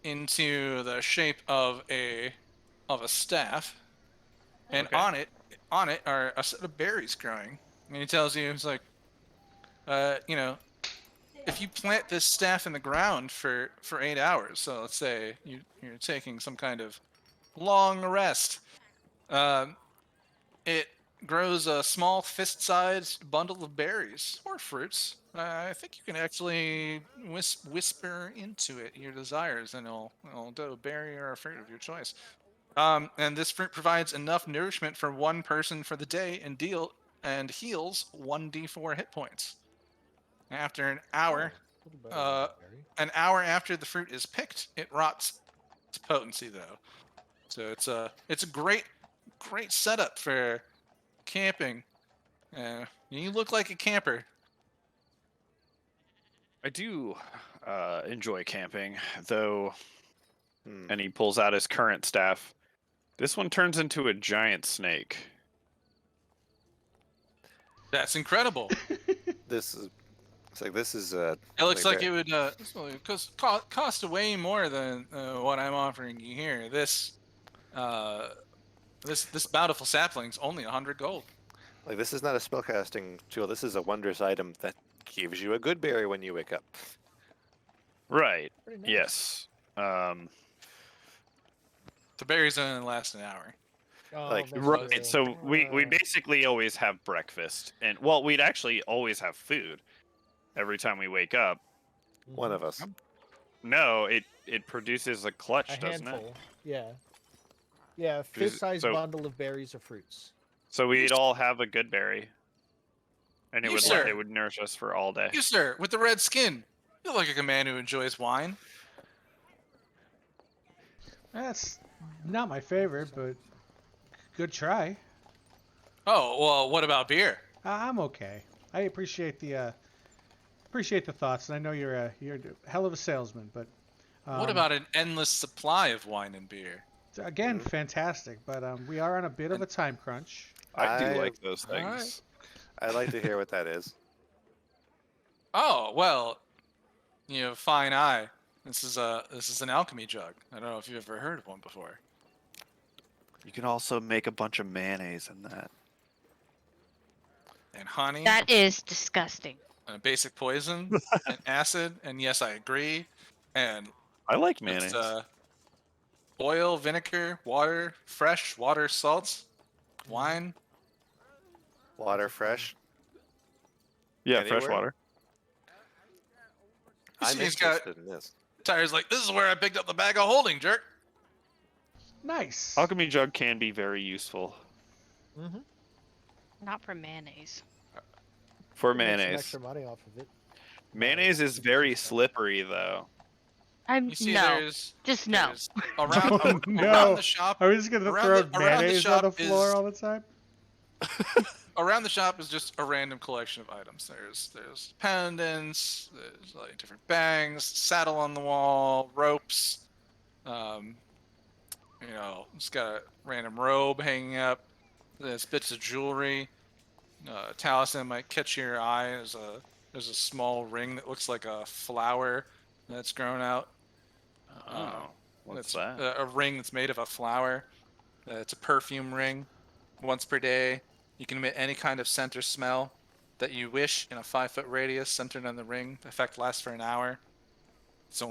into the shape of a staff, and Okay. on it are a set of berries growing. And he tells you, it's like, you know, if you plant this staff in the ground for 8 hours, so let's say you're taking some kind of long rest, it grows a small fist-sized bundle of berries or fruits. I think you can actually whisper into it your desires, and it'll do a berry or a fruit of your choice. And this fruit provides enough nourishment for one person for the day and heals 1d4 hit points. After an hour, Little better than berry. an hour after the fruit is picked, it rots its potency though. So it's a great setup for camping. You look like a camper. I do enjoy camping, though. Hmm. And he pulls out his current staff. This one turns into a giant snake. That's incredible. This is It's like this is It looks like very- it would cost way more than what I'm offering you here. This bountiful sapling's only 100 gold. like this is not a spellcasting tool. This is a wondrous item that gives you a good berry when you wake up. Right. Pretty nice. Yes. The berries only last an hour. Oh, Like, that's Right. true. So we basically always have breakfast, and well, we'd actually always have food every time we wake up. One of us. No, it produces a clutch, a doesn't it? handful. Yeah. Yeah, a Is- fist-sized so- bundle of berries or fruits. So we'd all have a good berry, and it You, would sir. it would nourish us for all day. You, sir, with the red skin, you look like a man who enjoys wine. That's not my favorite, but good try. Oh, well, what about beer? I'm okay. I appreciate the thoughts, and I know you're a hell of a salesman. But What about an endless supply of wine and beer? again, fantastic. But we are on a bit of a time crunch. I do I- like those things. Alright. I'd like to hear what that is. Oh, well, you have fine eye. This is an alchemy jug. I don't know if you've ever heard of one before. You can also make a bunch of mayonnaise in that. And honey, That is disgusting. and a basic poison, and acid, and yes, I agree. And I like it's mayonnaise. oil, vinegar, water, fresh water, salts, wine. Water fresh. Yeah, fresh anywhere? water. You I'm see he's got- interested in this. Tyre's like, this is where I picked up the bag of holding, jerk. Nice. Alchemy jug can be very useful Mm-hmm. Not for mayonnaise. for Make some mayonnaise. extra money off of it. Mayonnaise is very slippery, though. I'm You see, no. there's Just no. there's around, Oh, no. around the shop. Are we just gonna Around throw the- around the mayonnaise on the shop floor is- all the time? Around the shop is just a random collection of items. There's pendants, there's like different bangs, saddle on the wall, ropes. It's got a random robe hanging up. There's bits of jewelry. Talisman might catch your eye. There's a small ring that looks like a flower that's grown out. Oh, what's It's that? a ring that's made of a flower. It's a perfume ring. Once per day, you can emit any kind of scent or smell that you wish in a 5-foot radius centered on the ring. The effect lasts for an hour. It's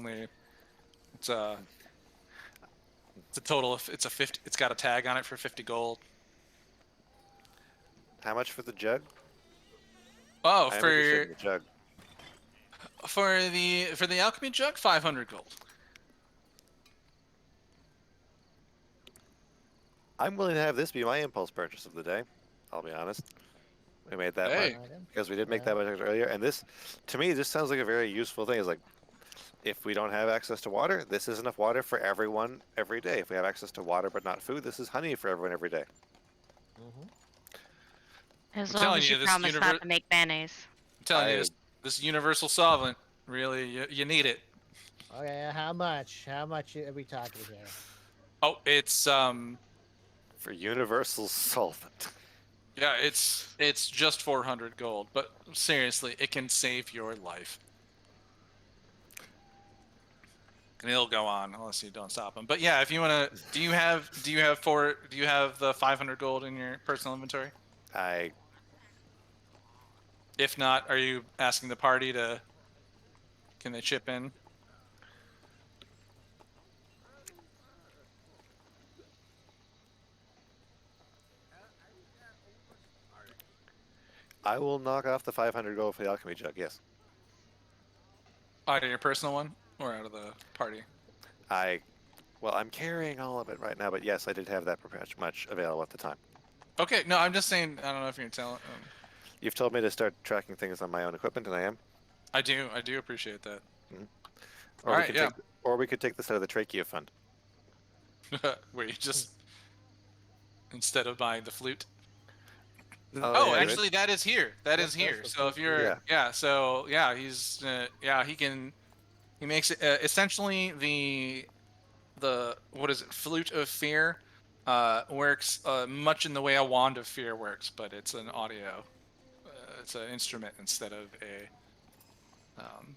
a total of it's a 50. It's got a tag on it for 50 gold. How much for the jug? Oh, I am interested in for the jug. for the alchemy jug, 500 gold. I'm willing to have this be my impulse purchase of the day. I'll be honest. We made that Hey. much because we did make that much earlier, and this, to me, this sounds like a very useful thing. It's like, if we don't have access to water, this is enough water for everyone every day. If we have access to water but not food, this is honey for everyone every day. Mm-hmm. As I'm long telling as you, you this promise univer- not to make mayonnaise. I'm telling you, I- this universal solvent, really, you need it. Okay, how much? How much are we talking here? Oh, it's For universal solvent. yeah, it's just 400 gold, but seriously, it can save your life. And it'll go on unless you don't stop them. But yeah, if you want to, do you have the 500 gold in your personal inventory? I If not, are you asking the party can they chip in? will knock off the 500 gold for the alchemy jug. Yes. Out of your personal one or out of the party? Well, I'm carrying all of it right now, but yes, I did have that much available at the time. Okay, no, I'm just saying. I don't know if you're telling. You've told me to start tracking things on my own equipment, and I am. I do appreciate that. Or Alright, yeah. we could take this out of the trachea fund. Where you just instead of buying the flute. Oh, Oh, yeah, actually, that is here. That That's- is here. that's So what if you're, Yeah. yeah. So yeah, he's, he makes it essentially the what is it? Flute of Fear, works much in the way a Wand of Fear works, but it's an audio. It's an instrument instead of um,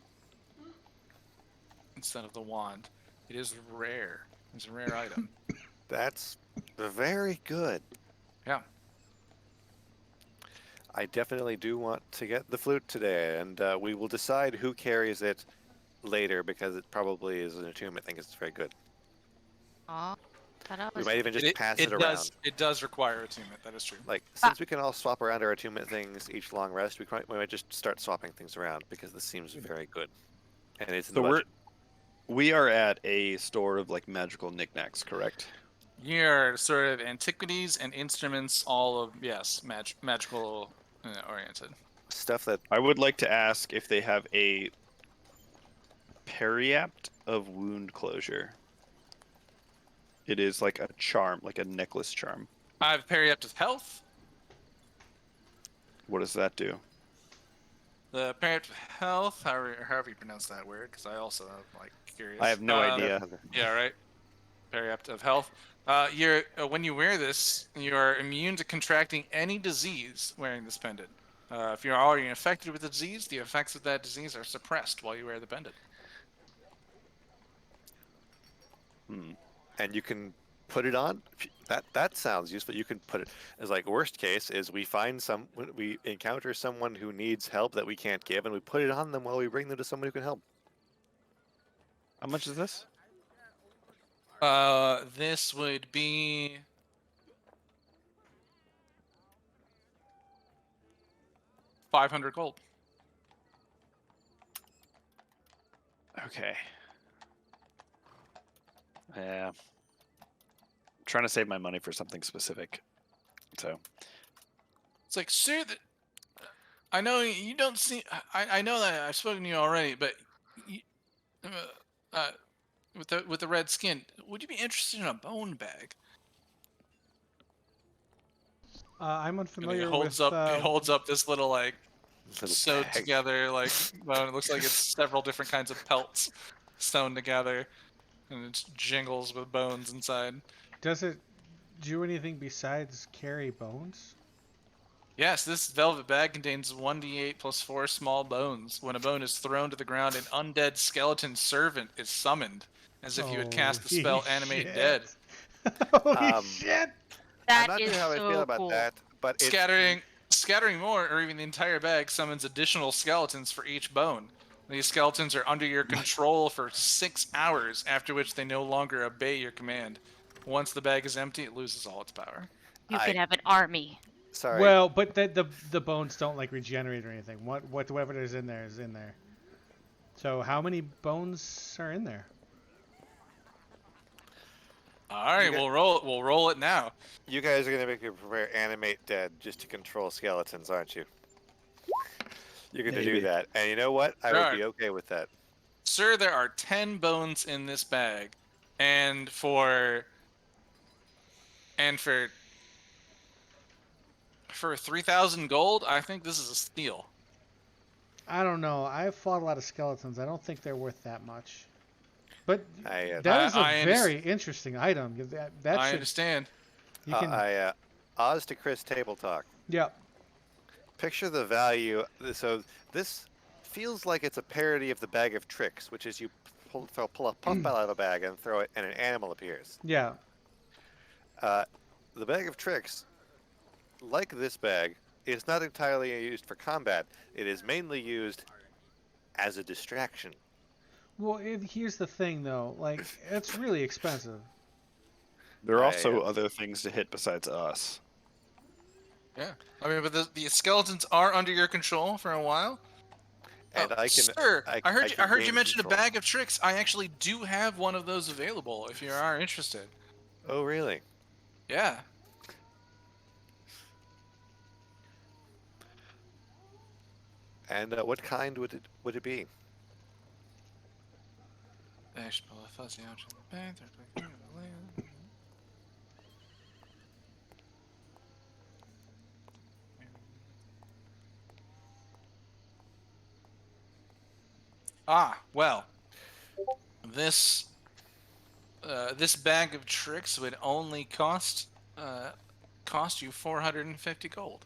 instead of the wand. It is rare. It's a rare item. That's very good. Yeah. I definitely do want to get the flute today, and we will decide who carries it later because it probably is an attunement thing. It's very good. Aw, thought I We was. might even just pass it around. It does require attunement. That is true. Like, since we can all swap around our attunement things each long rest, we might just start swapping things around because this seems very good. And it's in the So budget. we are at a store of like magical knickknacks, correct? You're sort of antiquities and instruments, all of yes, magical oriented. Stuff that I would like to ask if they have a periapt of wound closure. It is like a charm, like a necklace charm. I have periapt of health. What does that do? The periapt of health, however you pronounce that word, because I also am like curious. I have no idea. Yeah, right. Periapt of health. When you wear this, you are immune to contracting any disease wearing this pendant. If you're already infected with the disease, the effects of that disease are suppressed while you wear the pendant. and you can put it on. That sounds useful. You can put it as like worst case is we encounter someone who needs help that we can't give, and we put it on them while we bring them to someone who can help. How much is this? This would be 500 gold. Okay. Yeah. I'm trying to save my money for something specific. So It's like, sir, I know you don't see. I know that I've spoken to you already, but with the red skin, would you be interested in a bone bag? I'm And unfamiliar it holds up this little like Little sewed bag. together like bone. It looks like it's several different kinds of pelts sewn together, and it jingles with bones inside. Does it do anything besides carry bones? Yes, this velvet bag contains 1d8 plus 4 small bones. When a bone is thrown to the ground, an undead skeleton servant is summoned, as if you had cast the spell Holy Animate shit. Dead. Holy shit! That I'm not is sure how I so feel about cool. that, but it's, Scattering more, or even the entire bag, summons additional skeletons for each bone. These skeletons are under your control for 6 hours, after which they no longer obey your command. Once the bag is empty, it loses all its power. You could have an army. sorry. Well, but the bones don't like regenerate or anything. Whatever is in there is in there. So how many bones are in there? All right, You got- we'll roll it now. You guys are gonna make me prepare Animate Dead just to control skeletons, aren't you? You're gonna do Maybe. that, and you know what? I would Sure. be okay with that. Sir, there are 10 bones in this bag, and for 3,000 gold, I think this is a steal. I don't know. I've fought a lot of skeletons. I don't think they're worth that much. But I that is a I very interesting item. That I should understand. you can Oz to Chris table talk. yeah. Picture the value. So this feels like it's a parody of the Bag of Tricks, which is you pull a puffball out of a bag and throw it, and an animal appears. Yeah. The Bag of Tricks, like this bag, is not entirely used for combat. It is mainly used as a distraction. Well, here's the thing though. Like it's really expensive. there are I, also other things to hit besides us. Yeah. I mean, but the skeletons are under your control for a while. And I can. Sir, I heard can you gain mention a control. bag of tricks. I actually do have one of those available if you are interested. Oh, really? Yeah. And what kind would it be? I should pull a fuzzy out of the bag. Well, this bag of tricks would only cost you 450 gold.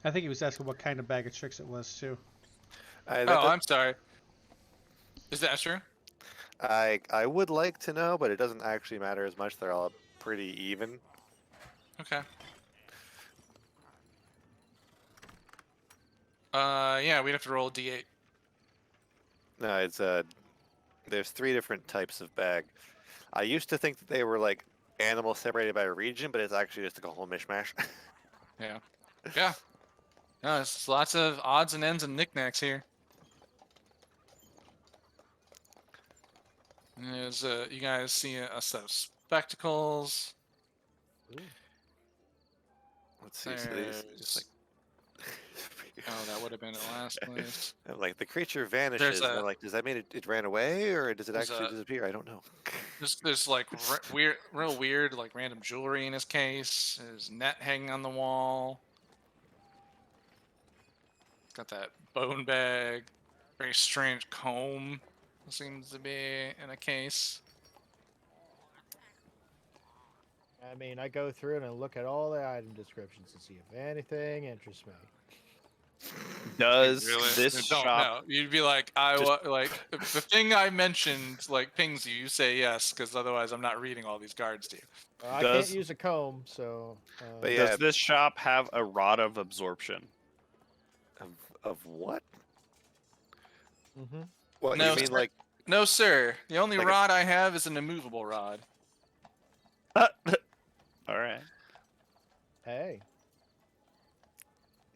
I think he was asking what kind of bag of tricks it was too. I'm sorry. Is that true? I would like to know, but it doesn't actually matter as much. They're all pretty even. Okay. Yeah, we'd have to roll a d8. No, it's there's 3 different types of bag. I used to think that they were like animals separated by region, but it's actually just like a whole mishmash. Yeah. Yeah. No, there's lots of odds and ends and knickknacks here. There's you guys see a set of spectacles. Let's see. So they just like. Oh, that would have been at last place. Like the creature vanishes. And a- they're like, does that mean it ran away, or does it there's actually a- disappear? I don't know. There's like real weird, like random jewelry in his case. There's net hanging on the wall. Got that bone bag. Very strange comb. Seems to be in a case. I mean, I go through and I look at all the item descriptions to see if anything interests me. Does Really? this Don't shop? know. You'd be like, like if the thing I mentioned like pings you. You say yes, because otherwise I'm not reading all these cards to you. I Does- can't use a comb, so. But yeah. Does this shop have a rod of absorption? Of what? Mm-hmm. What No, you mean? sir. Like No, sir. The only Like a- rod I have is an immovable rod. All right. Hey.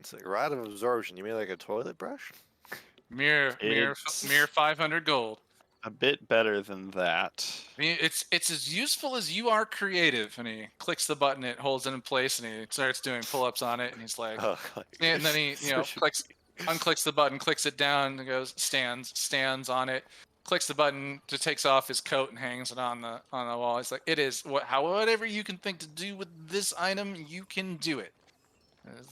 it's like rod of absorption. You mean like a toilet brush? Mere It's- 500 gold. A bit better than that. I mean, it's as useful as you are creative. And he clicks the button, it holds it in place, and he starts doing pull-ups on it. And he's like, Oh, like, and then he, unclicks the button, clicks it down, and goes stands on it, clicks the button, to takes off his coat and hangs it on the wall. It's like it is whatever you can think to do with this item, you can do it.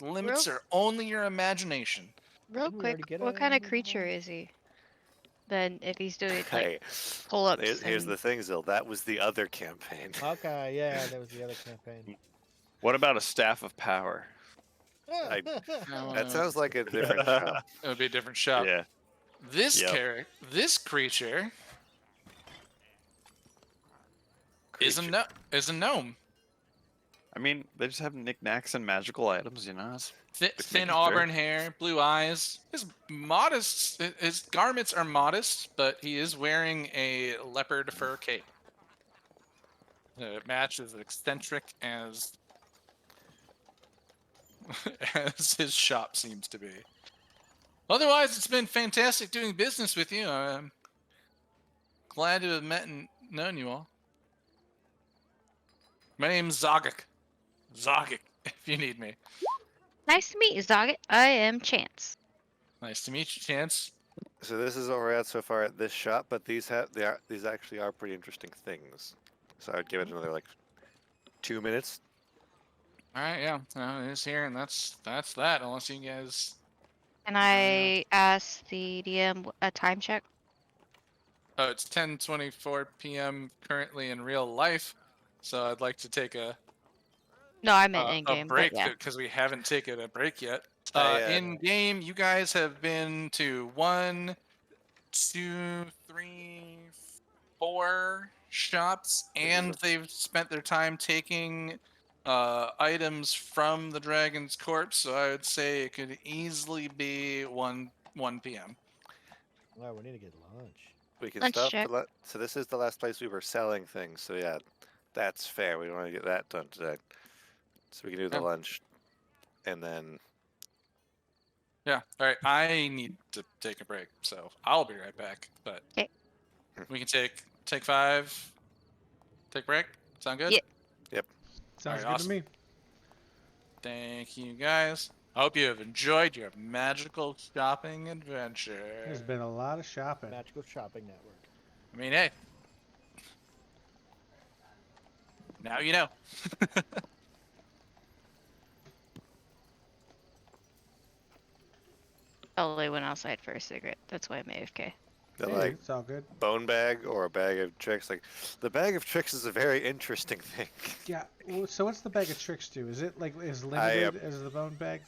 The limits are only your imagination. Real Didn't we quick, already get what a kind of new creature one? is he? Then if he's doing like Hey, pull-ups. here's and- the thing, Zil. That was the other campaign. Okay, yeah, that was the other campaign. What about a staff of power? That sounds like a different shop. It would be a different shop. Yeah. This Yep. this creature is a gnome. I mean, they just have knickknacks and magical items, you know. Thin making auburn hair, blue eyes. His garments are modest, but he is wearing a leopard fur cape. It matches as eccentric as as his shop seems to be. Otherwise, it's been fantastic doing business with you. I'm glad to have met and known you all. My name's Zogik. Zogik, if you need me. Nice to meet you, Zoggett. I am Chance. Nice to meet you, Chance. So this is what we're at so far at this shop, but these actually are pretty interesting things. So I would give it another like 2 minutes. All right, yeah, it is here, and that's that. Unless you guys, Can I ask the DM a time check? oh, it's 10:24 p.m. currently in real life, so I'd like to take a No, I meant in game. break But yeah. because we haven't taken a break yet. I, In game, you guys have been to 1, 2, 3, 4 shops, and they've spent their time taking items from the Dragon's Corpse. So I would say it could easily be 1 p.m. Oh, we need to get lunch. We can Lunch stop. check. So this is the last place we were selling things. So yeah, that's fair. We want to get that done today. So we can do the Yeah. lunch, and then Yeah. All right. I need to take a break, so I'll be right back. But 'Kay. we can take 5. Take a break. Sound good? Yeah. Sounds Alright, good to me. Thank you, guys. I hope you have enjoyed your magical shopping adventure. There's been a lot of shopping. Magical Shopping Network. I mean, hey. Now you know. Probably went outside for a cigarette. That's why I'm AFK. the Hey, like it's all good. bone bag or a bag of tricks. Like the bag of tricks is a very interesting thing. Yeah. So what's the bag of tricks do? Is it like as I, limited as the bone bag?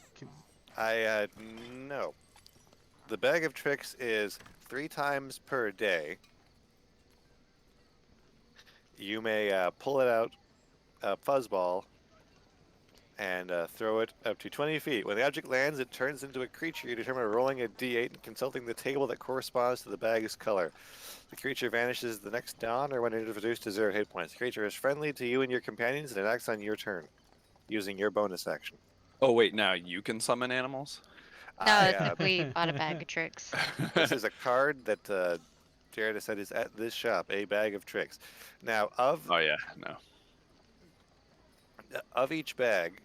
No. The bag of tricks is 3 times per day. You may pull it out, a fuzzball, and throw it up to 20 feet. When the object lands, it turns into a creature. You determine by rolling a d8 and consulting the table that corresponds to the bag's color. The creature vanishes the next dawn or when it is reduced to 0 hit points. The creature is friendly to you and your companions and it acts on your turn, using your bonus action. Oh wait, now you can summon animals. No, I, it's if we bought a bag of tricks. This is a card that Jared has said is at this shop, a bag of tricks. Now, Oh yeah, no. of each bag,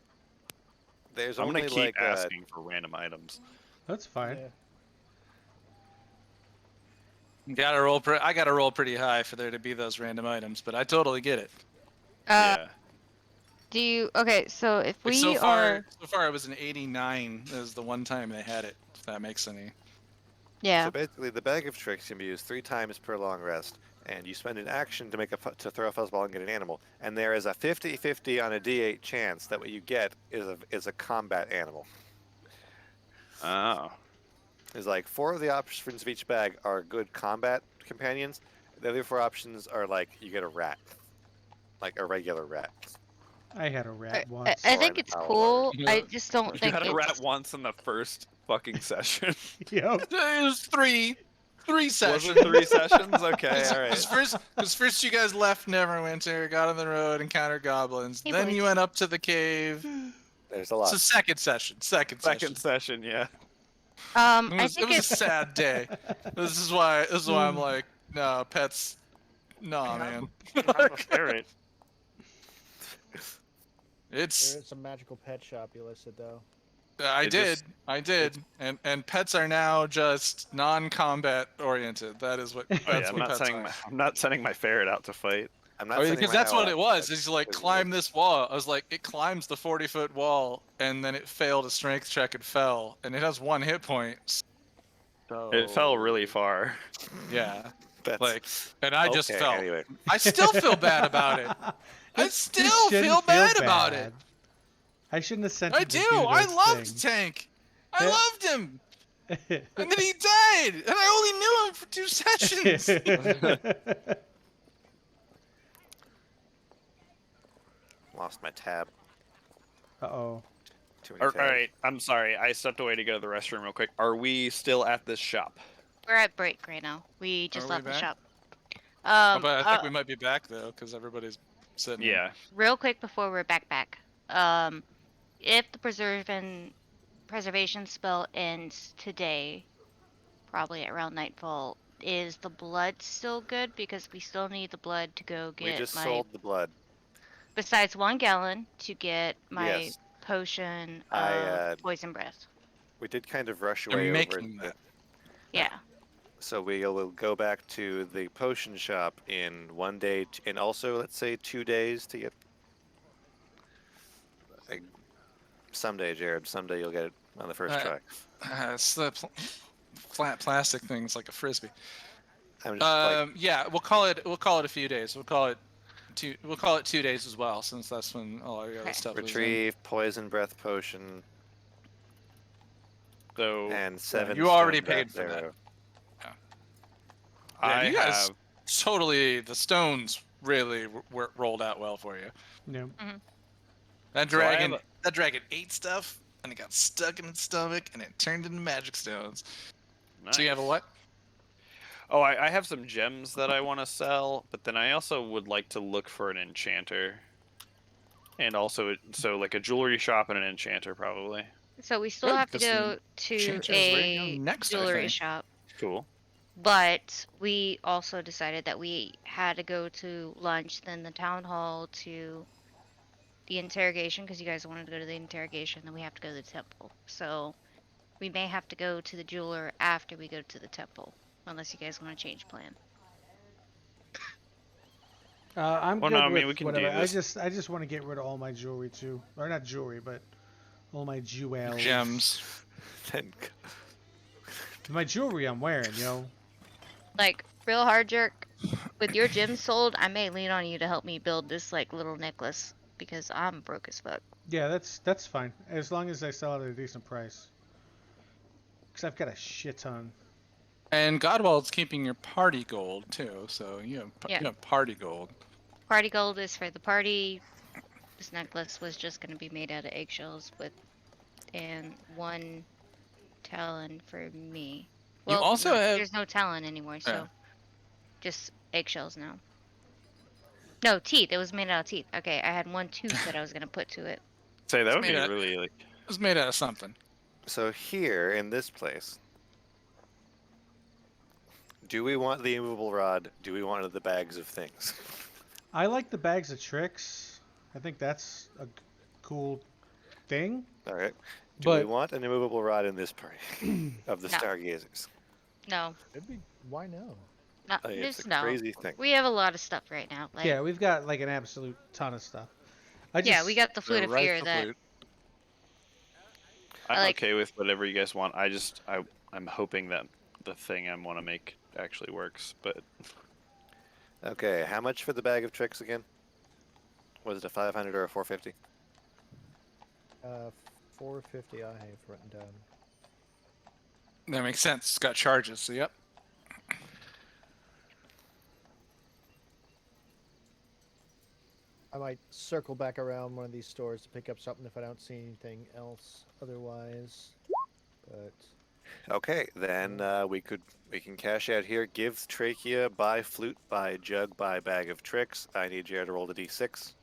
there's I'm only gonna keep like asking for random items. That's fine. Yeah. Gotta roll. I gotta roll pretty high for there to be those random items, but I totally get it. Yeah. Do you? Okay, so if Like, we so are, far it was an 89. That was the one time they had it. If that makes any. yeah. So basically, the bag of tricks can be used 3 times per long rest, and you spend an action to to throw a fuzzball and get an animal. And there is a 50-50 on a d8 chance that what you get is a combat animal. Oh. There's like 4 of the options of each bag are good combat companions. The other 4 options are like you get a rat, like a regular rat. I had a I, rat I once. I Or think an it's owl or- cool. You I know, just don't You think had a it's. rat once in the first fucking session. Yep. It was three Was sessions. it 3 sessions? Okay, all Because right. first you guys left Neverwinter, got on the road, encountered goblins. Hey, then boys. you went up to the cave. There's a It's lot. a second session. Second Second session, yeah. It I was, think it was a it's. sad day. This is why I'm like, no, pets. No, man. I'm a ferret. It's There is some magical pet shop you listed though. I It did. just- I did. And pets are now just non-combat oriented. That is what Oh, that's yeah, I'm what not pets sending are. my, I'm not sending my ferret out to fight. I'm not Oh, sending because my that's owl what out, it was. but It's like it's climb weird. this wall. I was like, it climbs the 40-foot wall, and then it failed a strength check and fell, and it has 1 hit point. So It fell really far. yeah, That's, like, and I just okay, fell. Anyway, I still feel bad about it. I You still shouldn't feel bad about bad. it. I shouldn't have sent I him to do. do I those loved things. Tank. I Yeah. loved him, and then he died, and I only knew him for 2 sessions. lost my tab. Uh-oh. Too many All tabs. right, I'm sorry. I stepped away to go to the restroom real quick. Are we still at this shop? We're at break right now. We just Are we left the back? shop. Oh, but I think we might be back though, because everybody's sitting. Yeah. Real quick before we're back. If the preservation spell ends today, probably around nightfall, is the blood still good? Because we still need the blood to go We get just my. sold the blood. Besides 1 gallon to get my Yes. potion I, of poison breath. We did kind of rush They're away over making it, that. Yeah. so we will go back to the potion shop in 1 day, and also let's say 2 days to get. Like, someday, Jared. Someday you'll get it on the first Alright. try. It's the flat plastic thing. It's like a frisbee. I'm just like, Yeah, we'll call it a few days. We'll call it 2 days as well, since that's when all our other Okay. stuff is in. retrieve poison breath potion So and 7. you already stone paid breath for that. arrow. Yeah, I you guys have. totally, the stones really rolled out well for you. No. That So I have dragon, that dragon ate stuff, and it got stuck in its stomach, and it turned into magic stones. So you have a Nice. what? Oh, I have some gems that I want to sell, but then I also would like to look for an enchanter. And also, so like a jewelry shop and an enchanter, probably. So we still Good, have to 'cause the go to enchanter is right a down next, I jewelry think. shop. Cool. But we also decided that we had to go to lunch, then the town hall to the interrogation, because you guys wanted to go to the interrogation, then we have to go to the temple. So we may have to go to the jeweler after we go to the temple, unless you guys want to change plan. I'm Well, good no, I with mean, we can do whatever. this. I just want to get rid of all my jewelry too, or not jewelry, but all my jewels. Gems. Then My jewelry I'm wearing, yo. Like, real hard jerk, with your gems sold, I may lean on you to help me build this, like, little necklace, because I'm broke as fuck. Yeah, that's fine. As long as I sell it at a decent price. Because I've got a shit ton. And Godwald's keeping your party gold too, so Yeah. you have party gold. Party gold is for the party. This necklace was just going to be made out of eggshells and 1 talon for me. You Well, also no, have- there's no talon anymore, so Yeah. just eggshells now. No, teeth. It was made out of teeth. Okay, I had 1 tooth that I was going to put to it. Say that It's would be made out- really like. It was made out of something. So here in this place, do we want the immovable rod? Do we want the bags of things? I like the bags of tricks. I think that's a cool thing. All right. Do we But want an immovable rod in this party of the No. Stargazers? No, It'd be, why no? no, It's just a no. crazy thing. We have a lot of stuff right now. Like, yeah, we've got like an absolute ton of stuff. yeah, we got the flute The of fear rifle that. flute. I'm like- okay with whatever you guys want. I'm hoping that the thing I want to make actually works, but Okay, how much for the bag of tricks again? Was it a 500 or a 450? 450 I have written down. That makes sense. It's got charges, so yep. I might circle back around one of these stores to pick up something if I don't see anything else otherwise. But Okay, then we can cash out here. Give trachea, buy flute, buy jug, buy bag of tricks. I need Jared to roll the d6.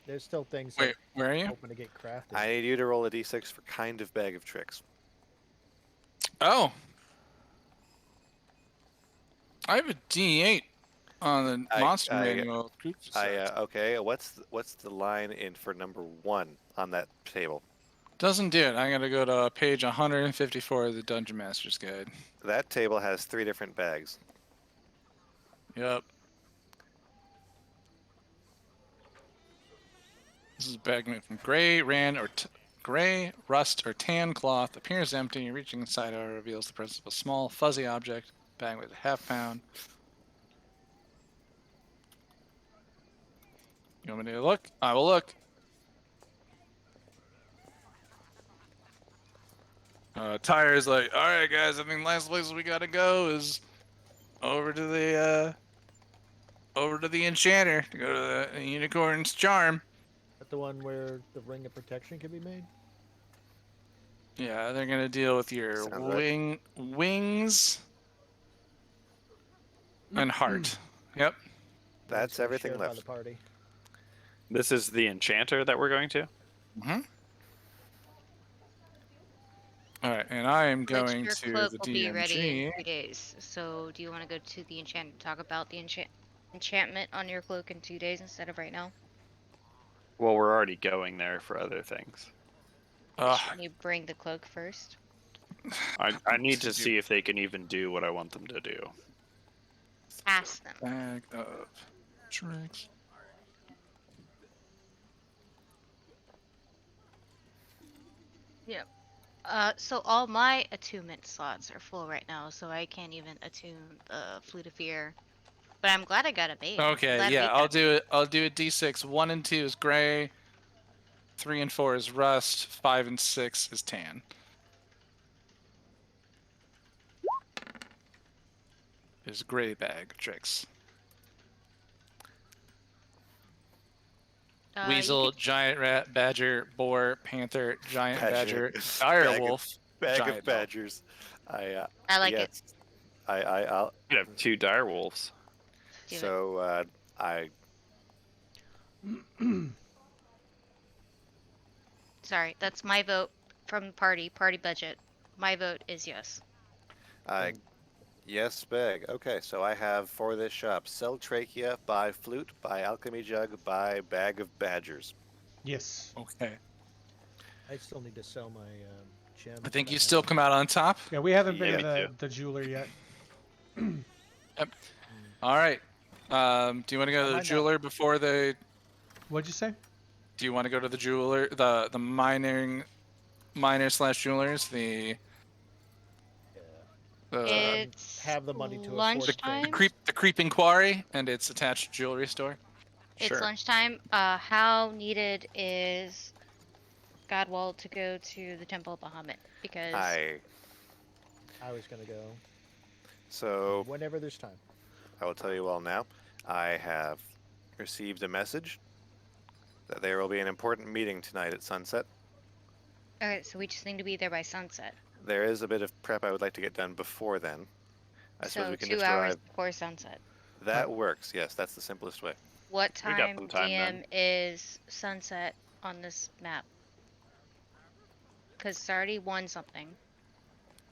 there's still things Wait, where are I'm you? hoping to get crafted. I need you to roll a d6 for kind of bag of tricks. Oh. I have a D8 on the monster manual. Okay. What's the line in for number 1 on that table? Doesn't do it. I'm gonna go to page 154 of the Dungeon Master's Guide. That table has 3 different bags. Yep. This is a bag made from gray, gray, rust, or tan cloth. Appears empty. Reaching inside it reveals the presence of a small, fuzzy object. Bag weighs a half pound. You want me to look? I will look. Tyre's like, all right, guys. I think the last place we gotta go is over to the enchanter to go to the unicorn's charm. That the one where the ring of protection can be made? Yeah, they're gonna deal with your Sounds right. wings and heart. Yep. That's It's gonna be everything shared by left. the party. this is the enchanter that we're going to. Mm-hmm. All right, and I am Which going your to cloak the will be ready in DMG. 2 days. So, do you want to go to the enchantment to talk about the enchantment on your cloak in 2 days instead of right now? Well, we're already going there for other things. Can you bring the cloak first? I need to see if they can even do what I want them to do. Ask them. Bag of tricks. So all my attunement slots are full right now, so I can't even attune the Flute of Fear. But I'm glad I got it made. Okay, Glad we yeah, got I'll it do it. I'll do a D6. 1 and 2 is gray. 3 and 4 is rust. 5 and 6 is tan. Is gray bag of tricks. You Weasel, could- giant rat, badger, boar, panther, giant Badger. badger, dire Bag of- wolf. Bag Giant of elf. badgers. I like it. yes. I'll. You have 2 dire wolves. Do it. So I. Sorry, that's my vote from party budget. My vote is yes. Yes, bag. Okay, so I have for this shop: sell trachea, buy flute, buy alchemy jug, buy bag of badgers. Yes. Okay. I still need to sell my gem. I think that you have. still come out on top. Yeah, we haven't Yeah, been me to too. the jeweler yet. All right. Do you want to go to the might not- jeweler before the? What'd you say? Do you want to go to the jeweler, the miner slash jewelers, the It's have the money to afford things. lunchtime. the creeping quarry and its attached jewelry store? It's Sure. lunchtime. How needed is Godwall to go to the Temple of Bahamut because I was gonna go so whenever there's time. I will tell you all now. I have received a message that there will be an important meeting tonight at sunset. okay, so we just need to be there by sunset. There is a bit of prep I would like to get done before then. I suppose So we can 2 just hours arrive. before sunset. That works. Yes, that's the simplest way. What We got time some time DM then. is sunset on this map? Because it's already won something.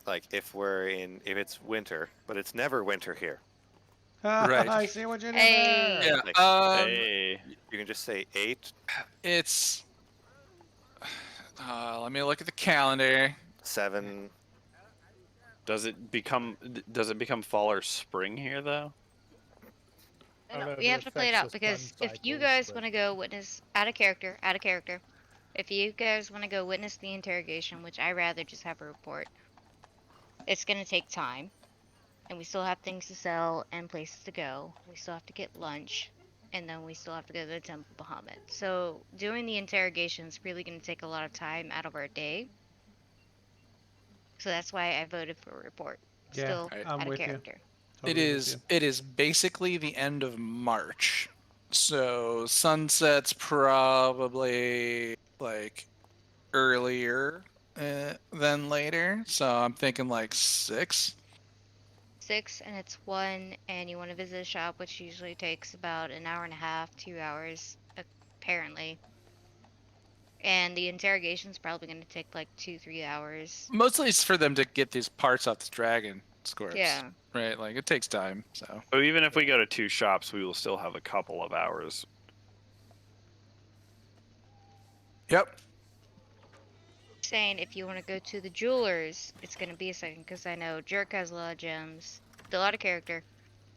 Like if it's winter, but it's never winter here. Right. I see what you did Hey. there. Yeah. Like, Hey. You can just say 8, It's. Let me look at the calendar. 7. Does it become fall or spring here though? I don't know if We it have to play it affects out the because sun if you cycles, guys but- want to go witness out of character, if you guys want to go witness the interrogation, which I rather just have a report, it's gonna take time, and we still have things to sell and places to go. We still have to get lunch, and then we still have to go to the Temple of Bahamut. So doing the interrogation is really gonna take a lot of time out of our day. So that's why I voted for a report. Yeah, Still Right. I'm out of with you. character. Totally with you. It is basically the end of March. So sunset's probably like earlier than later. So I'm thinking like 6. 6 and it's 1 and you want to visit a shop, which usually takes about an hour and a half, 2 hours apparently, and the interrogation's probably going to take like 2-3 hours. Mostly it's for them to get these parts off the dragon corpse. Yeah, Right, like it takes time. So So even if we go to 2 shops, we will still have a couple of hours. yep. saying if you want to go to the jewelers, it's going to be a second because I know Jerk has a lot of gems, still out of character,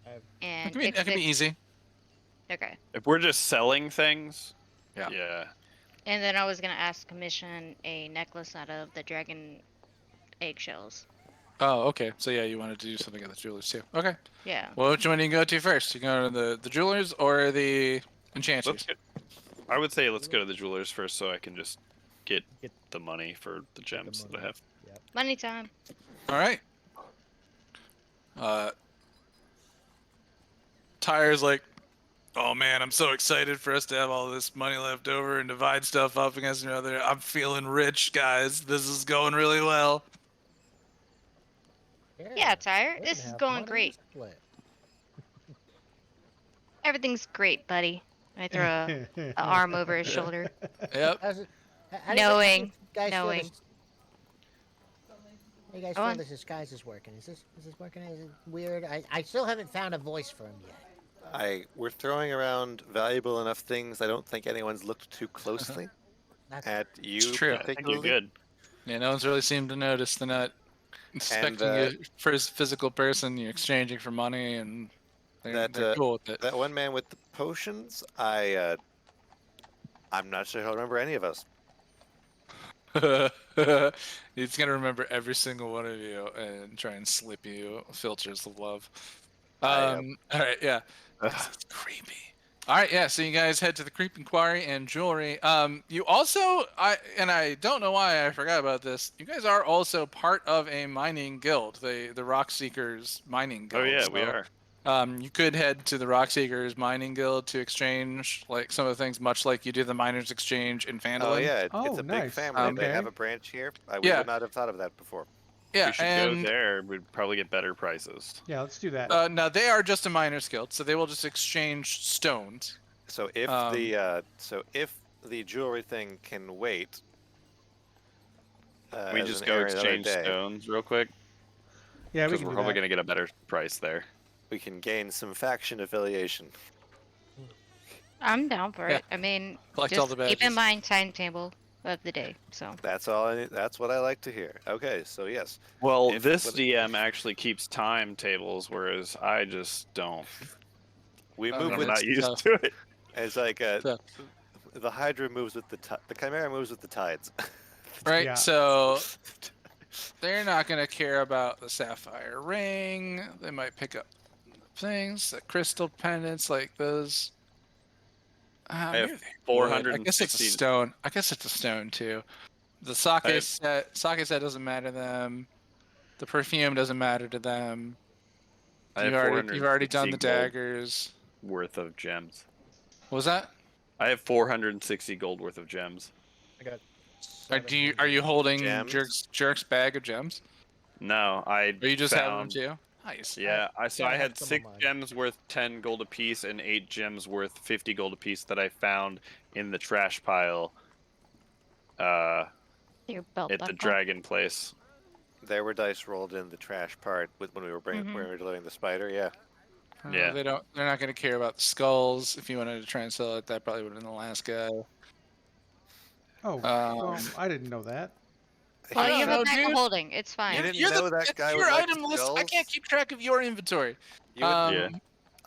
That and can be easy. okay. If we're just selling things, Yeah. yeah. And then I was going to ask to commission a necklace out of the dragon eggshells. Oh, okay. So yeah, you wanted to do something at the jewelers too. Okay. Yeah. Well, which one do you go to first? You go to the jewelers or the enchanters? Let's get, I would say let's go to the jewelers first, so I can just get the money for the gems that I money. have. Money time. All right. Tyre's like, oh man, I'm so excited for us to have all this money left over and divide stuff up against each other. I'm feeling rich, guys. This is going really well. Yeah, Tyre, we this can is have going money to great. split. Everything's great, buddy. I throw a arm over his shoulder. Yep. How's it? Knowing, how you guys feel knowing. this- How you guys Go feel on. this disguise is working? Is this working? Is it weird? I still haven't found a voice for him yet. We're throwing around valuable enough things. I don't think anyone's looked too closely That's at you true. I think you're particularly. good. Yeah, no one's really seemed to notice. They're not expecting you for his physical person. You're exchanging for money, and they're cool with it. That one man with the potions, I'm not sure he'll remember any of us. He's gonna remember every single one of you and try and slip you filters of love. All right, yeah. It's creepy. All right, yeah. So you guys head to the Creeping Quarry and Jewelry. You also, I don't know why I forgot about this. You guys are also part of a mining guild, the Rock Seekers mining guild. Oh yeah, we So, are. You could head to the Rock Seekers mining guild to exchange like some of the things, much like you do the Miners Exchange in Phandalin. Oh yeah, Oh, it's a big nice. family. They Okay. have a branch here. We Yeah. would not have thought of that before. Yeah, we should and go there. We'd probably get better prices. Yeah, let's do that. now they are just a miners guild, so they will just exchange stones. So if the jewelry thing can wait, we as just an go errand another exchange day, stones real quick, Yeah, we because can we're do probably that. gonna get a better price there. we can gain some faction affiliation. I'm down for Yeah. it. I mean, Collect all just the keep in badges. mind timetable of the day. So That's all. That's what I like to hear. Okay, so yes, Well, If- this what- DM actually keeps timetables, whereas I just don't. we Oh, move I'm no, with. not it's used tough. to it. It's like Tough. the Hydra moves with the Chimera moves with the tides. Right, Yeah. so they're not going to care about the sapphire ring. They might pick up things, the crystal pendants like those. I have maybe they would. I guess it's a 460 stone. I guess it's a stone too. The I sake set doesn't matter to them. The perfume doesn't matter to them. I have You've already done 460 the gold daggers. worth of gems. What was that? I have 460 gold worth of gems. I got. Are you holding Gems? Jerk's bag of gems? No, I Or you just have them found. too? Nice. Yeah, I yeah, I have had some of 6 mine. gems worth 10 gold apiece and 8 gems worth 50 gold apiece that I found in the trash pile Your belt at the buckle. dragon place. There were dice rolled in the trash part when we were when we were delivering the spider. Yeah. Yeah. They're not going to care about the skulls. If you wanted to try and sell it, that probably would have been the last guy. Oh, well, I didn't know that. Well, I you don't have know, a bag dude. of holding. It's fine. You didn't You're know that it's guy your would like item list. I skulls? can't keep track of your inventory. You would, Yeah.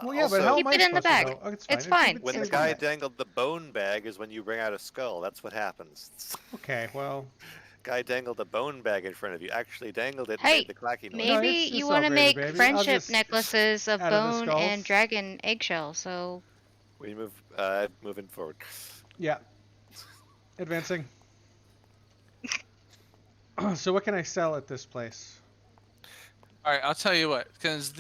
Well, yeah, but Also- how Keep am I it in the supposed to bag. know? Oh, It's Keep fine. it when in the the guy bag. dangled the bone bag is when you bring out a skull. That's what happens. Okay, well, Guy dangled a bone bag in front of you. Actually dangled it and Hey, made the clacky noise. No, Maybe it's you all want to gravy, make baby. I'll friendship just- necklaces of out of the bone and skulls. dragon eggshell. So We moving forward. yeah. Advancing. So what can I sell at this place? All right, I'll tell you what, because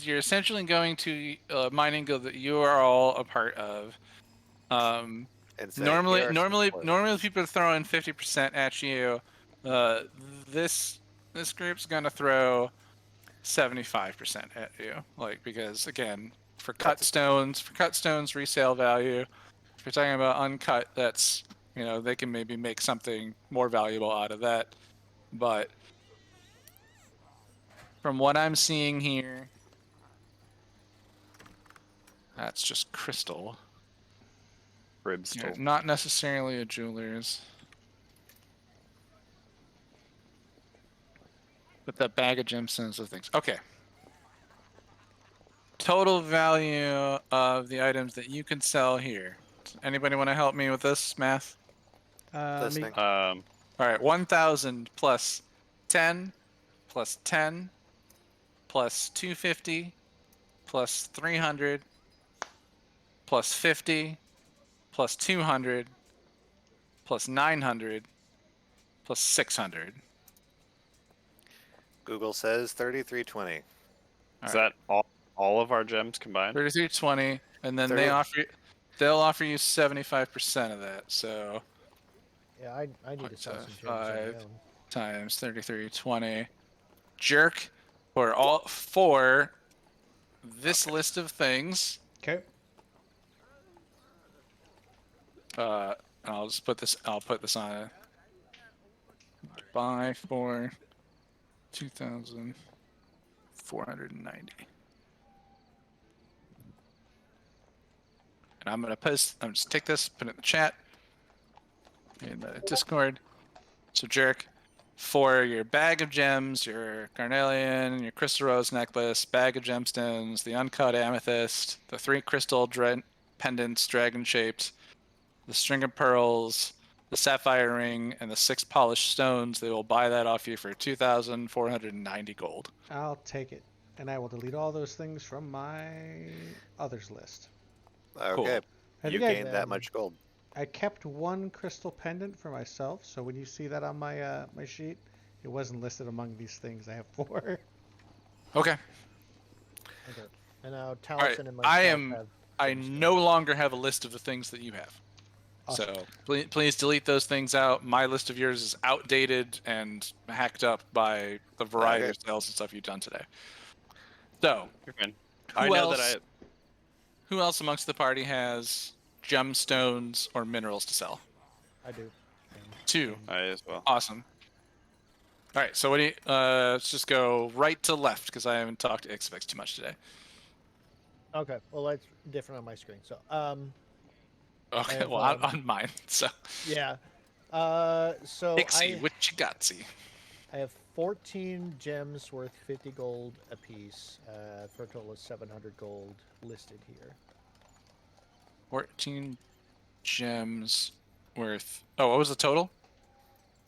you're essentially going to a mining guild that you are all a part of. And say, Normally, "Here are some normally, spoilers." normally people are throwing 50% at you. This group's gonna throw 75% at you, like because again, for cut stones resale value. If you're talking about uncut, that's they can maybe make something more valuable out of that, but from what I'm seeing here, that's just crystal. Ribstone. Not necessarily a jeweler's. But that bag of gemstones of things. Okay. Total value of the items that you can sell here. Anybody want to help me with this math? Listening. All right, 1,000 plus 10 plus 10 plus 250 plus 300 plus 50 plus 200 plus 900 plus 600. Google says 3320. Is that all of our gems combined? 3320, and then 30. they'll offer you 75% of that. So Yeah, I need to sell some gems on my 5 own. times 3320. Jerk for this list of things. Okay. I'll just put this. I'll put this on. Buy for 2,490. And I'm gonna post. I'm just take this, put it in the chat, in the Discord. So Jerk, for your bag of gems, your carnelian, your crystal rose necklace, bag of gemstones, the uncut amethyst, the 3 crystal pendants, dragon shaped, the string of pearls, the sapphire ring, and the 6 polished stones, they will buy that off you for 2,490 gold. I'll take it, and I will delete all those things from my others list. Okay. I You think I, gained that much gold. I kept 1 crystal pendant for myself, so when you see that on my my sheet, it wasn't listed among these things. I have 4. Okay. Okay. And now All right. Taliesin and myself have I no longer have a list of the things that you have. Awesome. So please delete those things out. My list of yours is outdated and hacked up by the variety of sales and stuff you've done today. So, You're fine. who else amongst the party has gemstones or minerals to sell? I do. 2. I as well. Awesome. All right, so what do you? Let's just go right to left because I haven't talked to Xfix too much today. Okay. Well, that's different on my screen. So Okay, have, well on mine. So yeah. So Pixie, what you got? See. I have 14 gems worth 50 gold apiece for a total of 700 gold listed here. 14 gems worth. Oh, what was the total?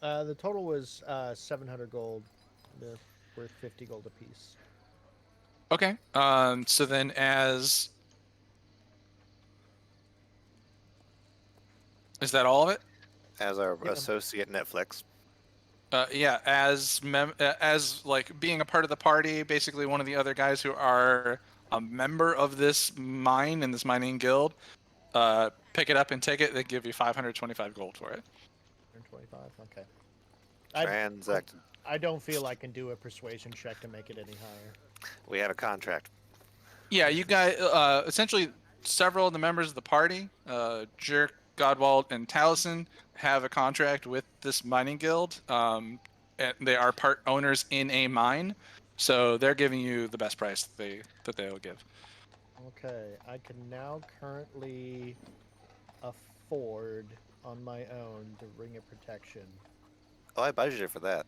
The total was 700 gold, worth 50 gold apiece. Okay. So then, as Is that all of it? As our Yeah. associate Netflix. Yeah, as like being a part of the party, basically one of the other guys who are a member of this mine in this mining guild. Pick it up and take it. They give you 525 gold for it. 125. Okay. I, Transacted. I don't feel I can do a persuasion check to make it any higher. We have a contract. Yeah, you guys. Essentially, several of the members of the party, Jerk, Godwald, and Taliesin, have a contract with this mining guild. And they are part owners in a mine, so they're giving you the best price that they will give. Okay, I can now currently afford on my own the Ring of Protection. Oh, I budgeted for that.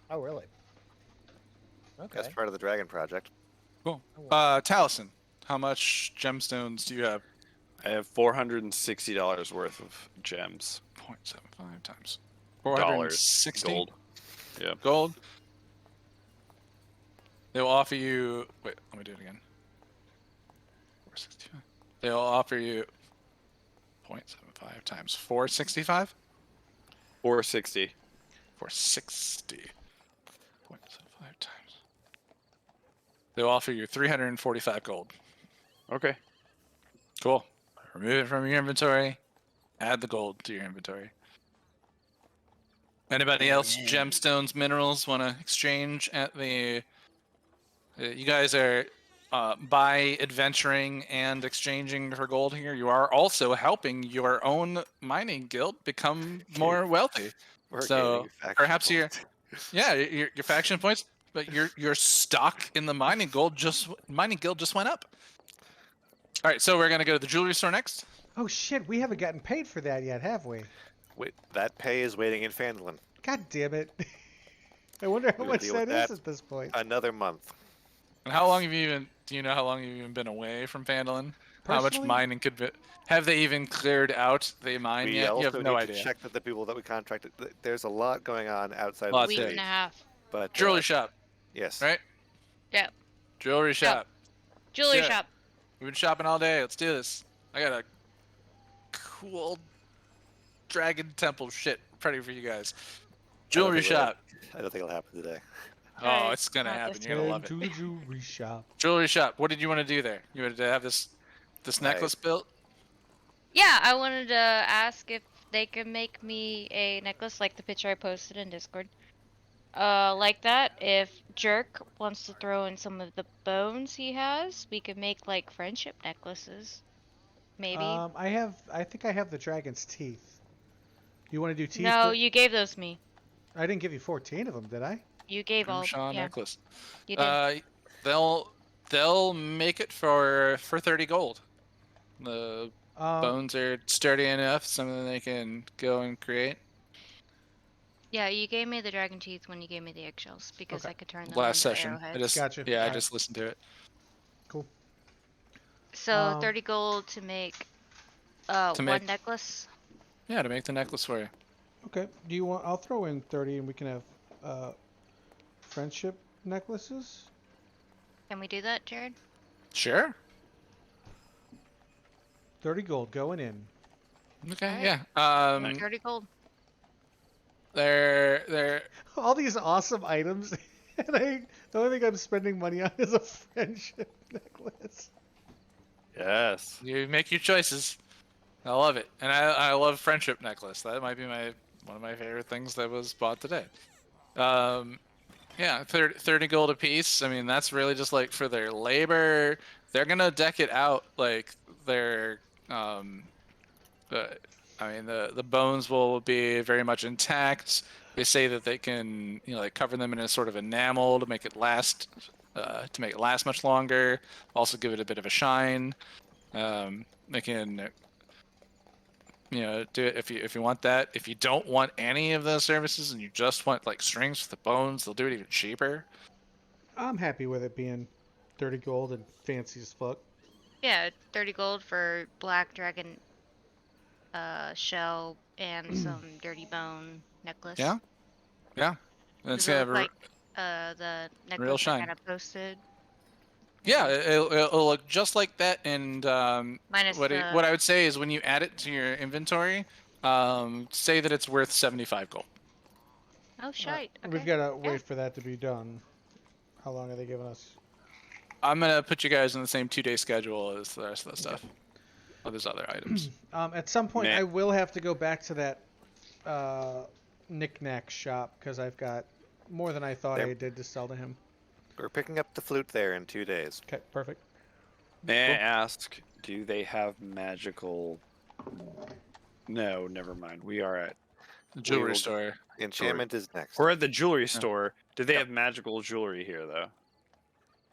Oh, really? Okay. That's part of the Dragon Project. Cool. Oh, wow. Taliesin, how much gemstones do you have? I have $460 worth of gems. 0.75 times Dollars. 460 Gold. Yeah. gold. They will offer you. Wait, let me do it again. 465. They'll offer you 0.75 times 465. 460. 460. 0.75 times. They'll offer you 345 gold. Okay. Cool. Remove it from your inventory. Add the gold to your inventory. Anybody else gemstones, minerals want to exchange at the? You guys are by adventuring and exchanging for gold here. You are also helping your own mining guild become more wealthy. We're So, gaining faction perhaps you're- points. Yeah, your faction points, but your stock in the mining guild just went up. All right, so we're gonna go to the jewelry store next. Oh shit, we haven't gotten paid for that yet, have we? Wait, that pay is waiting in Phandalin. God damn it. I wonder how We'll much deal that with is that. at this point. Another month. And how long have you even? Do you know how long you've even been away from Phandalin? How much Personally? mining could be? Have they even cleared out the mine We yet? You also have no need idea. to check that the people that we contracted. There's a lot going on outside Lots of the Week there. city. and a half. But Jewelry shop, yes, right? Yep. Jewelry shop. Jewelry Yeah. shop. We've been shopping all day. Let's do this. I got a cool dragon temple shit ready for you guys. Jewelry think we'll- shop. I don't think it'll happen today. Oh, Alright, it's gonna not happen. this You're gonna Head love it. to the jewelry shop. Jewelry shop. What did you want to do there? You wanted to have this necklace built? Yeah, I wanted to ask if they could make me a necklace like the picture I posted in Discord. Like that. If Jerk wants to throw in some of the bones he has, we could make like friendship necklaces. Maybe. I think I have the dragon's teeth. You want to do teeth? No, you gave those to me. I didn't give you 14 of them, did I? You gave all. Shaw Yeah, necklace. you did. They'll make it for 30 gold. The bones are sturdy enough, something they can go and create. Yeah, you gave me the dragon teeth when you gave me the eggshells because Okay. I could turn them Last into session. arrowheads. Gotcha. Yeah, I Alright. just listened to it. Cool. So 30 gold to make one make- necklace. Yeah, to make the necklace for you. Okay. Do you want? I'll throw in 30, and we can have friendship necklaces. Can we do that, Jared? Sure. 30 gold going in. Okay. Alright. Yeah. 30 gold. They're All these awesome items, and the only thing I'm spending money on is a friendship necklace. Yes. you make your choices. I love it, and I love friendship necklace. That might be one of my favorite things that was bought today. Yeah, 30 gold a piece. I mean, that's really just like for their labor. They're gonna deck it out like their I mean, the bones will be very much intact. They say that they can, like cover them in a sort of enamel to make it last much longer. Also give it a bit of a shine. They can, do it if you want that. If you don't want any of those services and you just want like strings for the bones, they'll do it even cheaper. I'm happy with it being 30 gold and fancy as fuck. Yeah, 30 gold for black dragon shell and some dirty bone necklace. Yeah. Yeah. Does It's it gonna look have like the necklace shine. I kind of posted? yeah, it'll look just like that. And Minus what the... I would say is when you add it to your inventory, say that it's worth 75 gold. Oh, shite. Okay. We've got to Yeah. wait for that to be done. How long are they giving us? I'm gonna put you guys on the same 2-day schedule as the rest of the stuff. Oh, there's other items. At some point, Man. I will have to go back to that knick-knack shop because I've got more than I thought There- I did to sell to him. We're picking up the flute there in 2 days. Okay, perfect. May I ask, do they have magical? No, never mind. We are at Jewelry will- store. Enchantment is next. we're at the jewelry store. Do they have magical jewelry here though?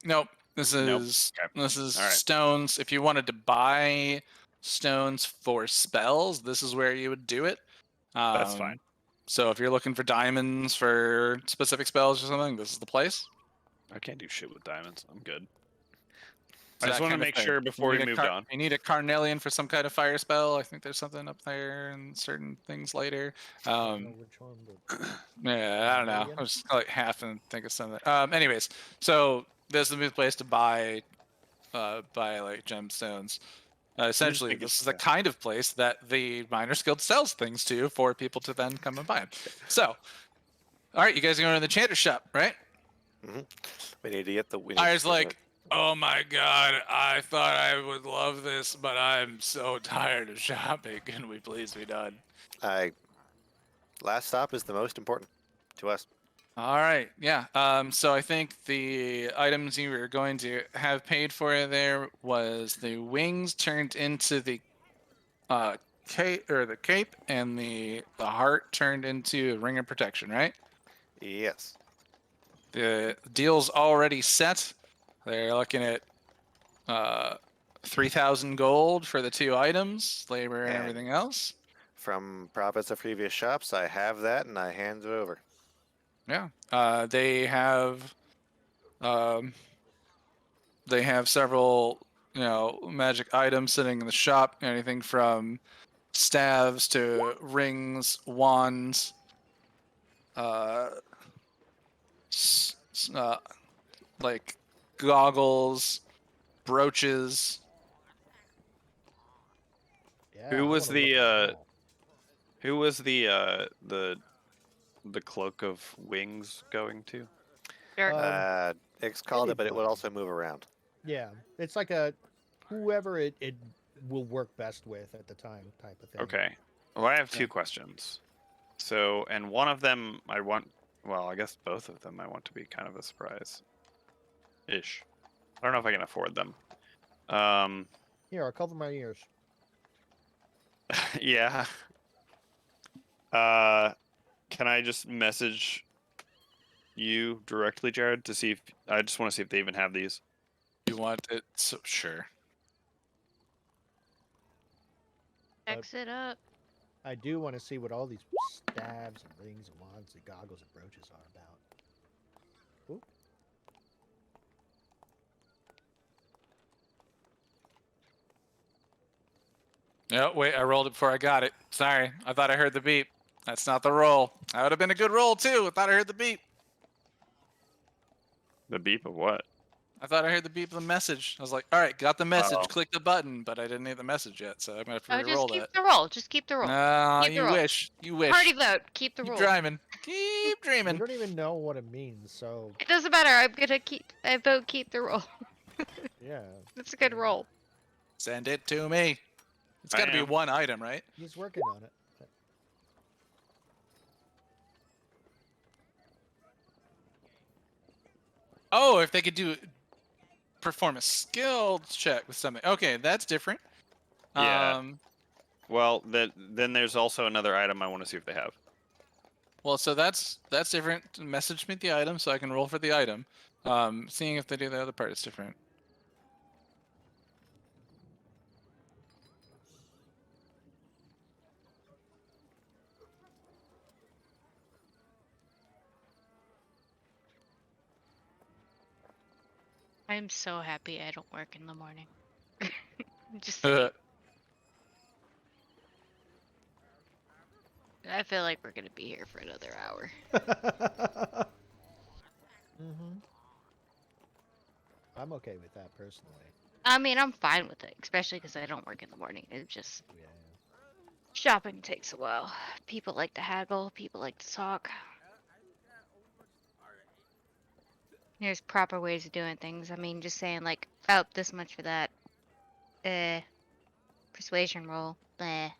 Nope. This Nope. is Okay. this is All right. stones. If you wanted to buy stones for spells, this is where you would do it. That's fine. So if you're looking for diamonds for specific spells or something, this is the place. I can't do shit with diamonds. I'm good. It's I just that want to kind of make thing. sure You before we need a moved on. You need a carnelian for some kind of fire spell. I think there's something up there and certain things later. I don't know which one, but Yeah, I don't know. Carnelian? I was just like half and think of something. Anyways, so this is the place to buy like gemstones. Essentially, think this it's is the that. kind of place that the Miners Guild sells things to for people to then come and buy them. So, all right, you guys are going to the enchanter shop, right? We need to get the. I was like, oh my god, I thought I would love this, but I'm so tired of shopping. Can we please be done? Last stop is the most important to us. All right, yeah. So I think the items you were going to have paid for there was the wings turned into the cape, or the cape, and the heart turned into a ring of protection, right? Yes. The deal's already set. They're looking at 3,000 gold for the 2 items, labor and And- everything else. From profits of previous shops, I have that and I hand it over. Yeah. They have several, magic items sitting in the shop. Anything from staves to rings, wands, like goggles, brooches. yeah. Who I was wanna look the, at them all. Who was the cloak of wings going to? Sure. X called it, but it would anybody. also move around. Yeah, it's like a whoever it will work best with at the time type of thing. Okay. Well, I have 2 Yeah. questions. So, and one of them I want. Well, I guess both of them I want to be kind of a surprise. Ish. I don't know if I can afford them. Here, I'll cover my ears. Yeah. Can I just message you directly, Jared, to see if I just want to see if they even have these? You want it? So sure. Exit up. I do want to see what all these stabs and rings and wands and goggles and brooches are about. Ooh. No, wait, I rolled it before I got it. Sorry, I thought I heard the beep. That's not the roll. That would have been a good roll too. I thought I heard the beep. The beep of what? I thought I heard the beep of the message. I was like, all right, got the message. Oh. Click the button, but I didn't hear the message yet, so I'm gonna have to Oh, just re-roll keep that. the roll. Just keep the roll. No, Keep the you roll. wish. You wish. Party vote. Keep the Keep roll. dreaming. Keep I dreaming. don't even know what it means, so It doesn't matter. I'm gonna keep. I vote keep the roll. yeah. That's a good roll. Send it to me. It's I got to be am. one item, right? He's working on it. Oh, if they could perform a skill check with something. Okay, that's different. Yeah. Well, then there's also another item I want to see if they have. Well, so that's different. Message me the item so I can roll for the item. Seeing if they do the other part is different. I'm so happy I don't work in the morning. Just Uh, I feel like we're gonna be here for another hour. Mm-hmm. I'm okay with that personally. I mean, I'm fine with it, especially because I don't work in the morning. It just Yeah. Shopping takes a while. People like to haggle. People like to talk. There's proper ways of doing things. I mean, just saying like, oh, this much for that. Persuasion roll. It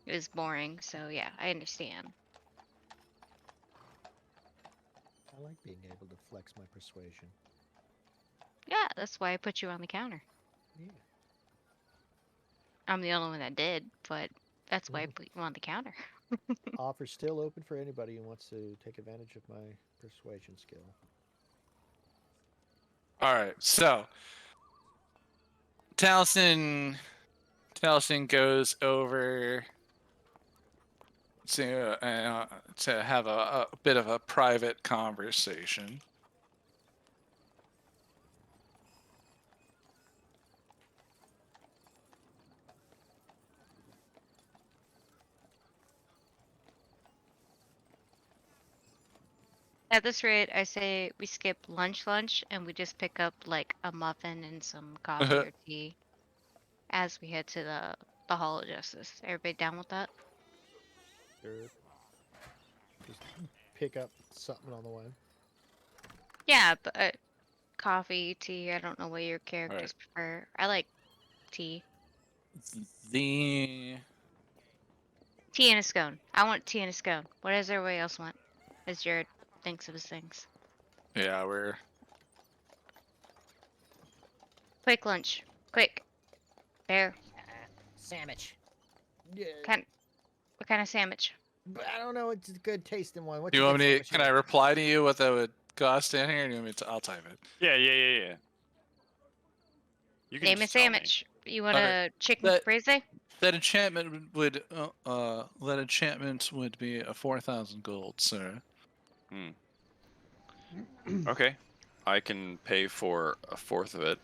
was boring. So yeah, I understand. I like being able to flex my persuasion. Yeah, that's why I put you on the counter. Yeah. I'm the only one that did, but that's why I put you on the counter. Offer still open for anybody who wants to take advantage of my persuasion skill. All right, so Taliesin goes over to have a bit of a private conversation. At this rate, I say we skip lunch, and we just pick up like a muffin and some coffee or tea as we head to the Hall of Justice. Everybody down with that? Sure. Just pick up something on the way. Yeah, but coffee, tea. I don't know what your characters prefer. I like tea. The Tea and a scone. I want tea and a scone. What does everybody else want? As Jared thinks of his things. yeah, we're Quick lunch. Quick. Bear. Sandwich. Yeah. What kind of sandwich? But I don't know. It's a good tasting one. What's Do you a want good me? sandwich Can you I like? reply to you what that would cost in here? Or do you want me to? I'll type it. Yeah. You can Name a just tell me. sandwich. You want Alright, a chicken that- caprese? That enchantment would be a 4,000 gold, sir. Okay. I can pay for a fourth of it.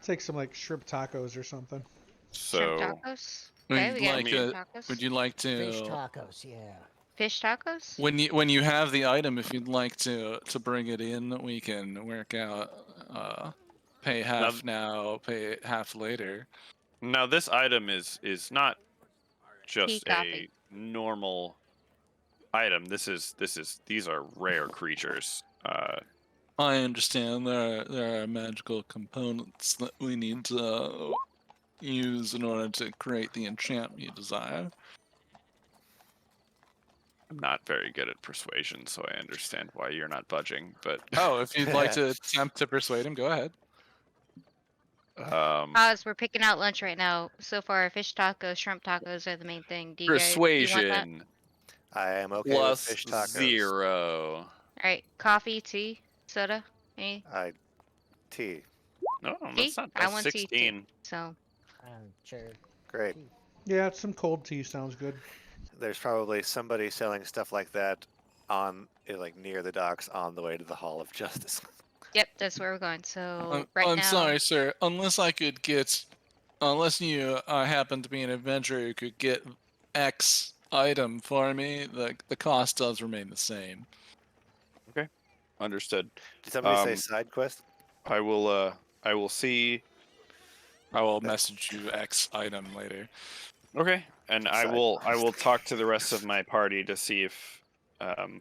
Take some like shrimp tacos or something. Shrimp So tacos? Would Okay, you we got like shrimp to? tacos. Would you like Fish to? tacos, yeah. Fish tacos? When you have the item, if you'd like to bring it in, we can work out. Pay half now, pay half later. now this item is not just coffee. a normal item. These are rare creatures. I understand there are magical components that we need to use in order to create the enchantment you desire. I'm not very good at persuasion, so I understand why you're not budging. But Oh, if you'd like to attempt to persuade him, go ahead. Oz, we're picking out lunch right now. So far, fish tacos, shrimp tacos are the main thing. Do you guys, do you want that? persuasion I am okay plus with fish tacos. 0. Alright, coffee, tea, soda, any? Tea. No, Tea? that's not. I That's want tea, too. 16. So, Sure. Great. Yeah, some cold tea sounds good. There's probably somebody selling stuff like that on like near the docks on the way to the Hall of Justice. yep, that's where we're going. So, I'm, right I'm now, sorry, sir. Unless you happen to be an adventurer who could get X item for me, the cost does remain the same. Understood. Did somebody say Um, side quest? I will see. I will message you X item later. Okay, and I Side will quest. talk to the rest of my party to see if I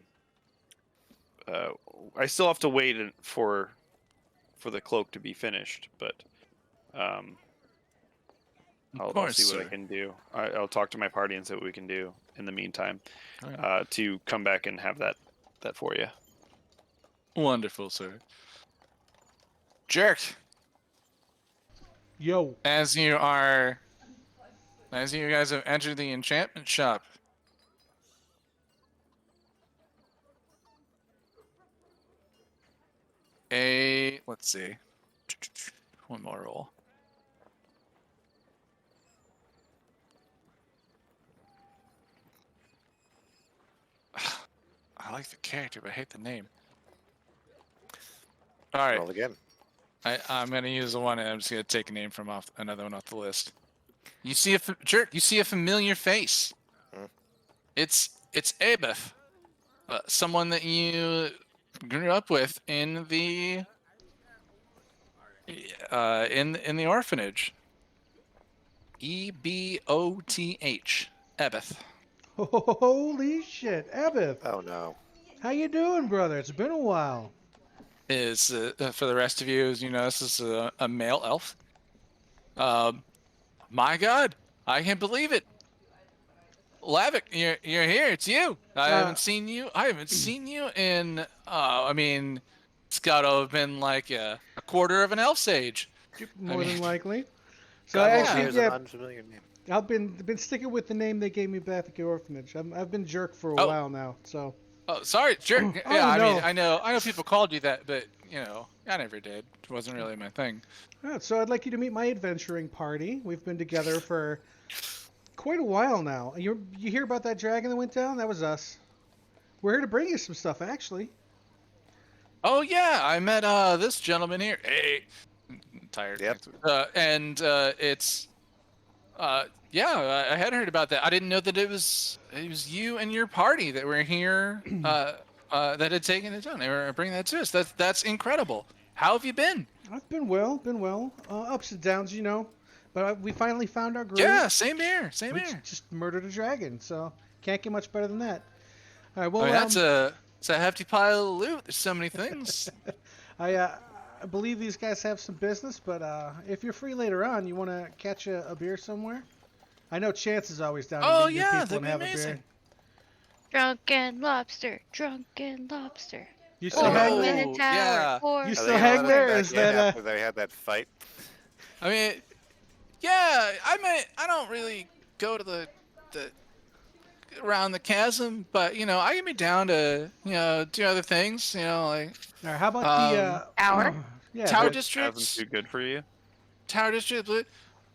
still have to wait for the cloak to be finished, but Of I'll course, see what I sir. can do. I'll talk to my party and see what we can do in the meantime Alright. to come back and have that for you. Wonderful, sir. Jerk. Yo, As you guys have entered the enchantment shop, let's see, one more roll. I like the character, but I hate the name. All right, Roll again. I'm gonna use the one, and I'm just gonna take a name from another one off the list. You see Jerk. You see a familiar face. Hmm. It's Abeth, someone that you grew up with in the in the orphanage. Eboth. Ebeth. Holy shit, Ebeth, Oh no. how you doing, brother? It's been a while. Is for the rest of you, as you know, this is a male elf. My God, I can't believe it. Lavik, you're here. It's you. I haven't seen you. I haven't seen you in. I mean, it's got to have been like a quarter of an elf's age. More than mean- likely. So God I only actually, hears yeah, an unfamiliar name. I've been sticking with the name they gave me back at the orphanage. I've been jerk for a Oh. while now. So Oh, sorry, sure. Oh, Yeah, I mean, no. I know people called you that, but I never did. It wasn't really my thing. So I'd like you to meet my adventuring party. We've been together for quite a while now. You hear about that dragon that went down? That was us. We're here to bring you some stuff, actually. Oh yeah, I met this gentleman here. Hey, I'm tired. Yep. And it's yeah, I had heard about that. I didn't know that it was you and your party that were here that had taken it down. They were bringing that to us. That's incredible. How have you been? I've been well. Ups and downs, But we finally found our groove. Yeah, same here. Same We here. just murdered a dragon, so can't get much better than that. All right, well, I mean, it's a hefty pile of loot. There's so many things. I believe these guys have some business, but if you're free later on, you want to catch a beer somewhere? I know Chance is always down to Oh, meet new yeah, people that'd and be have a beer. amazing. Drunken lobster, drunken lobster. You still Oh, hang Or there? Minotaur, yeah. or You Are still they hang allowed there? back Is yet that after they had that fight? I mean, yeah. I don't really go to the around the chasm, but I can be down to do other things. Like All right, how about the Hour? yeah, Tower the- Hasn't Districts. too good for you. Tower District.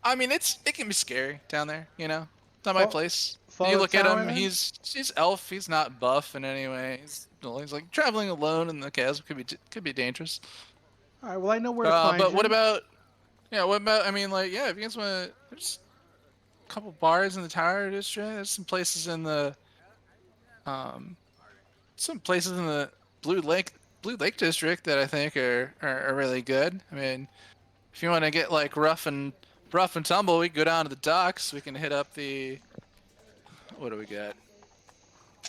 I mean, it can be scary down there. It's not my Fall- place. Fallen You look at Tower, him. then? He's elf. He's not buff in any way. He's like traveling alone in the chasm could be dangerous. All right, well, I know where to find But you. what about? Yeah. What about? I mean, like, yeah. If you guys want, there's a couple bars in the Tower District. There's some places in the Blue Lake District that I think are really good. I mean, if you want to get like rough and tumble, we can go down to the docks. We can hit up the. What do we got?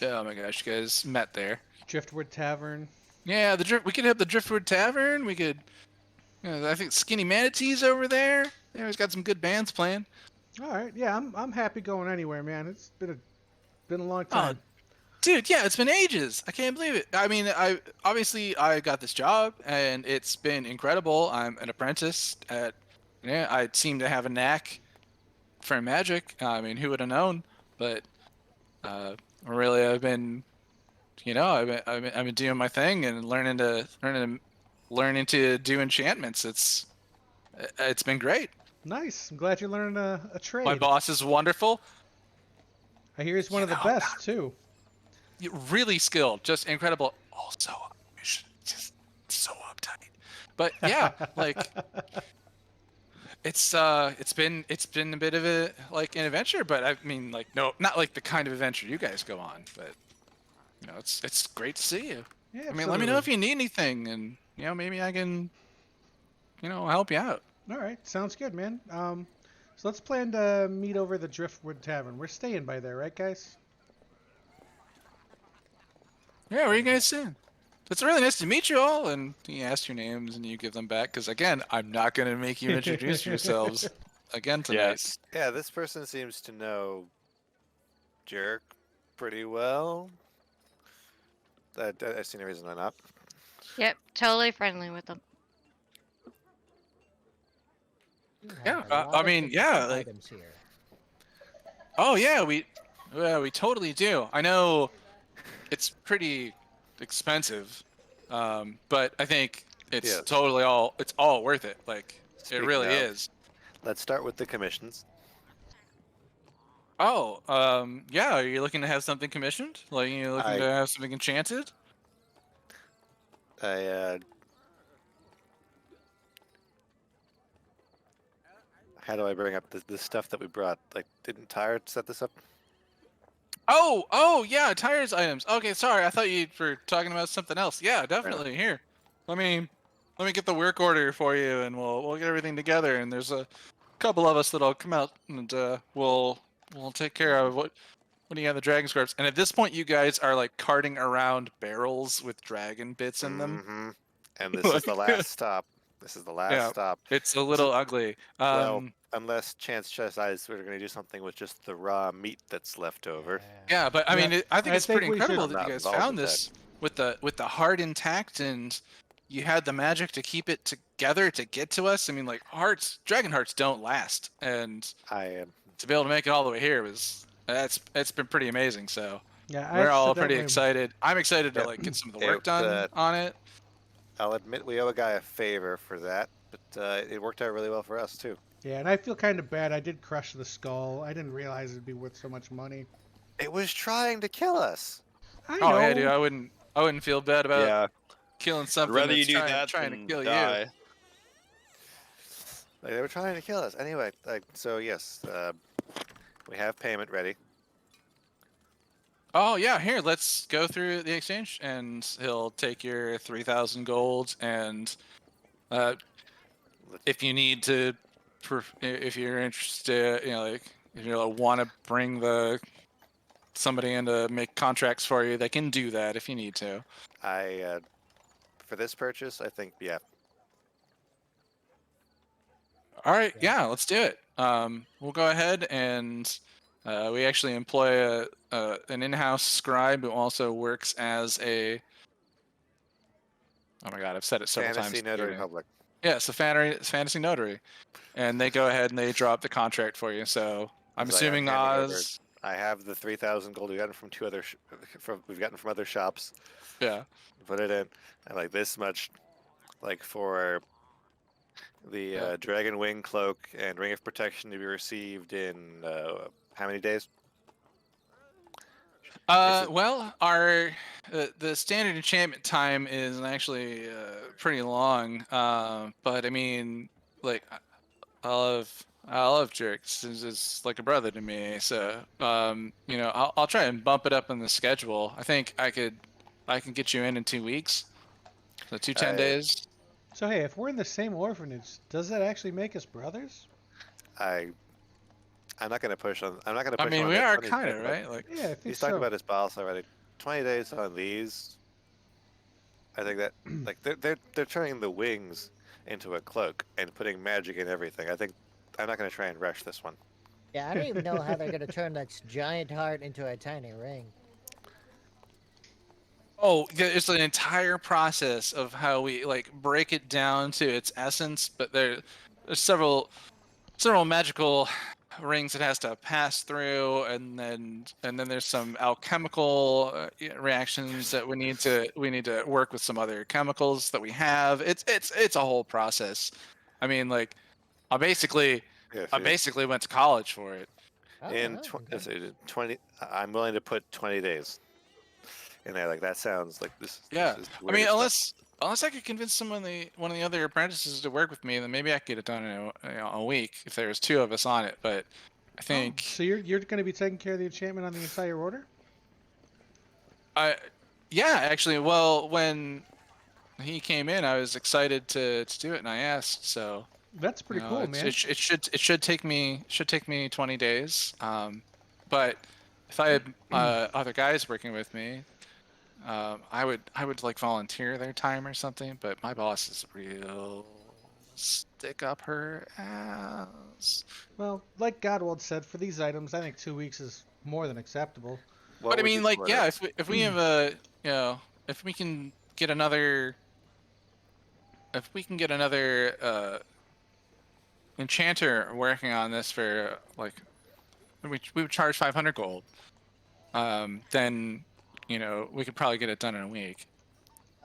Oh my gosh, you guys met there. Driftwood Tavern. Yeah, we could hit up the Driftwood Tavern. We could. I think Skinny Manatee's over there. Yeah, he's got some good bands playing. All right, yeah, I'm happy going anywhere, man. It's been a long time. Dude, yeah, it's been ages. I can't believe it. I mean, I got this job and it's been incredible. I'm an apprentice at. Yeah, I seem to have a knack for magic. I mean, who would have known? But really, I've been doing my thing and learning to do enchantments. It's been great. Nice. I'm glad you're learning a trade. My boss is wonderful. I hear he's one of the best too. Really skilled, just incredible. Also, just so uptight. But yeah, like it's been a bit of a like an adventure, but I mean like no, not like the kind of adventure you guys go on, but it's great to see you. Yeah, I mean, let me know absolutely. if you need anything, and maybe I can help you out. All right, sounds good, man. So let's plan to meet over the Driftwood Tavern. We're staying by there, right, guys? Yeah, where are you guys staying? It's really nice to meet you all, and you ask your names and you give them back. Because again, I'm not gonna make you introduce yourselves again tonight. Yes. Yeah, this person seems to know Jerk pretty well. I see no reason why not. Yep, totally friendly with them. You have Yeah, a lot I of mean, yeah, interesting like- items here. Oh yeah, we totally do. I know it's pretty expensive, but I think it's Yes. totally it's all worth it. Like Speaking it really of, is. Let's start with the commissions. Oh, yeah. Are you looking to have something commissioned? Like you looking to have something enchanted? How do I bring up the stuff that we brought? Like, didn't Tyre set this up? Oh, yeah, tires items. Okay, sorry, I thought you were talking about something else. Yeah, definitely. Here, let me get the work order for you, and we'll get everything together. And there's a couple of us that'll come out, and we'll we'll take care of what do you have the dragon scarves. And at this point, you guys are like carting around barrels with dragon bits in them. Hmm. And this is the last stop. This is the last Yeah. stop. It's a little ugly. Well, unless Chance decides we're going to do something with just the raw meat that's left over. yeah, but I Yeah, mean, I think I it's think pretty we should- incredible I'm that not you guys involved found with this with the heart intact, and you had the magic to keep it together to get to us. I mean, like dragon hearts don't last, and I am. to be able to make it all the way here it's been pretty amazing. So Yeah, we're all pretty accidentally- excited. I'm excited to Yep. like get some of the It, work done on it. I'll admit we owe a guy a favor for that, but it worked out really well for us too. Yeah, and I feel kind of bad. I did crush the skull. I didn't realize it'd be worth so much money. It was trying to kill us. I Oh know. yeah, dude, I wouldn't feel bad about Yeah. killing I'd something rather you that's do trying, that trying than to kill you. die. Like, they were trying to kill us. Anyway, so yes, we have payment ready. Oh yeah, here, let's go through the exchange, and he'll take your 3,000 gold, and if you need to, if you're interested, like if you want to bring somebody in to make contracts for you, they can do that if you need to. For this purchase, I think All right, yeah, let's do it. We'll go ahead and we actually employ an in-house scribe who also works as a. Oh my God, I've said it several Fantasy times. Notary today. Public. Yes, the fantasy notary, and they go ahead and they draw up the contract for you. So I'm So I am assuming handing over- Oz. I have the 3,000 gold we've gotten from we've gotten from other shops. Yeah. Put it in, and like this much, like for the dragon wing cloak and ring of protection to be received in how many days? Well, our the standard enchantment time is actually pretty long. But I mean, like, I love Jerks. It's like a brother to me. So, I'll try and bump it up in the schedule. I think I can get you in 2 weeks. So 10 days. So hey, if we're in the same orphanage, does that actually make us brothers? I'm not going to push on. I'm not going to push. I mean, on we that are 20 kind of days, but right. Like, Yeah, I think He's so. talking about his boss already. 20 days on these. I think that like they're turning the wings into a cloak and putting magic in everything. I think I'm not going to try and rush this one. Yeah, I don't even know how they're gonna turn that giant heart into a tiny ring. oh, it's an entire process of how we like break it down to its essence. But there's several magical rings it has to pass through, and then there's some alchemical reactions that we need to work with some other chemicals that we have. It's a whole process. I mean, like, I basically went to college for it. Oh, In wow, tw- okay. let's see, 20, I'm willing to put 20 days in there. Like that sounds like this. Yeah. This is I mean, weird stuff. unless I could convince one of the other apprentices to work with me, then maybe I could get it done in a week if there was 2 of us on it. But I think So you're going to be taking care of the enchantment on the entire order? yeah, actually, well, when he came in, I was excited to do it, and I asked. So That's pretty cool, man. It should take me 20 days. But if I had other guys working with me, I would like volunteer their time or something. But my boss is real stick up her ass. Well, like Godwald said, for these items, I think 2 weeks is more than acceptable. What But I would you mean, like, split yeah, it? if we have a, if we can get another enchanter working on this for like, we would charge 500 gold. Then, we could probably get it done in a week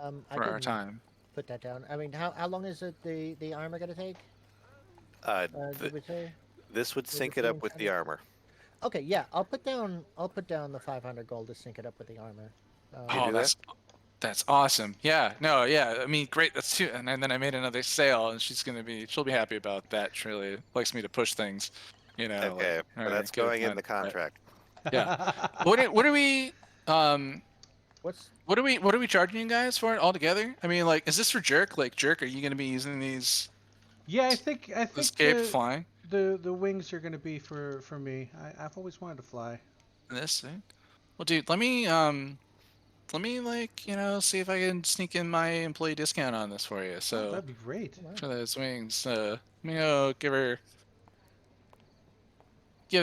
I for our didn't time. put that down. I mean, how long is it the armor gonna take? Did we say? This would the sync it up with the same armor. Okay, yeah, I'll put down the 500 gold to sync it up with the armor. Oh, do that? that's awesome. Yeah, no, yeah. I mean, great. That's too. And then I made another sale, and she'll be happy about that. She really likes me to push things. Okay, like, well, all right, that's get it going in done. the contract. Yeah. What are we What's what are we charging you guys for it all together? I mean, like, is this for Jerk? Like, Jerk, are you gonna be using this Yeah, I think cape the- flying? the wings are gonna be for me. I've always wanted to fly. This thing. Well, dude, let me like see if I can sneak in my employee discount on this for you. Oh, So that'd be great. for those wings, let me go give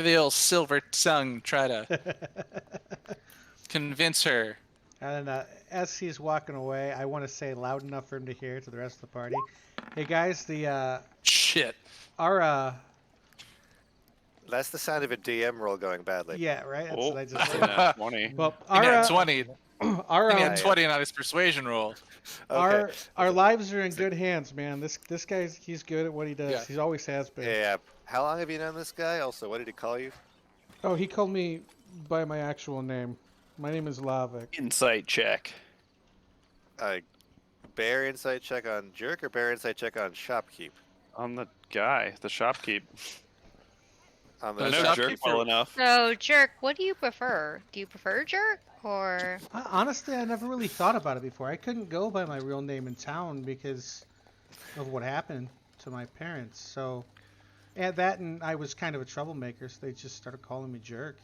the old silver tongue, try to convince her. And as he's walking away, I want to say loud enough for him to hear to the rest of the party. Hey guys, Shit. our That's the sound of a DM roll going badly. yeah, right. That's Oh, what I just that's said. a nat 20. Well, He our had 20. our He had Yeah. 20 on his persuasion roll. Okay. our lives are in good hands, man. This guy's he's good at what he does. Yeah. He always has been. Yeah. How long have you known this guy? Also, what did he call you? Oh, he called me by my actual name. My name is Lavik. Insight check. Bear insight check on Jerk or bear insight check on Shopkeep? On the guy, the shopkeep. On The I the know shopkeep Jerk Shopkeep. or- well enough. So, Jerk, what do you prefer? Do you prefer Jerk or? Honestly, I never really thought about it before. I couldn't go by my real name in town because of what happened to my parents. So, and I was kind of a troublemaker, so they just started calling me Jerk.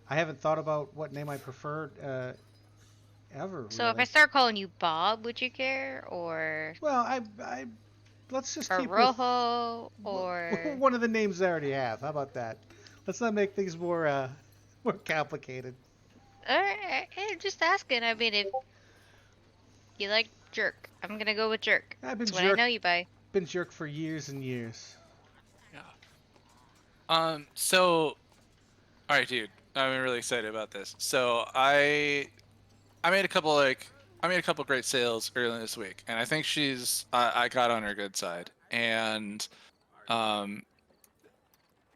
I haven't thought about what name I preferred ever. So if I really. start calling you Bob, would you care? Or Well, I let's just or keep with Rojo or one of the names I already have. How about that? Let's not make things more complicated. just asking. I mean, if you like Jerk, I'm gonna go with Jerk. I've been That's what I Jerk, know you by. been Jerk for years and years. So, all right, dude. I'm really excited about this. So I made a couple great sales earlier this week, and I think I got on her good side. And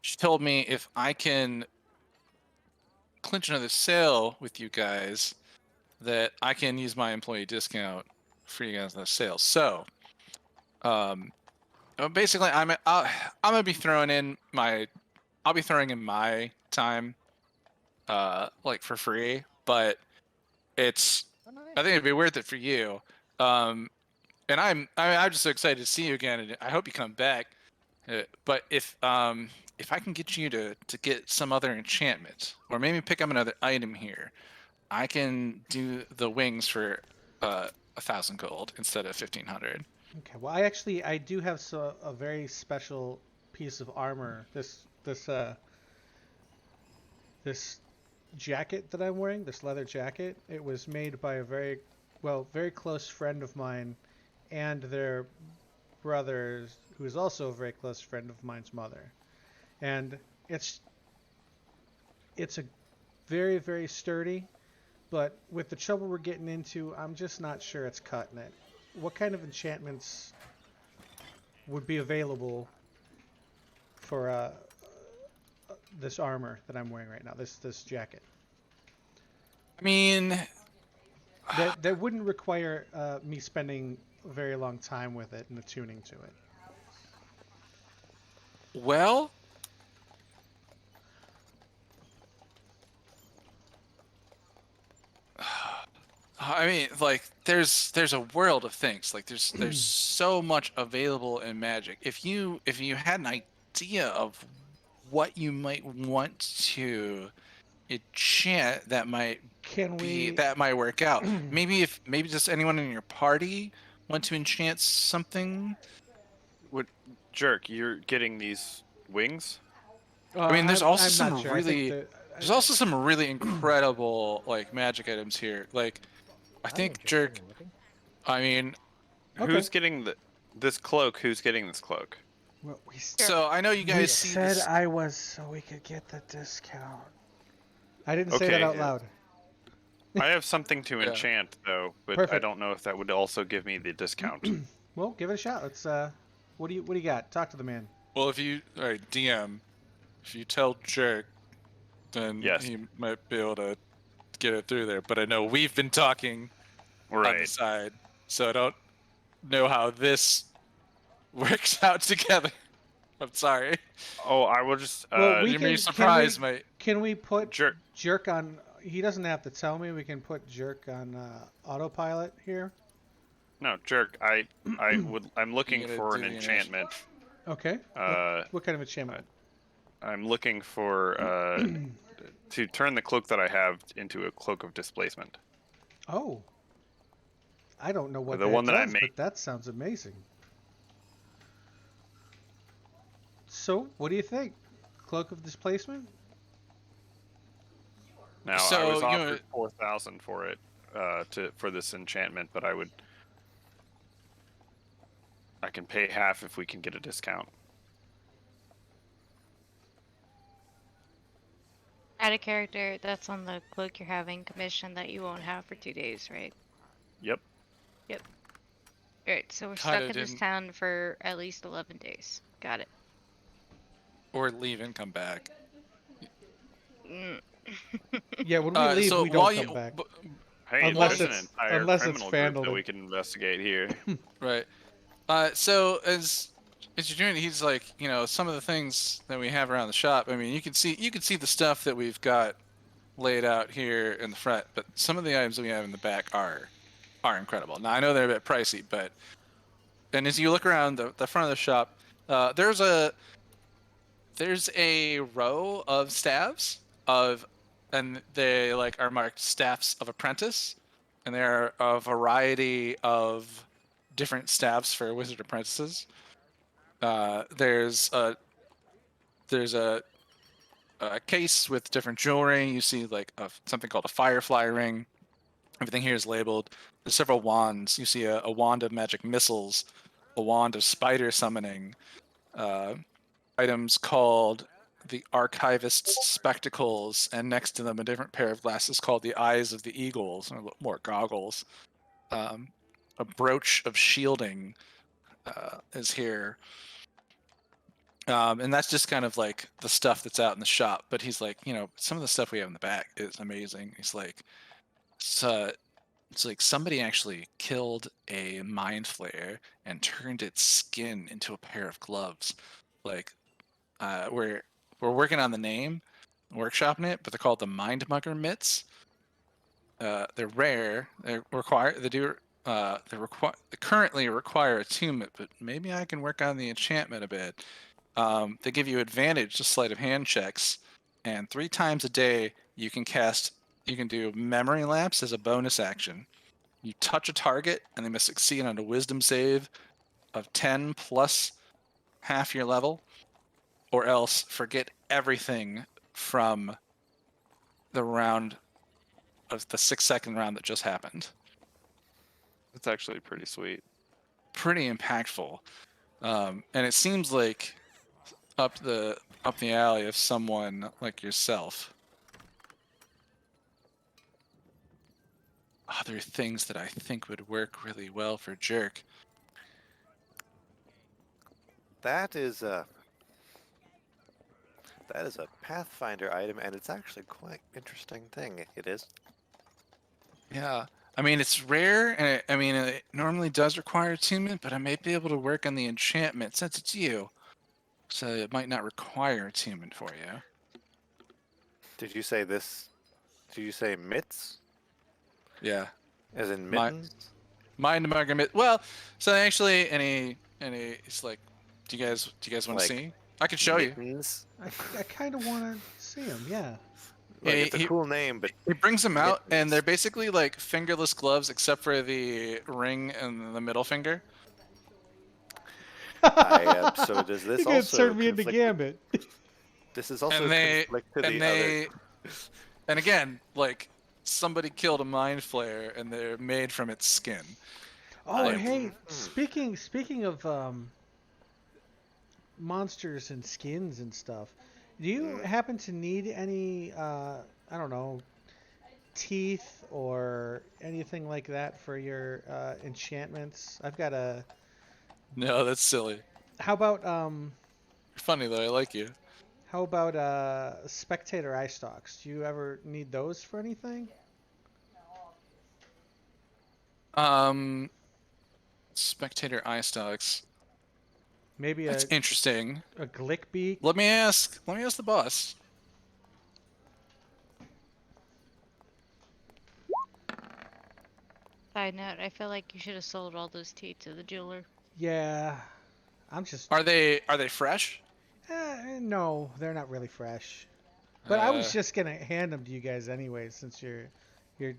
she told me if I can clinch another sale with you guys, that I can use my employee discount for you guys on the sale. So, basically, I'm gonna be throwing in my time, like for free, but it's Oh, nice. I think it'd be worth it for you. And I'm just so excited to see you again, and I hope you come back. But if I can get you to get some other enchantment, or maybe pick up another item here, I can do the wings for 1,000 gold instead of 1,500. Okay. Well, I do have a very special piece of armor. This jacket that I'm wearing, this leather jacket, it was made by a very close friend of mine and their brother, who is also a very close friend of mine's mother. And it's a very, very sturdy, but with the trouble we're getting into, I'm just not sure it's cutting it. What kind of enchantments would be available for this armor that I'm wearing right now, this jacket? I mean, That wouldn't require me spending a very long time with it and attuning to it. well, I mean, like there's a world of things. Like there's so much available in Magic. If you had an idea of what you might want to enchant, that might Can we? work out. Maybe just anyone in your party want to enchant something. Jerk, you're getting these wings? I mean, there's also I'm some not sure. I think really- that- There's also some really incredible like magic items here. Like I I'm think interested Jerk. in looking. I mean, Okay. Who's getting this cloak? Who's getting this cloak? Well, so I know you guys see this. I was so we could get the discount. I didn't say that Okay. out loud. I have something to Yeah. enchant though, but I Perfect. don't know if that would also give me the discount. Well, give it a shot. Let's. What do you got? Talk to the man. Well, if you all right, DM, if you tell Jerk, then Yes. he might be able to get it through there. But I know we've been talking on the Right. side, so I don't know how this works out together. I'm sorry. Oh, I will just Well, we You're gonna be can- surprised, mate. Can we put Jerk. Jerk on? He doesn't have to tell me. We can put Jerk on autopilot here. No, Jerk. I'm looking gonna for do an the enchantment. Okay. Uh, What kind of enchantment? I'm looking for to turn the cloak that I have into a cloak of displacement. Oh, I don't know what The that one that I does, make. but that sounds amazing. So, what do you think? Cloak of Displacement? Now I So was offered 4,000 for it for this enchantment, but I can pay half if we can get a discount. Add a character that's on the cloak you're having commission that you won't have for 2 days, right? Yep. Alright, so we're Kinda stuck in this didn't- town for at least 11 days. Got it. or leave and come back. Mm. Yeah, when we leave, So we while don't you come back. Hey, Unless there's an it's- entire unless it's criminal group that Fandolin. we can investigate here. right. So as you're doing it, he's like, some of the things that we have around the shop. I mean, you can see the stuff that we've got laid out here in the front, but some of the items that we have in the back are incredible. Now I know they're a bit pricey, and as you look around the front of the shop, there's a row of staves and they like are marked staffs of apprentice, and there are a variety of different staffs for wizard apprentices. There's a case with different jewelry. You see like something called a firefly ring. Everything here is labeled. There's several wands. You see a wand of magic missiles, a wand of spider summoning, uh, items called the Archivist's Spectacles, and next to them a different pair of glasses called the Eyes of the Eagles, or more goggles. A brooch of shielding is here. And that's just kind of like the stuff that's out in the shop. But he's like, some of the stuff we have in the back is amazing. He's like, it's like somebody actually killed a mind flayer and turned its skin into a pair of gloves. Like, we're working on the name, workshopping it, but they're called the Mind Mugger mitts. They're rare. They currently require attunement, but maybe I can work on the enchantment a bit. They give you advantage to sleight of hand checks, and 3 times a day you can do memory lapse as a bonus action. You touch a target, and they must succeed on a wisdom save of 10 plus half your level, or else forget everything from the round of the 6-second round that just happened. It's actually pretty sweet. Pretty impactful, and it seems like up the alley of someone like yourself. Other things that I think would work really well for Jerk. That is a Pathfinder item, and it's actually quite interesting thing. It is. Yeah, I mean it's rare, and it normally does require attunement, but I may be able to work on the enchantment since it's you, so it might not require attunement for you. Did you say this? Did you say mitts? Yeah, As in My- mittens? Mind Mugger. Well, so actually, it's like, do you guys want to Like see? I could show you. Mittens? I kind of want to see him. Yeah. Like, Yeah, it's a cool name, but He brings them out, and Mittens. they're basically like fingerless gloves, except for the ring and the middle finger. so does this You're gonna also turn me into conflict with- Gambit. this is also And they- conflict to and the other. they, and again, like somebody killed a mind flayer, and they're made from its skin. Oh, Like- hey, speaking of monsters and skins and stuff, do you happen to need any I don't know, teeth or anything like that for your enchantments? I've got a. No, that's silly. How about You're funny though. I like you. spectator eye stalks? Do you ever need those for anything? Spectator eye stalks. Maybe That's interesting. a glick beak? Let me ask the boss. Side note, I feel like you should have sold all those teeth to the jeweler. Yeah, I'm just. Are they fresh? No, they're not really fresh. But I was Uh, just gonna hand them to you guys anyway, since you're oh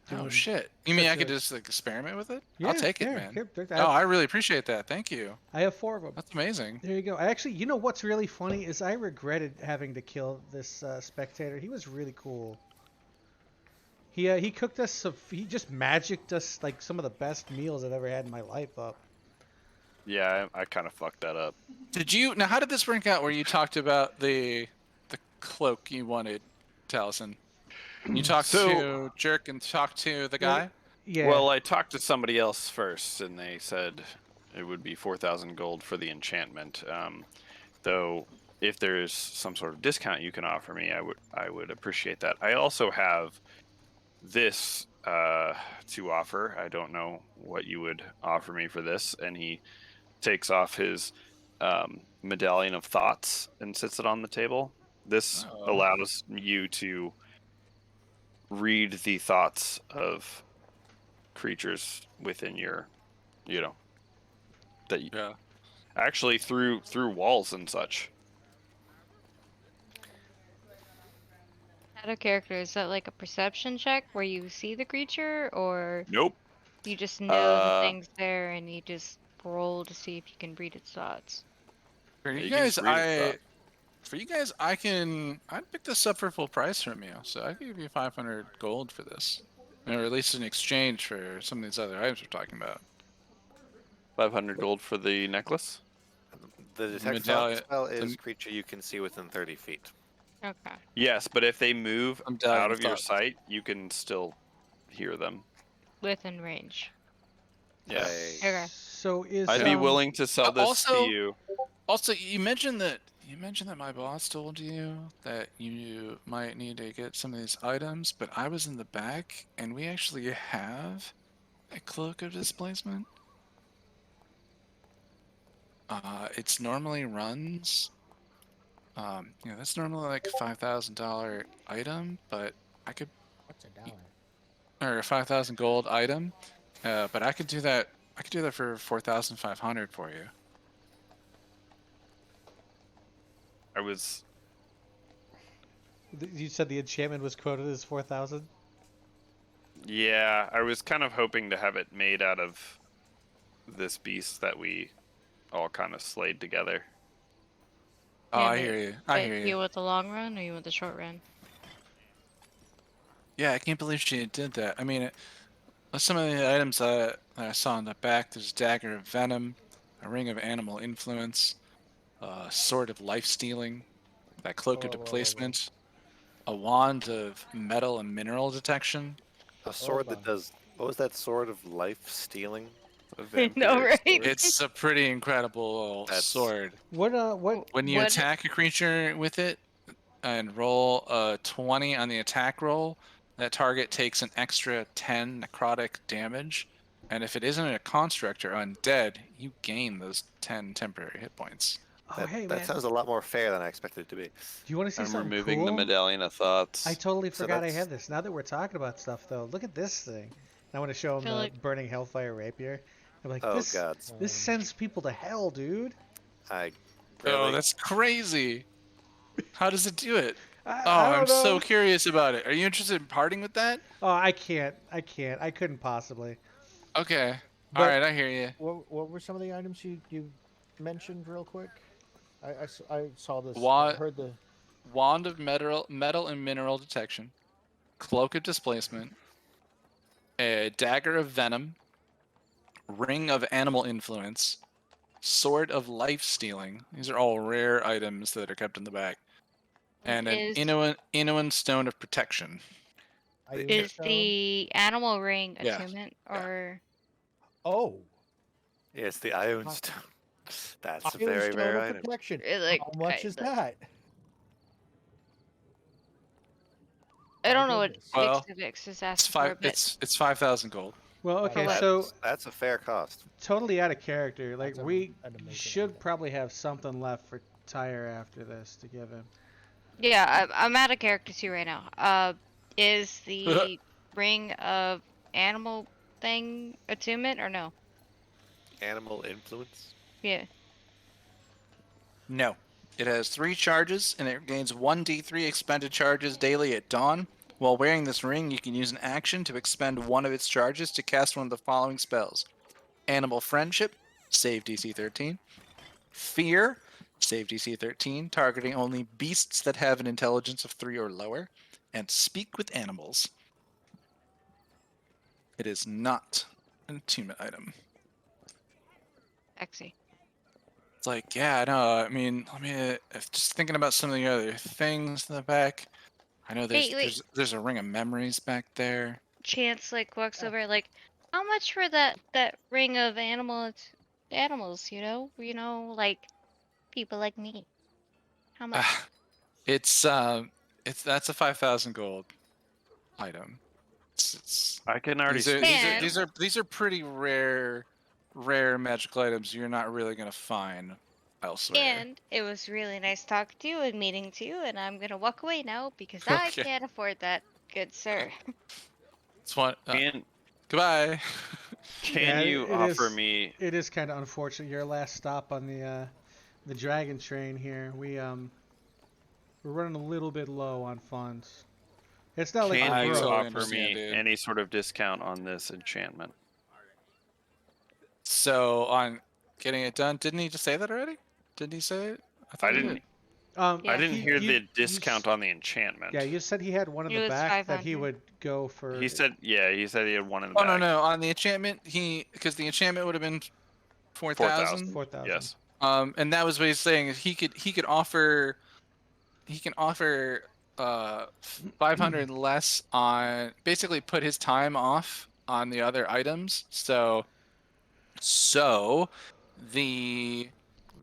doing shit. You mean I such could a. just like experiment with it? I'll Yeah, take it, there, man. here, there, Oh, I really appreciate that. Thank you. I have 4 of them. That's amazing. There you go. I actually, you know what's really funny is I regretted having to kill this spectator. He was really cool. He cooked us. He just magicked us like some of the best meals I've ever had in my life up. Yeah, I kind of fucked that up. Did you now? How did this work out? Where you talked about the cloak you wanted, Taliesin? You talked So- to Jerk and talked to the guy. Yeah. Well, I talked to somebody else first, and they said it would be 4,000 gold for the enchantment. Though, if there's some sort of discount you can offer me, I would appreciate that. I also have this to offer. I don't know what you would offer me for this. And he takes off his medallion of thoughts and sits it on the table. This Oh. allows you to read the thoughts of creatures within your, that you, Yeah. actually through walls and such. Out of character, is that like a perception check where you see the creature, or Nope. you just know the Uh, thing's there and you just roll to see if you can read its thoughts? For Yeah, you you can guys, just read it, I'd pick this up for full price from you. So I'd give you 500 gold for this, or at least in exchange for some of these other items we're talking about. 500 gold for the necklace. The detect medallion- thought spell the- is creature you can see within 30 feet. Okay. Yes, but if they move Medallion out of of your thoughts. sight, you can still hear them. Within range. Yeah. Okay. So is I'd be um, willing to sell this also- to you. Also, you mentioned that my boss told you that you might need to get some of these items, but I was in the back, and we actually have a cloak of displacement. It's normally runs. That's normally like a $5,000 item, but I could, What's a dollar? or a 5,000 gold item, but I could do that. I could do that for 4,500 for you. I was You said the enchantment was quoted as 4,000. I was kind of hoping to have it made out of this beast that we all kind of slayed together. Oh, Yeah, I but- hear you. I But hear you you. want the long run or you want the short run? Yeah, I can't believe she did that. I mean, some of the items that I saw in the back, there's a dagger of venom, a ring of animal influence, a sword of life stealing, that cloak of Whoa, whoa, whoa, whoa. displacement, a wand of metal and mineral detection. A sword Hold that on. does. What was that sword of life stealing? A I know, vampiric right? sword. It's a pretty incredible That's- sword. What? When you What- attack a creature with it and roll a 20 on the attack roll, that target takes an extra 10 necrotic damage. And if it isn't a construct or undead, you gain those 10 temporary hit points. Oh, That, hey that man, sounds a lot more fair than I expected it to be. do you want to see I'm something removing cool? the medallion of thoughts. I totally So forgot I that's- had this. Now that we're talking about stuff, though, look at this thing. I want to show him feel the like- burning hellfire rapier. I'm like, Oh this god, this sends people to hell, dude. I Oh, really. that's crazy. How does it do it? I Oh, don't I'm so know. curious about it. Are you interested in parting with that? Oh, I can't. I couldn't possibly. Okay. But- All right, I hear you. What were some of the items you mentioned real quick? I saw this. What? I heard the. Wand of metal and mineral detection, cloak of displacement, a dagger of venom, ring of animal influence, sword of life stealing. These are all rare items that are kept in the back. And an Is- Inuan stone of protection. Is the animal ring Yeah. attunement Yeah. or Oh, Yeah, it's the Ion Stone. That's a Iron very Stone rare of item. protection. like? How much is that? I don't know what goodness. Well, Vix is It's asking five. for, but It's 5,000 gold. Well, Wow. okay, That's- so That's a fair cost. totally out of character. Like That's we an amazing should item. probably have something left for Tyre after this to give him. yeah, I'm out of character too right now. Is the ring of animal thing attunement or no? Animal influence. Yeah. No. It has 3 charges, and it gains 1d3 expended charges daily at dawn. While wearing this ring, you can use an action to expend one of its charges to cast one of the following spells. Animal Friendship, save DC 13. Fear, save DC 13, targeting only beasts that have an intelligence of 3 or lower. And Speak with Animals. It is not an attunement item. Exy. It's like, yeah, I know. I mean, just thinking about some of the other things in the back. I know Wait. there's a ring of memories back there. Chance like walks over like, how much for that ring of animals? Like people like me. How much? It's that's a 5,000 gold item. It's I can already these are, speak. these are Man. these are pretty rare magical items you're not really gonna find elsewhere. And it was really nice talking to you and meeting to you, and I'm gonna walk away now because I Okay. can't afford that, good sir. It's one. Can Goodbye. can Yeah, you it offer is- me? It is kind of unfortunate. Your last stop on the dragon train here. We're running a little bit low on funds. It's not like Can we're you broke. totally offer understand, me dude. any sort of discount on this enchantment? So on getting it done, didn't he just say that already? Didn't he say it? thought I he didn't. did. Yeah. I didn't hear you- the discount on the enchantment. Yeah, you said he had one in It the was back that he 500. would go for. He said he had one in the Oh back. no, on the enchantment because the enchantment would have been 4,000. 4,000. Yes. And that was what he's saying. He can offer 500 less on basically put his time off on the other items. So the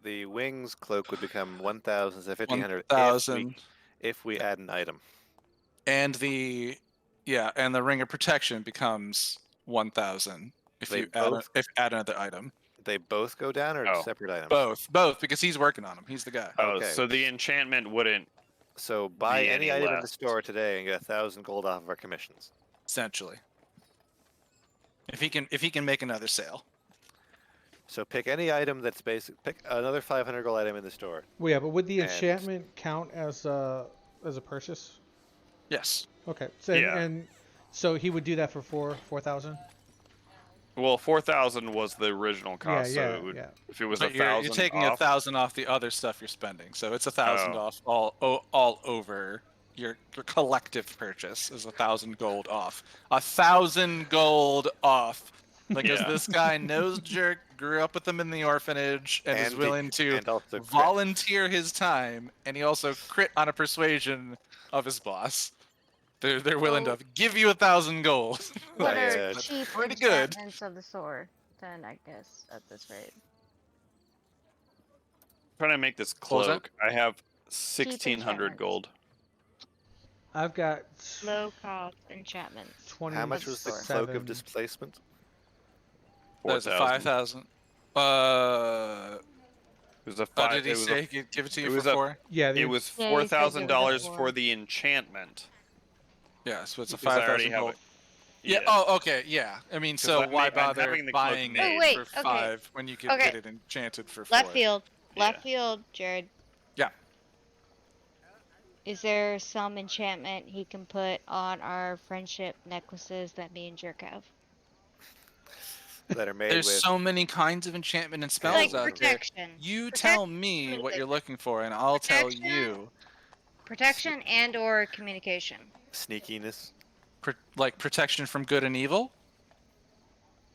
The wings cloak would become 1,000 to 1,500 1,000 if we add an item. and the ring of protection becomes 1,000 if They you add both- if add another item. They both go down or Oh. separate items? Both because he's working on them. He's the guy. Oh, Okay. so the enchantment wouldn't. So buy Be any any item in the less. store today and get 1,000 gold off of our commissions. Essentially. If he can make another sale. So pick any item that's basic. Pick another 500 gold item in the store. Well, yeah, but would the And- enchantment count as a purchase? Yes. Okay. So Yeah. and so he would do that for 4,000. Well, 4,000 was the original Yeah, cost. yeah, so it would, yeah. if it was But 1,000, you're taking off, 1,000 off the other stuff you're spending, so it's 1,000 Oh. off all over your collective purchase is 1,000 gold off. 1,000 gold off, because Yeah. this guy knows Jerk, grew up with him in the orphanage, and is the- willing to and also crit. volunteer his time, and he also crit on a persuasion of his boss. They're willing to give you 1,000 gold. What Yeah, are yeah, that's cheap pretty good. enchantments of the store? Then I guess at this rate. trying to make this What was that? cloak. I have 1,600 enchantments. gold. I've got Low cost enchantments. 20. How much was the cloak of displacement? That's 4,000. 5,000. It was a Oh, five. did he it was say a, he'd give it to it you was for a- 4? Yeah, it was Yeah, he said it was a $4,000 four. for the enchantment. Yeah, so it's a Because I already 5,000 have gold. it. Yeah. Oh, okay. Yeah. I mean, so I'm why ma- I'm bother having the cloak buying made. it Oh, wait, for okay. 5 when you could Okay. get it enchanted for 4? Left field. Left Yeah. field, Jared. Yeah. Is there some enchantment he can put on our friendship necklaces that me and Jerk have? That are made There's with. so many kinds of enchantment and spells Like out there. protection. You Protect- tell me what you're looking for, and I'll tell Protection? you. Protection and or communication. Sneakiness. Like protection from good and evil.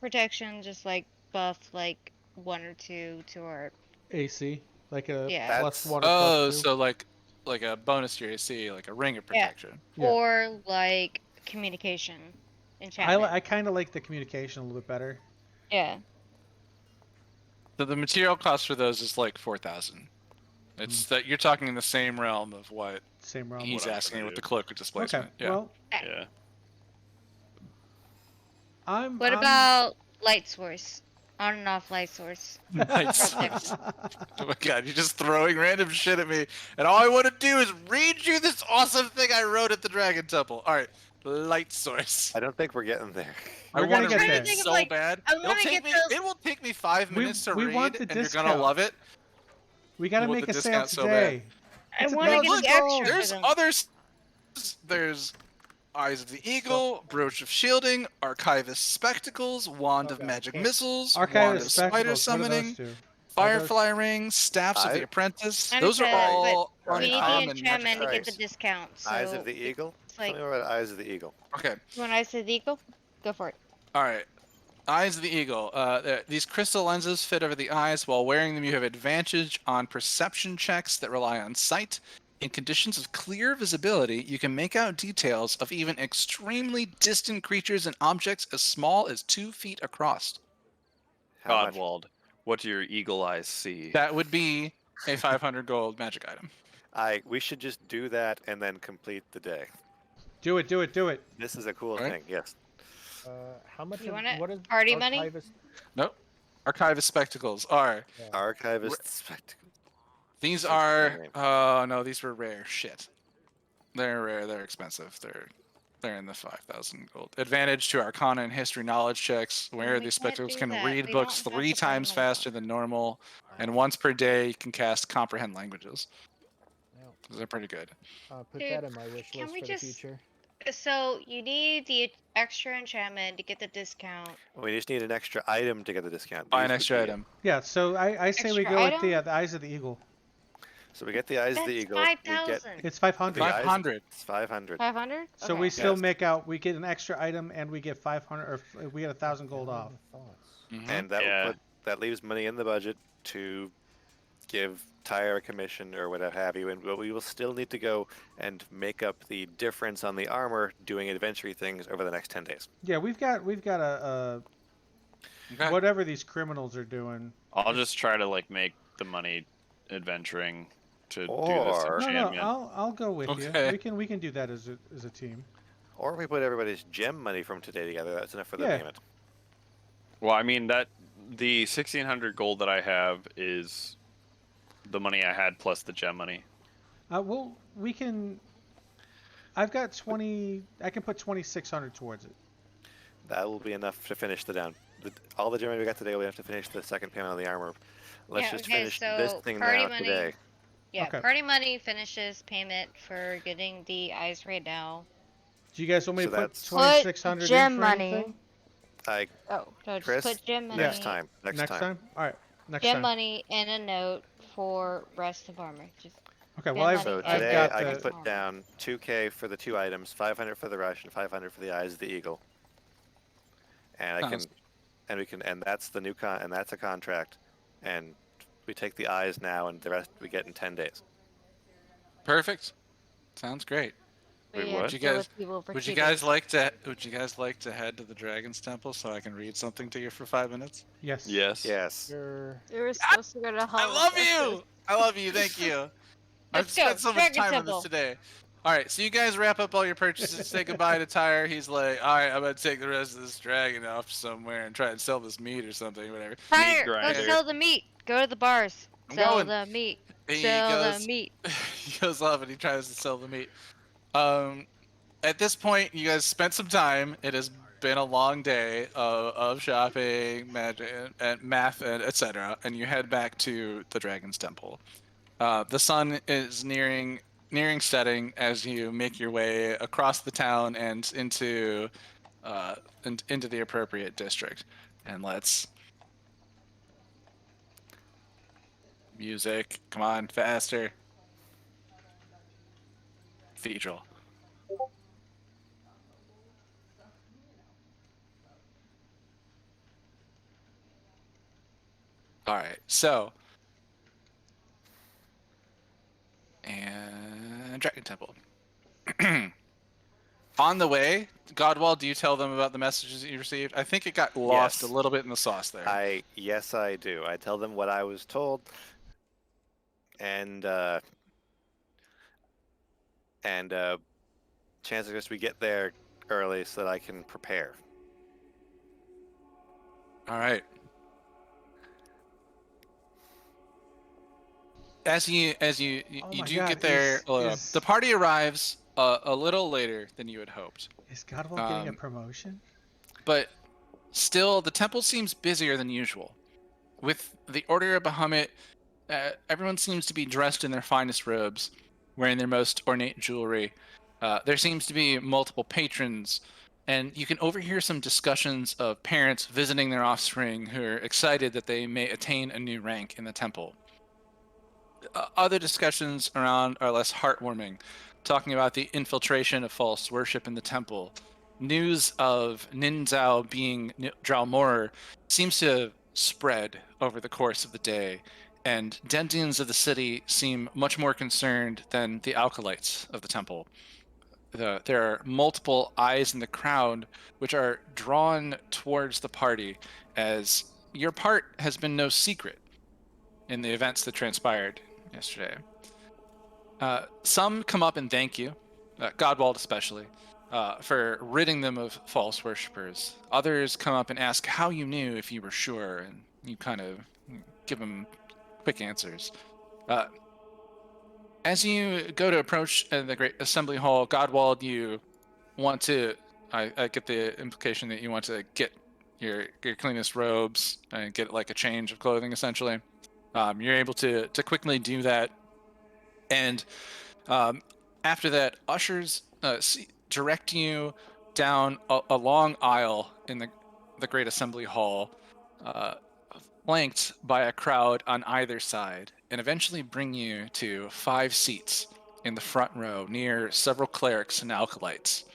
Protection just like buff like 1 or 2 to our AC, like a Yeah. plus That's- 1 or Oh, plus 2. so like a bonus to your AC, like a ring of Yeah. protection. Yeah. or like communication enchantment. I kind of like the communication a little bit better. Yeah. So the material cost for those is like 4,000. It's that you're talking in the same realm of what Same realm. he's I'm asking gonna with do. the cloak of Okay. displacement. Yeah. Well, Yeah. What about light source? On and off light source. Nice. Protection. Oh my god, you're just throwing random shit at me, and all I want to do is read you this awesome thing I wrote at the Dragon Temple. All right, light source. I don't think we're getting there. I We're gonna want to get read there. it Think of, so like, bad. I It'll wanna take get me. those- It will take me 5 minutes to we read, want the and you're gonna discount. love it. We gotta You want make the a sale discount so bad. today. I It's want to get 1,000 the gold. extra for There's them. others. There's Eyes of the Eagle, Brooch of Shielding, Archivist Spectacles, Wand of Okay, Magic okay. Missiles, Wand Archivist of Spider spectacles. What do Summoning, those do? Firefly Rings, Staffs of the I- Apprentice. I Those are understand, but all we need the uncommon enchantment magic to get the items. discount. So Eyes of the Eagle? It's Tell like, me about Eyes of the Eagle. Okay. you want Eyes of the Eagle? Go for it. All right. Eyes of the Eagle. These crystal lenses fit over the eyes. While wearing them, you have advantage on perception checks that rely on sight. In conditions of clear visibility, you can make out details of even extremely distant creatures and objects as small as 2 feet across. How much? Godwald, what do your eagle eyes see? That would be a 500 gold magic item. We should just do that and then complete the day. Do it. Do it. Do it. This is a cool Right. thing. Yes. How much? You of- want it? What is Party money? Archivist? Nope. Archivist spectacles are. Yeah. Archivist Spectacle. These Such a are. cool name. Oh no, these were rare. Shit. They're rare. They're expensive. They're in the 5,000 gold. Advantage to Arcana and History knowledge checks. Wear we these can't spectacles do can that. read We books don't have 3 to pay times money. faster than normal, and once per day you can cast Comprehend Languages. Yeah. Those are pretty good. Put Dude, that on my wish can list we for just- the future. So you need the extra enchantment to get the discount. We just need an extra item to get the discount. Buy an These would extra be it. item. Yeah. So I say we Extra go with the item? the Eyes of the Eagle. So we get the Eyes of the That's Eagle. We get 5,000. It's 500. The eyes- 500. It's 500. 500. So Okay. we still Yes. make out. We get an extra item and we get 500, or we get 1,000 gold off. Thoughts. Mhm. And that Yeah. will that leaves money in the budget to give Tyre a commission or whatever have you, but we will still need to go and make up the difference on the armor doing adventure things over the next 10 days. Yeah, we've got a Okay. whatever these criminals are doing. I'll just try to like make the money adventuring to do this Or- No, enchantment. I'll go with Okay. you. We can do that as a team. Or we put everybody's gem money from today together. That's enough for the Yeah. payment. Well, I mean that the 1,600 gold that I have is the money I had plus the gem money. Well, we can. I've got 20. I can put 2,600 towards it. That will be enough to finish all the gem money we got today. We have to finish the second payment on the armor. Let's Yeah, just okay, finish this so thing party now money- today. Yeah, Okay. party money finishes payment for getting the eyes right now. Do you guys want me So to put that's- 2,600 in gem for money. anything? Oh, no, Chris, just put gem money. Next time. Next time. All right. Next Gem time. money and a note for rest of armor. Just Okay. gem Well, I've money So and I've today got I the. can put down 2K for the 2 items, 500 for the rush, and 500 for the Eyes of the Eagle. And Sounds- and that's the new and that's a contract. And we take the eyes now, and the rest we get in 10 days. Perfect. Sounds great. Wait, we what? have You to deal guys- with people for Would you cheating. guys like to head to the Dragon's Temple so I can read something to you for 5 minutes? Yes. Yes. Yes. Sure. We were supposed to go to I love you. I love you. Thank you. I've Let's go, spent so much Dragon time on Temple. this today. All right, so you guys wrap up all your purchases, say goodbye to Tyre. He's like, all right, I'm gonna take the rest of this dragon off somewhere and try and sell this meat or something, whatever. Fire! Go grinder. sell the meat. Go to the bars. I'm Sell going. the meat. He Sell goes, the meat. he goes off and he tries to sell the meat. At this point, you guys spent some time. It has been a long day of shopping, magic, and math, and etc. And you head back to the Dragon's Temple. The sun is nearing setting as you make your way across the town and into the appropriate district. And let's music. Come on, faster. Cathedral. All right, so and Dragon Temple. On the way, Godwall, do you tell them about the messages that you received? I think it got lost Yes. a little bit in the sauce there. Yes, I do. I tell them what I was told, and chances are we get there early so that I can prepare. All right. As you Oh do my get God, there, is- the party arrives a little later than you had hoped. Is Godwall getting a Um, promotion? But still, the temple seems busier than usual. With the Order of Bahamut, everyone seems to be dressed in their finest robes, wearing their most ornate jewelry. There seems to be multiple patrons, and you can overhear some discussions of parents visiting their offspring who are excited that they may attain a new rank in the temple. Other discussions around are less heartwarming, talking about the infiltration of false worship in the temple. News of Ninzao being Dralmorer seems to have spread over the course of the day, and Dendians of the city seem much more concerned than the Alkalites of the temple. There are multiple eyes in the crowd which are drawn towards the party, as your part has been no secret in the events that transpired yesterday. Some come up and thank you, Godwald especially, for ridding them of false worshippers. Others come up and ask how you knew, if you were sure, and you kind of give them quick answers. As you go to approach the Great Assembly Hall, Godwald, you want to, I get the implication that you want to get your cleanest robes and get like a change of clothing, essentially. You're able to quickly do that, and after that, ushers direct you down a long aisle in the Great Assembly Hall, flanked by a crowd on either side, and eventually bring you to 5 seats in the front row near several clerics and alkalites.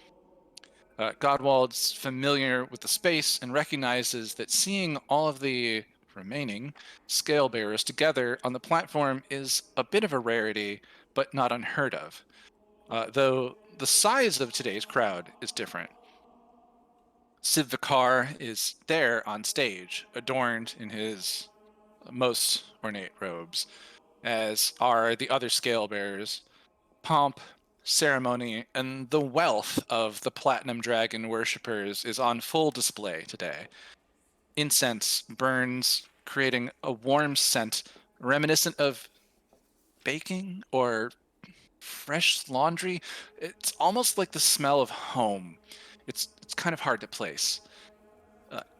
Godwald's familiar with the space and recognizes that seeing all of the remaining scale bearers together on the platform is a bit of a rarity, but not unheard of. Though the size of today's crowd is different. Civ Vicar is there on stage, adorned in his most ornate robes, as are the other scale bearers. Pomp, ceremony, and the wealth of the Platinum Dragon worshippers is on full display today. Incense burns, creating a warm scent reminiscent of baking or fresh laundry. It's almost like the smell of home. It's kind of hard to place.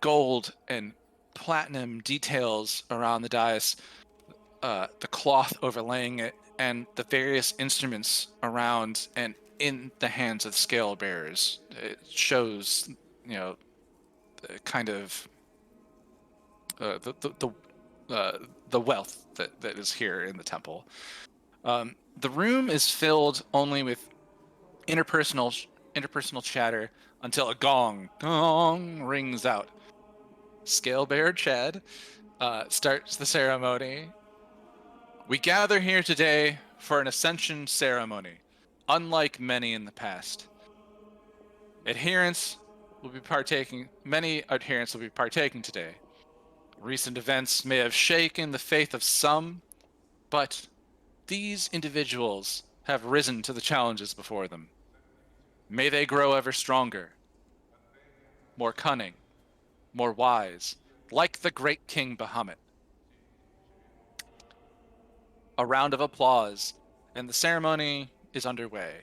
Gold and platinum details around the dais, the cloth overlaying it, and the various instruments around and in the hands of scale bearers. It shows, the kind of the wealth that is here in the temple. The room is filled only with interpersonal chatter until a gong rings out. Scale Bearer Chad starts the ceremony. We gather here today for an ascension ceremony, unlike many in the past. Many adherents will be partaking today. Recent events may have shaken the faith of some, but these individuals have risen to the challenges before them. May they grow ever stronger, more cunning, more wise, like the great King Bahamut. A round of applause, and the ceremony is underway.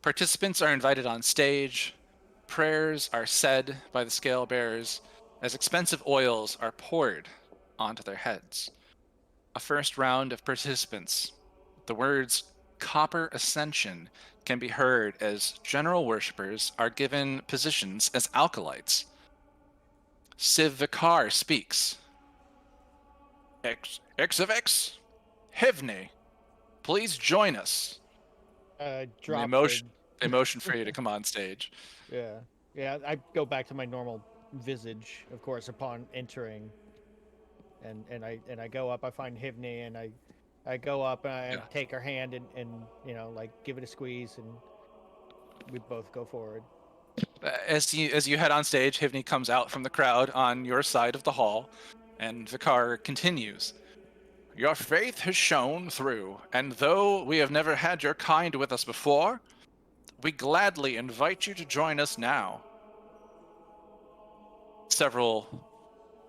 Participants are invited on stage. Prayers are said by the scale bearers as expensive oils are poured onto their heads. A first round of participants. The words Copper Ascension can be heard as general worshippers are given positions as alkalites. Civ Vicar speaks. X of X, Hivni, please join us. Drop They motion for you to come on stage. Yeah. I go back to my normal visage, of course, upon entering, and I go up. I find Hivni, and I go up and take her hand and like give it a squeeze, and we both go forward. As you head on stage, Hivni comes out from the crowd on your side of the hall, and Vicar continues. Your faith has shone through, and though we have never had your kind with us before, we gladly invite you to join us now. Several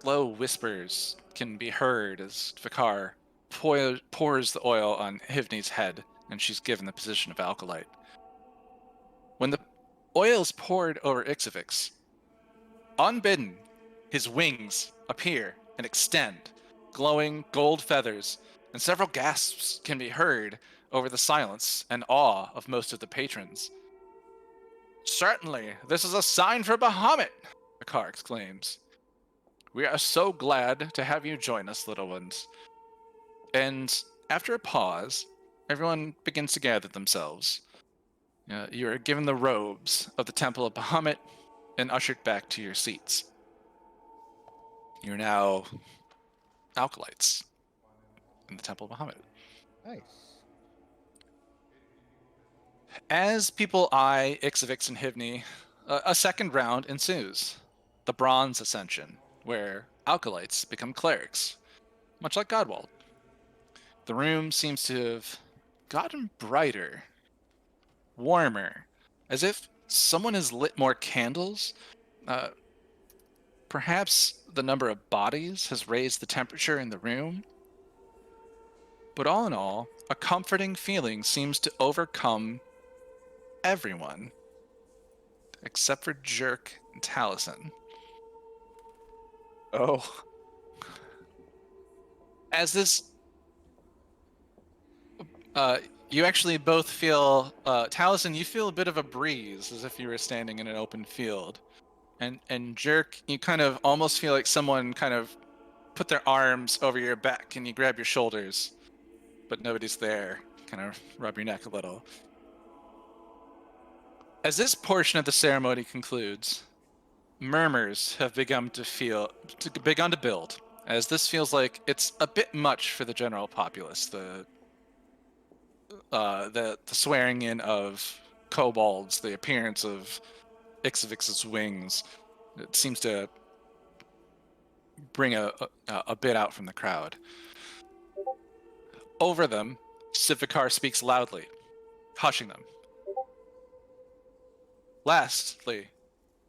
low whispers can be heard as Vicar pours the oil on Hivni's head, and she's given the position of alkalite. When the oil is poured over Ixavix, unbidden, his wings appear and extend, glowing gold feathers, and several gasps can be heard over the silence and awe of most of the patrons. Certainly, this is a sign for Bahamut, Vakar exclaims. We are so glad to have you join us, little ones. And after a pause, everyone begins to gather themselves. You are given the robes of the Temple of Bahamut and ushered back to your seats. You're now acolytes in the Temple of Bahamut. Nice. As people eye Ixavix and Hivni, a second round ensues. The Bronze Ascension, where acolytes become clerics, much like Godwald. The room seems to have gotten brighter, warmer, as if someone has lit more candles. Perhaps the number of bodies has raised the temperature in the room. But all in all, a comforting feeling seems to overcome everyone, except for Jerk and Taliesin. Oh. As this, you actually both feel, Taliesin, you feel a bit of a breeze, as if you were standing in an open field. And Jerk, you kind of almost feel like someone kind of put their arms over your back and you grab your shoulders, but nobody's there. Kind of rub your neck a little. As this portion of the ceremony concludes, murmurs have begun to build, as this feels like it's a bit much for the general populace. The swearing in of kobolds, the appearance of Ixavix's wings, it seems to bring a bit out from the crowd. Over them, Sivakar speaks loudly, hushing them. Lastly,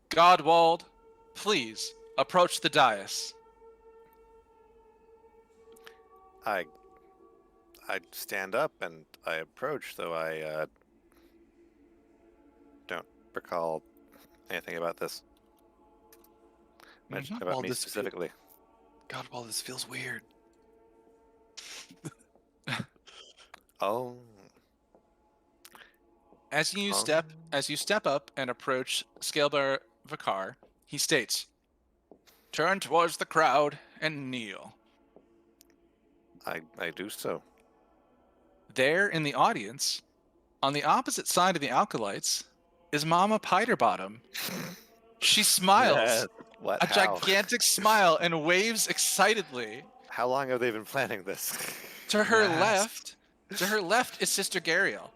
Godwald, please approach the dais. I stand up and I approach, though I don't recall anything about this. Mentioned about me specifically. Godwald, this feels weird. Oh. As you step up and approach Scalebearer Vakar, he states, "Turn towards the crowd and kneel." I do so. There in the audience, on the opposite side of the acolytes, is Mama Piterbottom. She smiles, Yes. What? a How? gigantic smile, and waves excitedly. How long have they been planning this? To her Yes. left is Sister Gariel.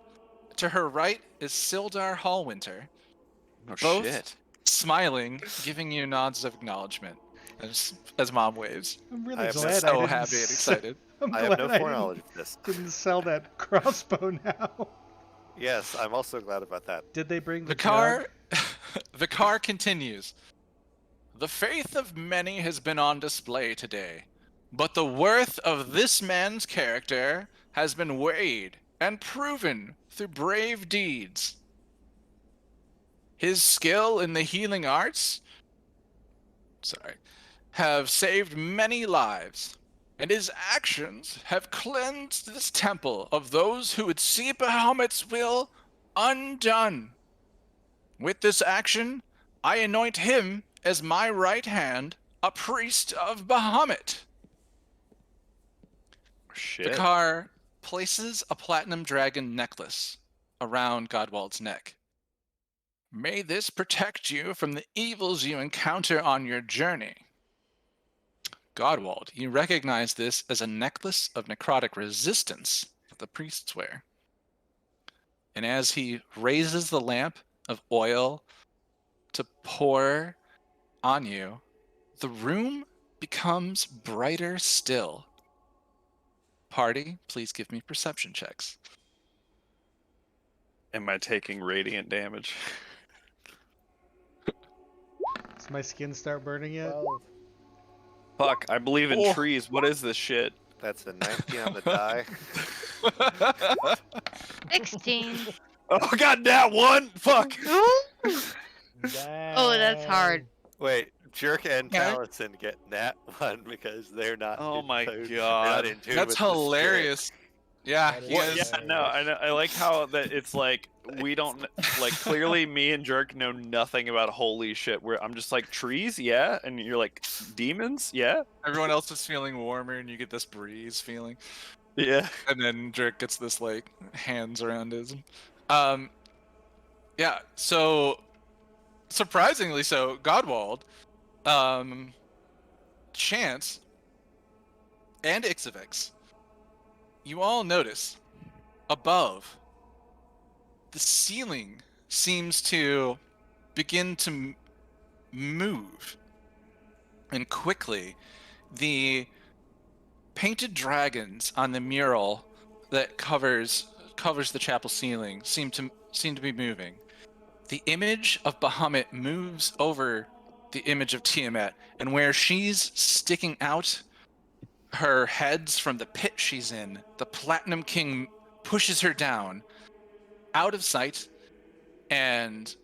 To her right is Sildar Hallwinter, Oh, Both- shit. smiling, giving you nods of acknowledgement as Mom waves. I'm I really am glad I So didn't happy and s- excited. I'm I have glad no I foreknowledge of this. didn't sell that crossbow now. Yes, I'm also glad about that. Did they bring the Vakar, jug? Vakar continues. The faith of many has been on display today, but the worth of this man's character has been weighed and proven through brave deeds. His skill in the healing arts, have saved many lives, and his actions have cleansed this temple of those who would see Bahamut's will undone. With this action, I anoint him as my right hand, a priest of Bahamut. Shit. Vakar places a platinum dragon necklace around Godwald's neck. May this protect you from the evils you encounter on your journey. Godwald, you recognize this as a necklace of necrotic resistance that the priests wear. And as he raises the lamp of oil to pour on you, the room becomes brighter still. Party, please give me perception checks. Am I taking radiant damage? Does my skin start burning yet? 12. Fuck, I believe in Oh. trees. What is this shit? That's a 19 on the die. 16. Oh god, that one! Fuck! Oh, that's hard. Wait, Jerk and Okay. Taliesin get nat 1 because they're not. Oh in my tune- they're God. not in tune That's with the spirit. hilarious. Yeah, That is you guys. Yeah, no, I know. I like how that it's like we don't like clearly me and Jerk know nothing about holy shit. Where I'm just like trees, yeah, and you're like demons, yeah, Everyone else is feeling warmer, and you get this breeze feeling. yeah. And then Drake gets this like hands around his. Yeah. So surprisingly, so Godwald, Chance, and Ixavix, you all notice above the ceiling seems to begin to move, and quickly the painted dragons on the mural that covers the chapel ceiling seem to be moving. The image of Bahamut moves over the image of Tiamat, and where she's sticking out her heads from the pit she's in, the Platinum King pushes her down out of sight and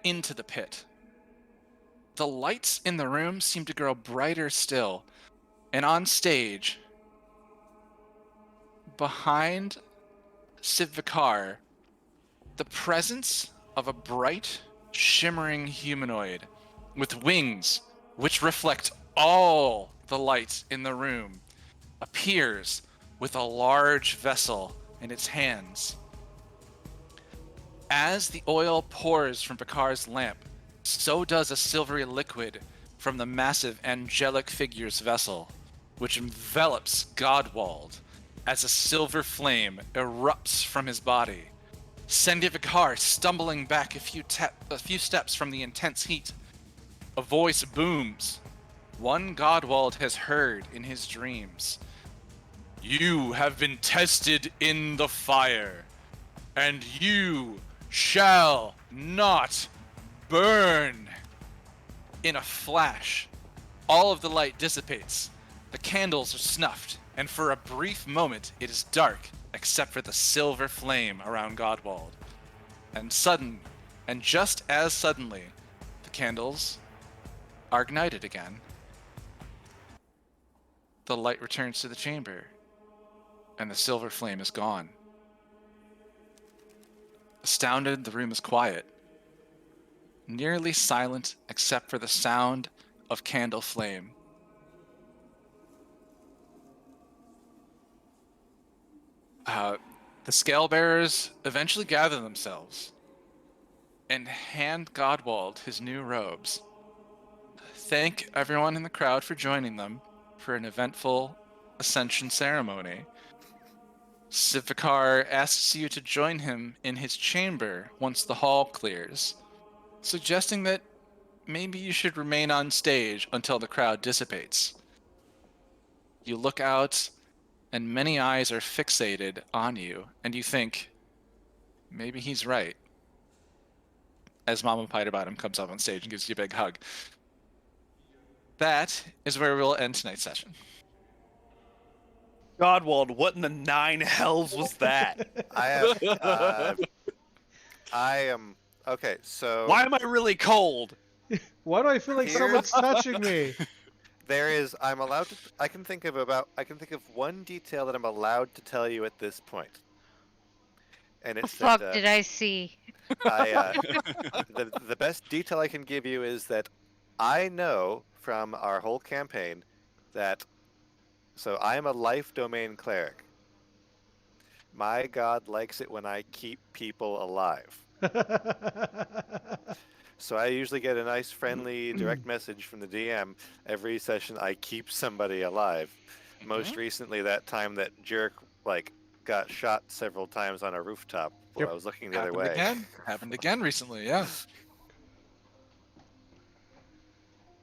into the pit. The lights in the room seem to grow brighter still, and on stage, behind Sivvikar, the presence of a bright, shimmering humanoid with wings which reflect all the light in the room appears with a large vessel in its hands. As the oil pours from Vikar's lamp, so does a silvery liquid from the massive angelic figure's vessel, which envelops Godwald as a silver flame erupts from his body, sending Vikar stumbling back a few steps from the intense heat. A voice booms, one Godwald has heard in his dreams. You have been tested in the fire, and you shall not burn. In a flash, all of the light dissipates. The candles are snuffed, and for a brief moment it is dark except for the silver flame around Godwald. And just as suddenly, the candles are ignited again. The light returns to the chamber, and the silver flame is gone. Astounded, the room is quiet, nearly silent except for the sound of candle flame. The scale bearers eventually gather themselves and hand Godwald his new robes. Thank everyone in the crowd for joining them for an eventful ascension ceremony. Sivvikar asks you to join him in his chamber once the hall clears, suggesting that maybe you should remain on stage until the crowd dissipates. You look out, and many eyes are fixated on you, and you think, maybe he's right. As Mama Piterbottom comes up on stage and gives you a big hug. That is where we'll end tonight's session. Godwald, what in the nine hells was that? I am okay. So Why am I really cold? Why do I feel like someone's touching me? there is. I'm allowed to. I can think of one detail that I'm allowed to tell you at this point. And The it's fuck that, did I see? the best detail I can give you is that I know from our whole campaign that. So I am a life domain cleric. My god likes it when I keep people alive. So I usually get a nice, friendly, direct message from the DM every session. I keep somebody alive. Most recently, that time that Jerk got shot several times on a rooftop while Yep. I was looking the other way. Happened again recently, yeah.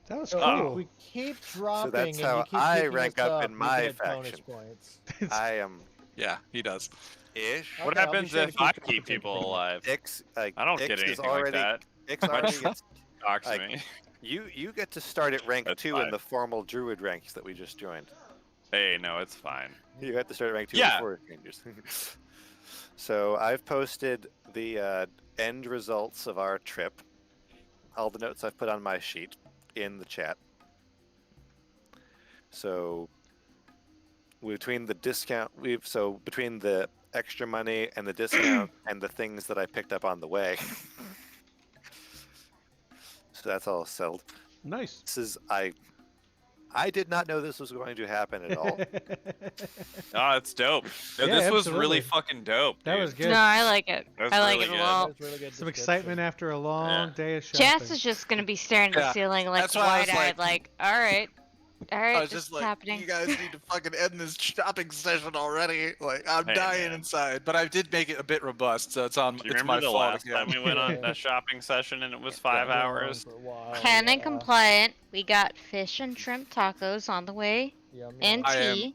That was So cool. we keep dropping, that's and how you keep I picking rank us up in we my get bonus faction. points. I am Yeah, he does. ish. What Okay, I'll be happens sure to if I keep keep dropping people for you. alive? Ix, I don't Ix get is anything already, like that. Ix already gets. Talk to like, me. You get to start at rank That's 2 in fine. the formal druid ranks that we just joined. Hey, no, it's fine. You have to start at rank 2 Yeah. before strangers. So I've posted the end results of our trip, all the notes I've put on my sheet in the chat. So between the discount, between the extra money and the discount and the things that I picked up on the way. So that's all settled. Nice. This is I did not know this was going to happen at all. Oh, it's dope. No, Yeah, this was really absolutely. fucking dope. That dude. was good. No, I like it. That was I like really it a good. lot. That's really good Some description. excitement after a long Yeah. day of shopping. Jess is just gonna be staring at the Yeah, ceiling like that's why I was wide-eyed, like, all right, I was this just is like, happening. you guys need to fucking end this shopping session already. Like, I'm Hey, dying man. inside. But I did make it a bit robust, so it's on. Do you It's remember my the fault last again. time we went on Yeah. a shopping session and it was Been 5 going on hours? for a while, Canon yeah. compliant. We got fish and shrimp tacos on the way, Yum, and yum. I am- tea.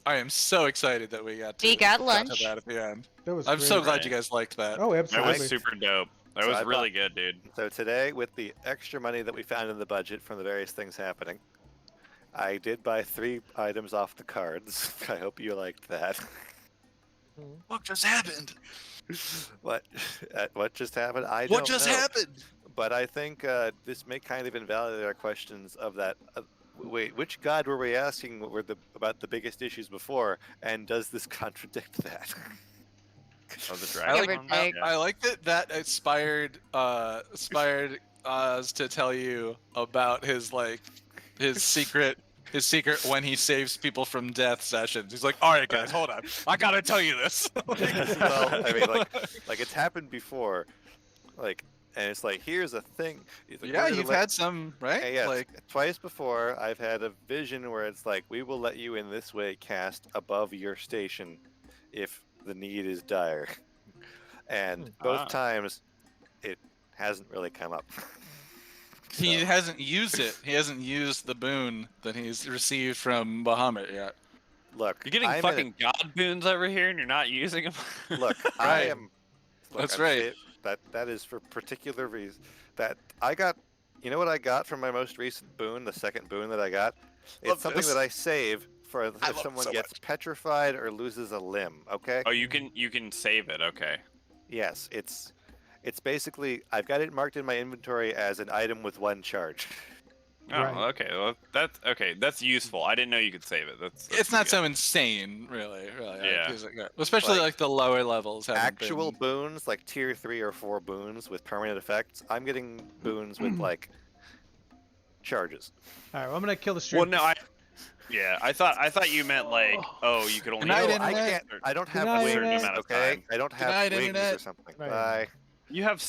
I am so excited that we got to. We got to lunch. that at the end. That was I'm so great. glad you guys liked that. Oh, That absolutely. was super dope. That So was I really good, dude. So today, with the extra money that we found in the budget from the various things happening, I did buy 3 items off the cards. I hope you liked that. What just happened? What? What just happened? I What don't just know. happened? But I think this may kind of invalidate our questions of that. Wait, which god were we asking? What were about the biggest issues before? And does this contradict that? Oh, the I dragon Give or one? take. Yeah. I like that inspired us to tell you about his secret when he saves people from death sessions. He's like, all right guys, hold on, I gotta tell you this. Well, I mean, like it's happened before, and it's like, here's a thing. It's like, Yeah, we're gonna you've let- had some, right? Yeah, Like, twice before, I've had a vision where it's like, we will let you in this way cast above your station if the need is dire. And both Ah. times, it hasn't really come up. he So, hasn't used it. He hasn't used the boon that he's received from Bahamut yet. look, You're getting I'm in fucking god boons over here and you're not using them? a, look, I Right. am. Look, That's I'm right. That is for particular reason. That I got. You know what I got from my most recent boon? The second boon that I got. It's Love something this. that I save for I if love it someone so gets much. petrified or loses a limb. Okay. Oh, you can save it. Okay. Yes, it's basically I've got it marked in my inventory as an item with 1 charge. Oh, Right. okay. Well, that's useful. I didn't know you could save it. That's It's not good. so insane, really. Yeah. Especially Like, like the lower levels. haven't Actual been- boons, like tier 3 or 4 boons with permanent effects. I'm getting boons with like charges. All right, well, I'm gonna kill the Well, stream. no, I thought you meant like, oh, you could only. Good night, go I Internet. can't. I don't have night, wings. Internet. Amount of Okay, time. I don't Good have night, wings Internet. or something. Right. Bye. You have